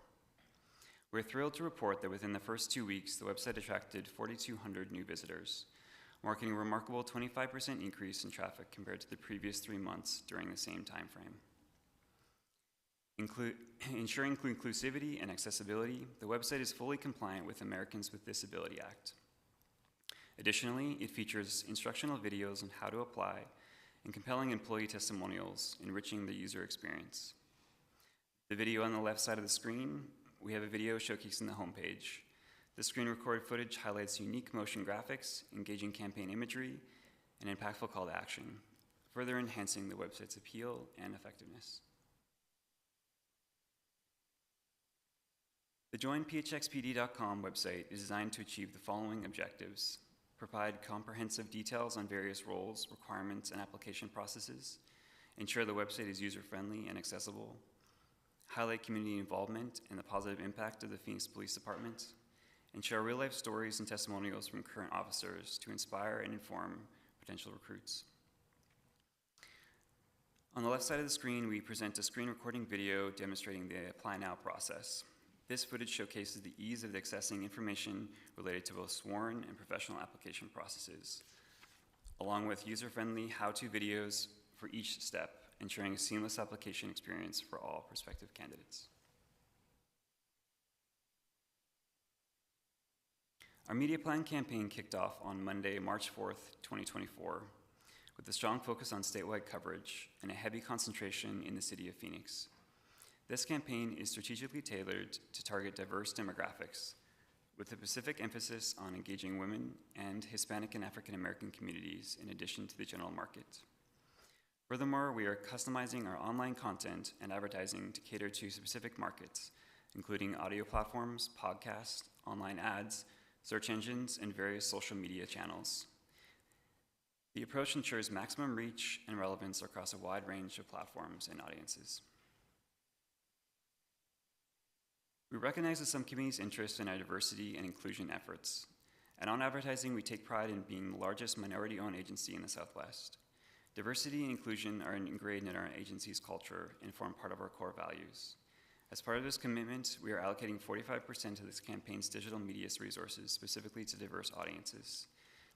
We're thrilled to report that within the first 2 weeks, the website attracted 4,200 new visitors, marking a remarkable 25% increase in traffic compared to the previous 3 months during the same time frame. Ensuring inclusivity and accessibility, the website is fully compliant with Americans with Disability Act. Additionally, it features instructional videos on how to apply and compelling employee testimonials, enriching the user experience. The video on the left side of the screen, we have a video showcasing the homepage. The screen recorded footage highlights unique motion graphics, engaging campaign imagery, and impactful call to action, further enhancing the website's appeal and effectiveness. The joinphxpd.com website is designed to achieve the following objectives: provide comprehensive details on various roles, requirements, and application processes, ensure the website is user-friendly and accessible, highlight community involvement and the positive impact of the Phoenix Police Department, and share real-life stories and testimonials from current officers to inspire and inform potential recruits. On the left side of the screen, we present a screen recording video demonstrating the Apply Now process. This footage showcases the ease of accessing information related to both sworn and professional application processes, along with user-friendly how-to videos for each step, ensuring a seamless application experience for all prospective candidates. Our media plan campaign kicked off on Monday, March 4th, 2024, with a strong focus on statewide coverage and a heavy concentration in the city of Phoenix. This campaign is strategically tailored to target diverse demographics, with a specific emphasis on engaging women and Hispanic and African American communities in addition to the general market. Furthermore, we are customizing our online content and advertising to cater to specific markets, including audio platforms, podcasts, online ads, search engines, and various social media channels. The approach ensures maximum reach and relevance across a wide range of platforms and audiences. We recognize the subcommittee's interest in our diversity and inclusion efforts. And on advertising, we take pride in being the largest minority-owned agency in the Southwest. Diversity and inclusion are ingrained in our agency's culture and form part of our core values. As part of this commitment, we are allocating 45% of this campaign's digital media resources specifically to diverse audiences.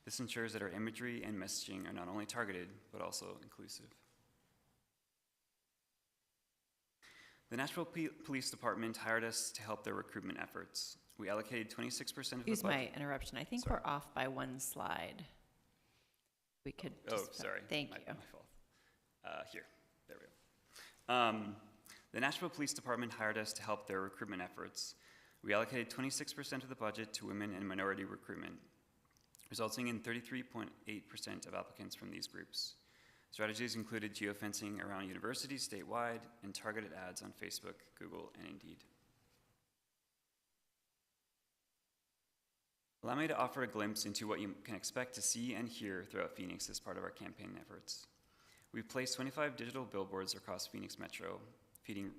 This ensures that our imagery and messaging are not only targeted, but also inclusive. The Nashville Police Department hired us to help their recruitment efforts. We allocated 26% of the budget. Excuse my interruption. I think we're off by one slide. We could just, sorry. Thank you. My fault. Here, there we go. The Nashville Police Department hired us to help their recruitment efforts. We allocated 26% of the budget to women and minority recruitment, resulting in 33.8% of applicants from these groups. Strategies included geofencing around universities statewide and targeted ads on Facebook, Google, and Indeed. Allow me to offer a glimpse into what you can expect to see and hear throughout Phoenix as part of our campaign efforts. We've placed 25 digital billboards across Phoenix Metro,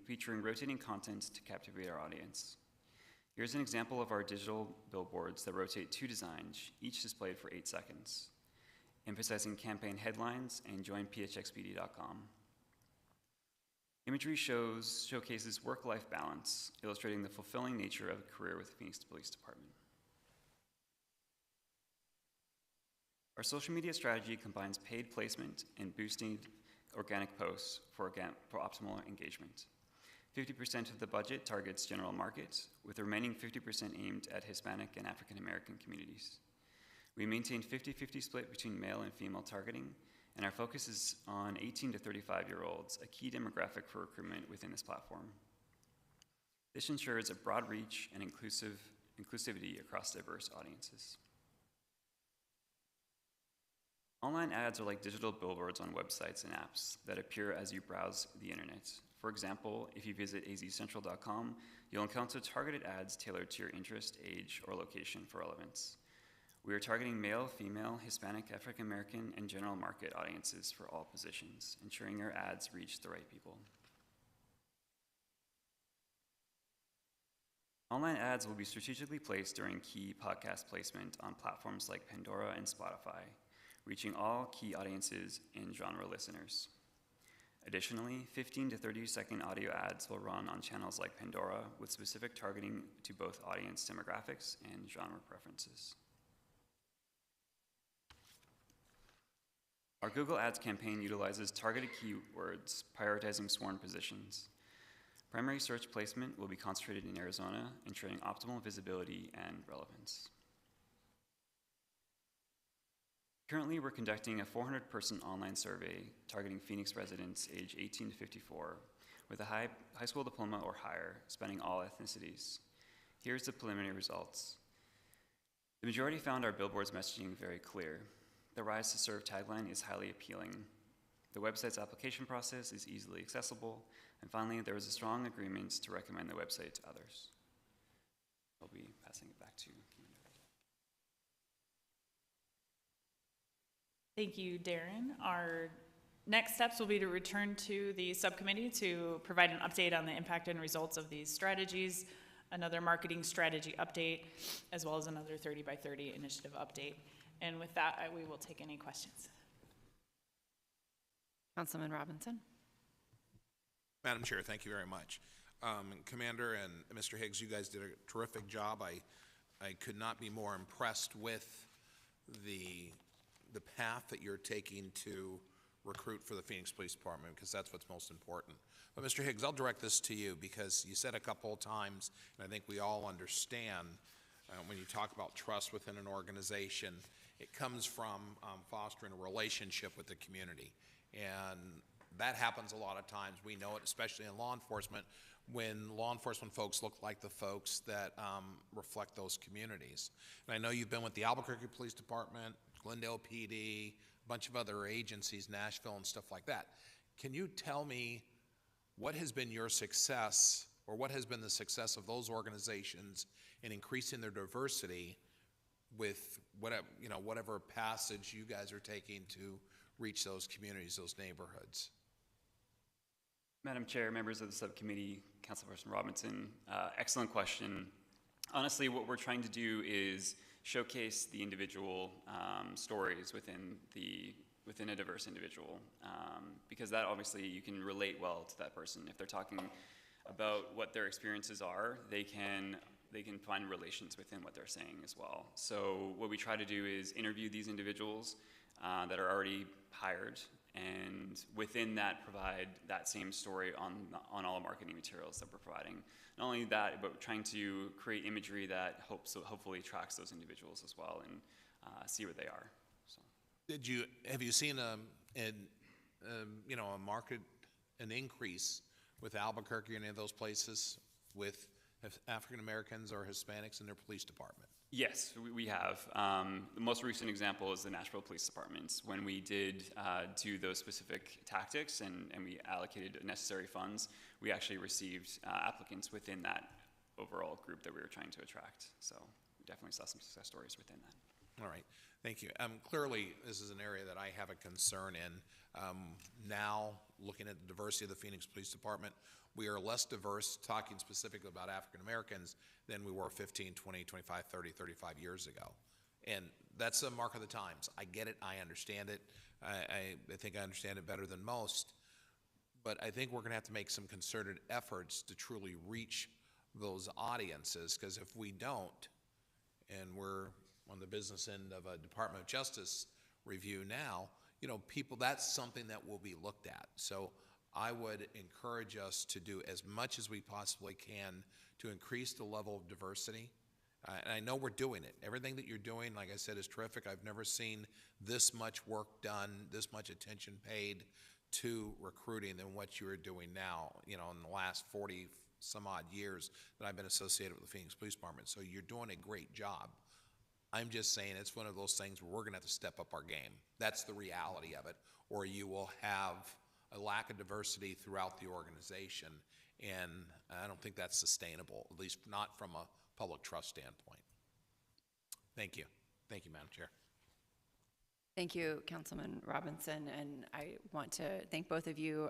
featuring rotating content to captivate our audience. Here's an example of our digital billboards that rotate 2 designs, each displayed for 8 seconds, emphasizing campaign headlines and join phxpd.com. Imagery showcases work-life balance, illustrating the fulfilling nature of a career with the Phoenix Police Department. Our social media strategy combines paid placement and boosting organic posts for optimal engagement. 50% of the budget targets general market, with the remaining 50% aimed at Hispanic and African American communities. We maintain 50-50 split between male and female targeting, and our focus is on 18 to 35-year-olds, a key demographic for recruitment within this platform. This ensures a broad reach and inclusivity across diverse audiences. Online ads are like digital billboards on websites and apps that appear as you browse the internet. For example, if you visit azcentral.com, you'll encounter targeted ads tailored to your interest, age, or location for relevance. We are targeting male, female, Hispanic, African American, and general market audiences for all positions, ensuring our ads reach the right people. Online ads will be strategically placed during key podcast placement on platforms like Pandora and Spotify, reaching all key audiences and genre listeners. Additionally, 15 to 30-second audio ads will run on channels like Pandora with specific targeting to both audience demographics and genre preferences. Our Google Ads campaign utilizes targeted keywords, prioritizing sworn positions. Primary search placement will be concentrated in Arizona, ensuring optimal visibility and relevance. Currently, we're conducting a 400-person online survey targeting Phoenix residents age 18 to 54 with a high school diploma or higher, spanning all ethnicities. Here's the preliminary results. The majority found our billboard's messaging very clear. The Rise to Serve tagline is highly appealing. The website's application process is easily accessible. And finally, there was a strong agreement to recommend the website to others. I'll be passing it back to you. Thank you, Darren. Our next steps will be to return to the subcommittee to provide an update on the impact and results of these strategies, another marketing strategy update, as well as another 30 by 30 initiative update. And with that, we will take any questions. Councilman Robinson. Madam Chair, thank you very much. Commander and Mr. Higgs, you guys did a terrific job. I could not be more impressed with the path that you're taking to recruit for the Phoenix Police Department, because that's what's most important. But Mr. Higgs, I'll direct this to you, because you said a couple of times, and I think we all understand, when you talk about trust within an organization, it comes from fostering a relationship with the community. And that happens a lot of times. We know it, especially in law enforcement, when law enforcement folks look like the folks that reflect those communities. And I know you've been with the Albuquerque Police Department, Glendale PD, a bunch of other agencies, Nashville and stuff like that. Can you tell me what has been your success, or what has been the success of those organizations in increasing their diversity with whatever passage you guys are taking to reach those communities, those neighborhoods? Madam Chair, members of the subcommittee, Councilperson Robinson, excellent question. Honestly, what we're trying to do is showcase the individual stories within a diverse individual, because that obviously you can relate well to that person. If they're talking about what their experiences are, they can find relations within what they're saying as well. So what we try to do is interview these individuals that are already hired, and within that provide that same story on all marketing materials that we're providing. Not only that, but trying to create imagery that hopefully attracts those individuals as well, and see where they are. So. Have you seen an increase with Albuquerque or any of those places with African Americans or Hispanics in their police department? Yes, we have. The most recent example is the Nashville Police Department. When we did do those specific tactics and we allocated necessary funds, we actually received applicants within that overall group that we were trying to attract. So we definitely saw some success stories within that. All right, thank you. Clearly, this is an area that I have a concern in. Now, looking at the diversity of the Phoenix Police Department, we are less diverse, talking specifically about African Americans, than we were 15, 20, 25, 30, 35 years ago. And that's a mark of the times. I get it, I understand it. I think I understand it better than most. But I think we're gonna have to make some concerted efforts to truly reach those audiences, because if we don't, and we're on the business end of a Department of Justice review now, that's something that will be looked at. So I would encourage us to do as much as we possibly can to increase the level of diversity. And I know we're doing it. Everything that you're doing, like I said, is terrific. I've never seen this much work done, this much attention paid to recruiting than what you are doing now, in the last 40 some odd years that I've been associated with the Phoenix Police Department. So you're doing a great job. I'm just saying it's one of those things where we're gonna have to step up our game. That's the reality of it, or you will have a lack of diversity throughout the organization, and I don't think that's sustainable, at least not from a public trust standpoint. Thank you. Thank you, Madam Chair. Thank you, Councilman Robinson, and I want to thank both of you.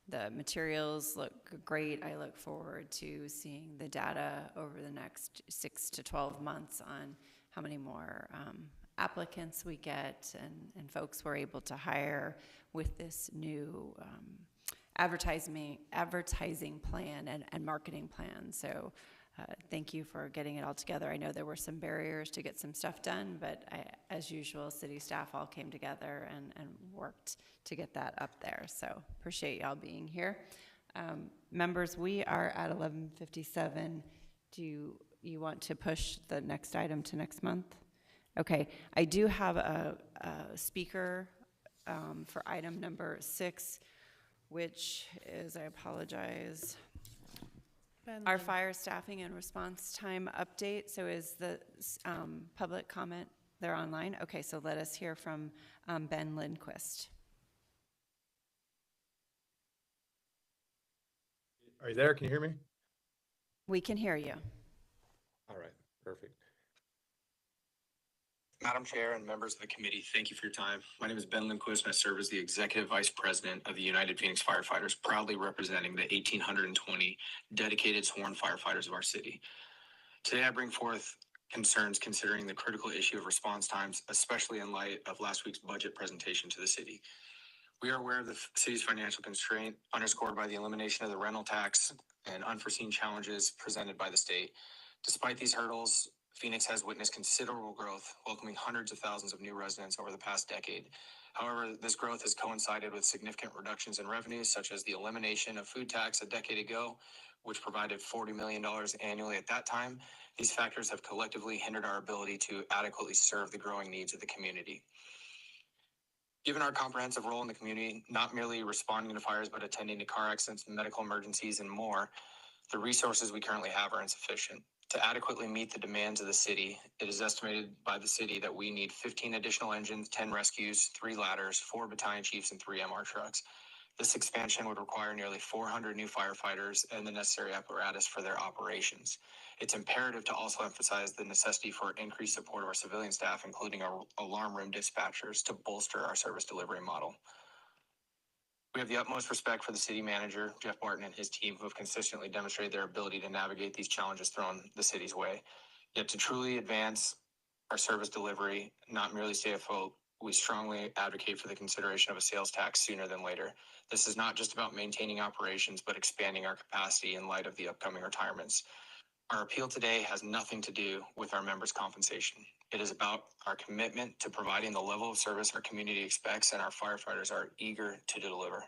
The materials look great. I look forward to seeing the data over the next 6 to 12 months on how many more applicants we get and folks we're able to hire with this new advertising plan and marketing plan. So thank you for getting it all together. I know there were some barriers to get some stuff done, but as usual, city staff all came together and worked to get that up there. So appreciate y'all being here. Members, we are at 11:57. Do you want to push the next item to next month? Okay, I do have a speaker for item number 6, which is, I apologize, our fire staffing and response time update. So is the public comment there online? Okay, so let us hear from Ben Lindquist. Are you there? Can you hear me? We can hear you. All right, perfect. Madam Chair and members of the committee, thank you for your time. My name is Ben Lindquist, and I serve as the Executive Vice President of the United Phoenix Firefighters, proudly representing the 1,820 dedicated sworn firefighters of our city. Today, I bring forth concerns considering the critical issue of response times, especially in light of last week's budget presentation to the city. We are aware of the city's financial constraint, underscored by the elimination of the rental tax and unforeseen challenges presented by the state. Despite these hurdles, Phoenix has witnessed considerable growth, welcoming hundreds of thousands of new residents over the past decade. However, this growth has coincided with significant reductions in revenues, such as the elimination of food tax a decade ago, which provided $40 million annually at that time. These factors have collectively hindered our ability to adequately serve the growing needs of the community. Given our comprehensive role in the community, not merely responding to fires, but attending to car accidents, medical emergencies, and more, the resources we currently have are insufficient. To adequately meet the demands of the city, it is estimated by the city that we need 15 additional engines, 10 rescues, 3 ladders, 4 battalion chiefs, and 3 MR trucks. This expansion would require nearly 400 new firefighters and the necessary apparatus for their operations. It's imperative to also emphasize the necessity for increased support of our civilian staff, including our alarm room dispatchers, to bolster our service delivery model. We have the utmost respect for the city manager, Jeff Barton, and his team, who have consistently demonstrated their ability to navigate these challenges thrown the city's way. Yet to truly advance our service delivery, not merely stay afloat, we strongly advocate for the consideration of a sales tax sooner than later. This is not just about maintaining operations, but expanding our capacity in light of the upcoming retirements. Our appeal today has nothing to do with our members' compensation. It is about our commitment to providing the level of service our community expects and our firefighters are eager to deliver.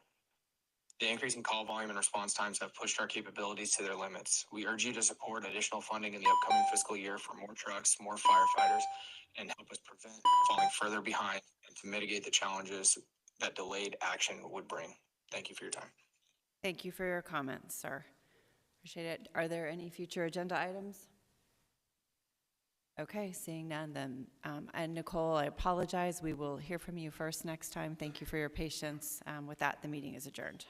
The increasing call volume and response times have pushed our capabilities to their limits. We urge you to support additional funding in the upcoming fiscal year for more trucks, more firefighters, and help us prevent falling further behind and to mitigate the challenges that delayed action would bring. Thank you for your time. Thank you for your comments, sir. Appreciate it. Are there any future agenda items? Okay, seeing none, then, and Nicole, I apologize. We will hear from you first next time. Thank you for your patience. With that, the meeting is adjourned.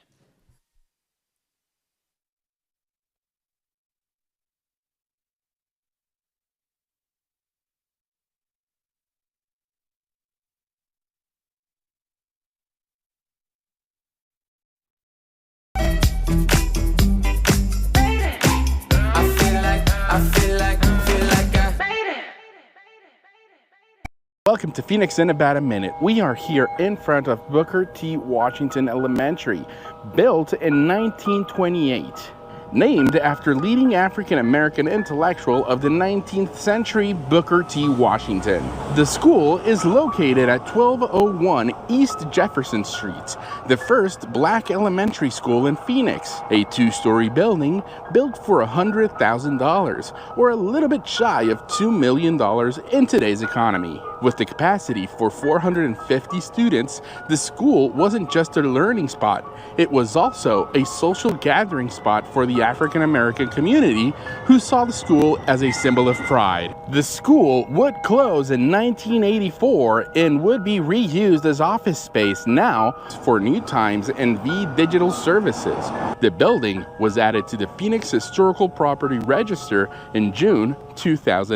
Welcome to Phoenix in about a minute. We are here in front of Booker T. Washington Elementary, built in 1928. Named after leading African-American intellectual of the 19th century, Booker T. Washington. The school is located at 1201 East Jefferson Street, the first black elementary school in Phoenix, a two-story building built for $100,000, or a little bit shy of $2 million in today's economy. With the capacity for 450 students, the school wasn't just a learning spot, it was also a social gathering spot for the African American community who saw the school as a symbol of pride. The school would close in 1984 and would be reused as office space now for New Times and V Digital Services. The building was added to the Phoenix Historical Property Register in June 2000.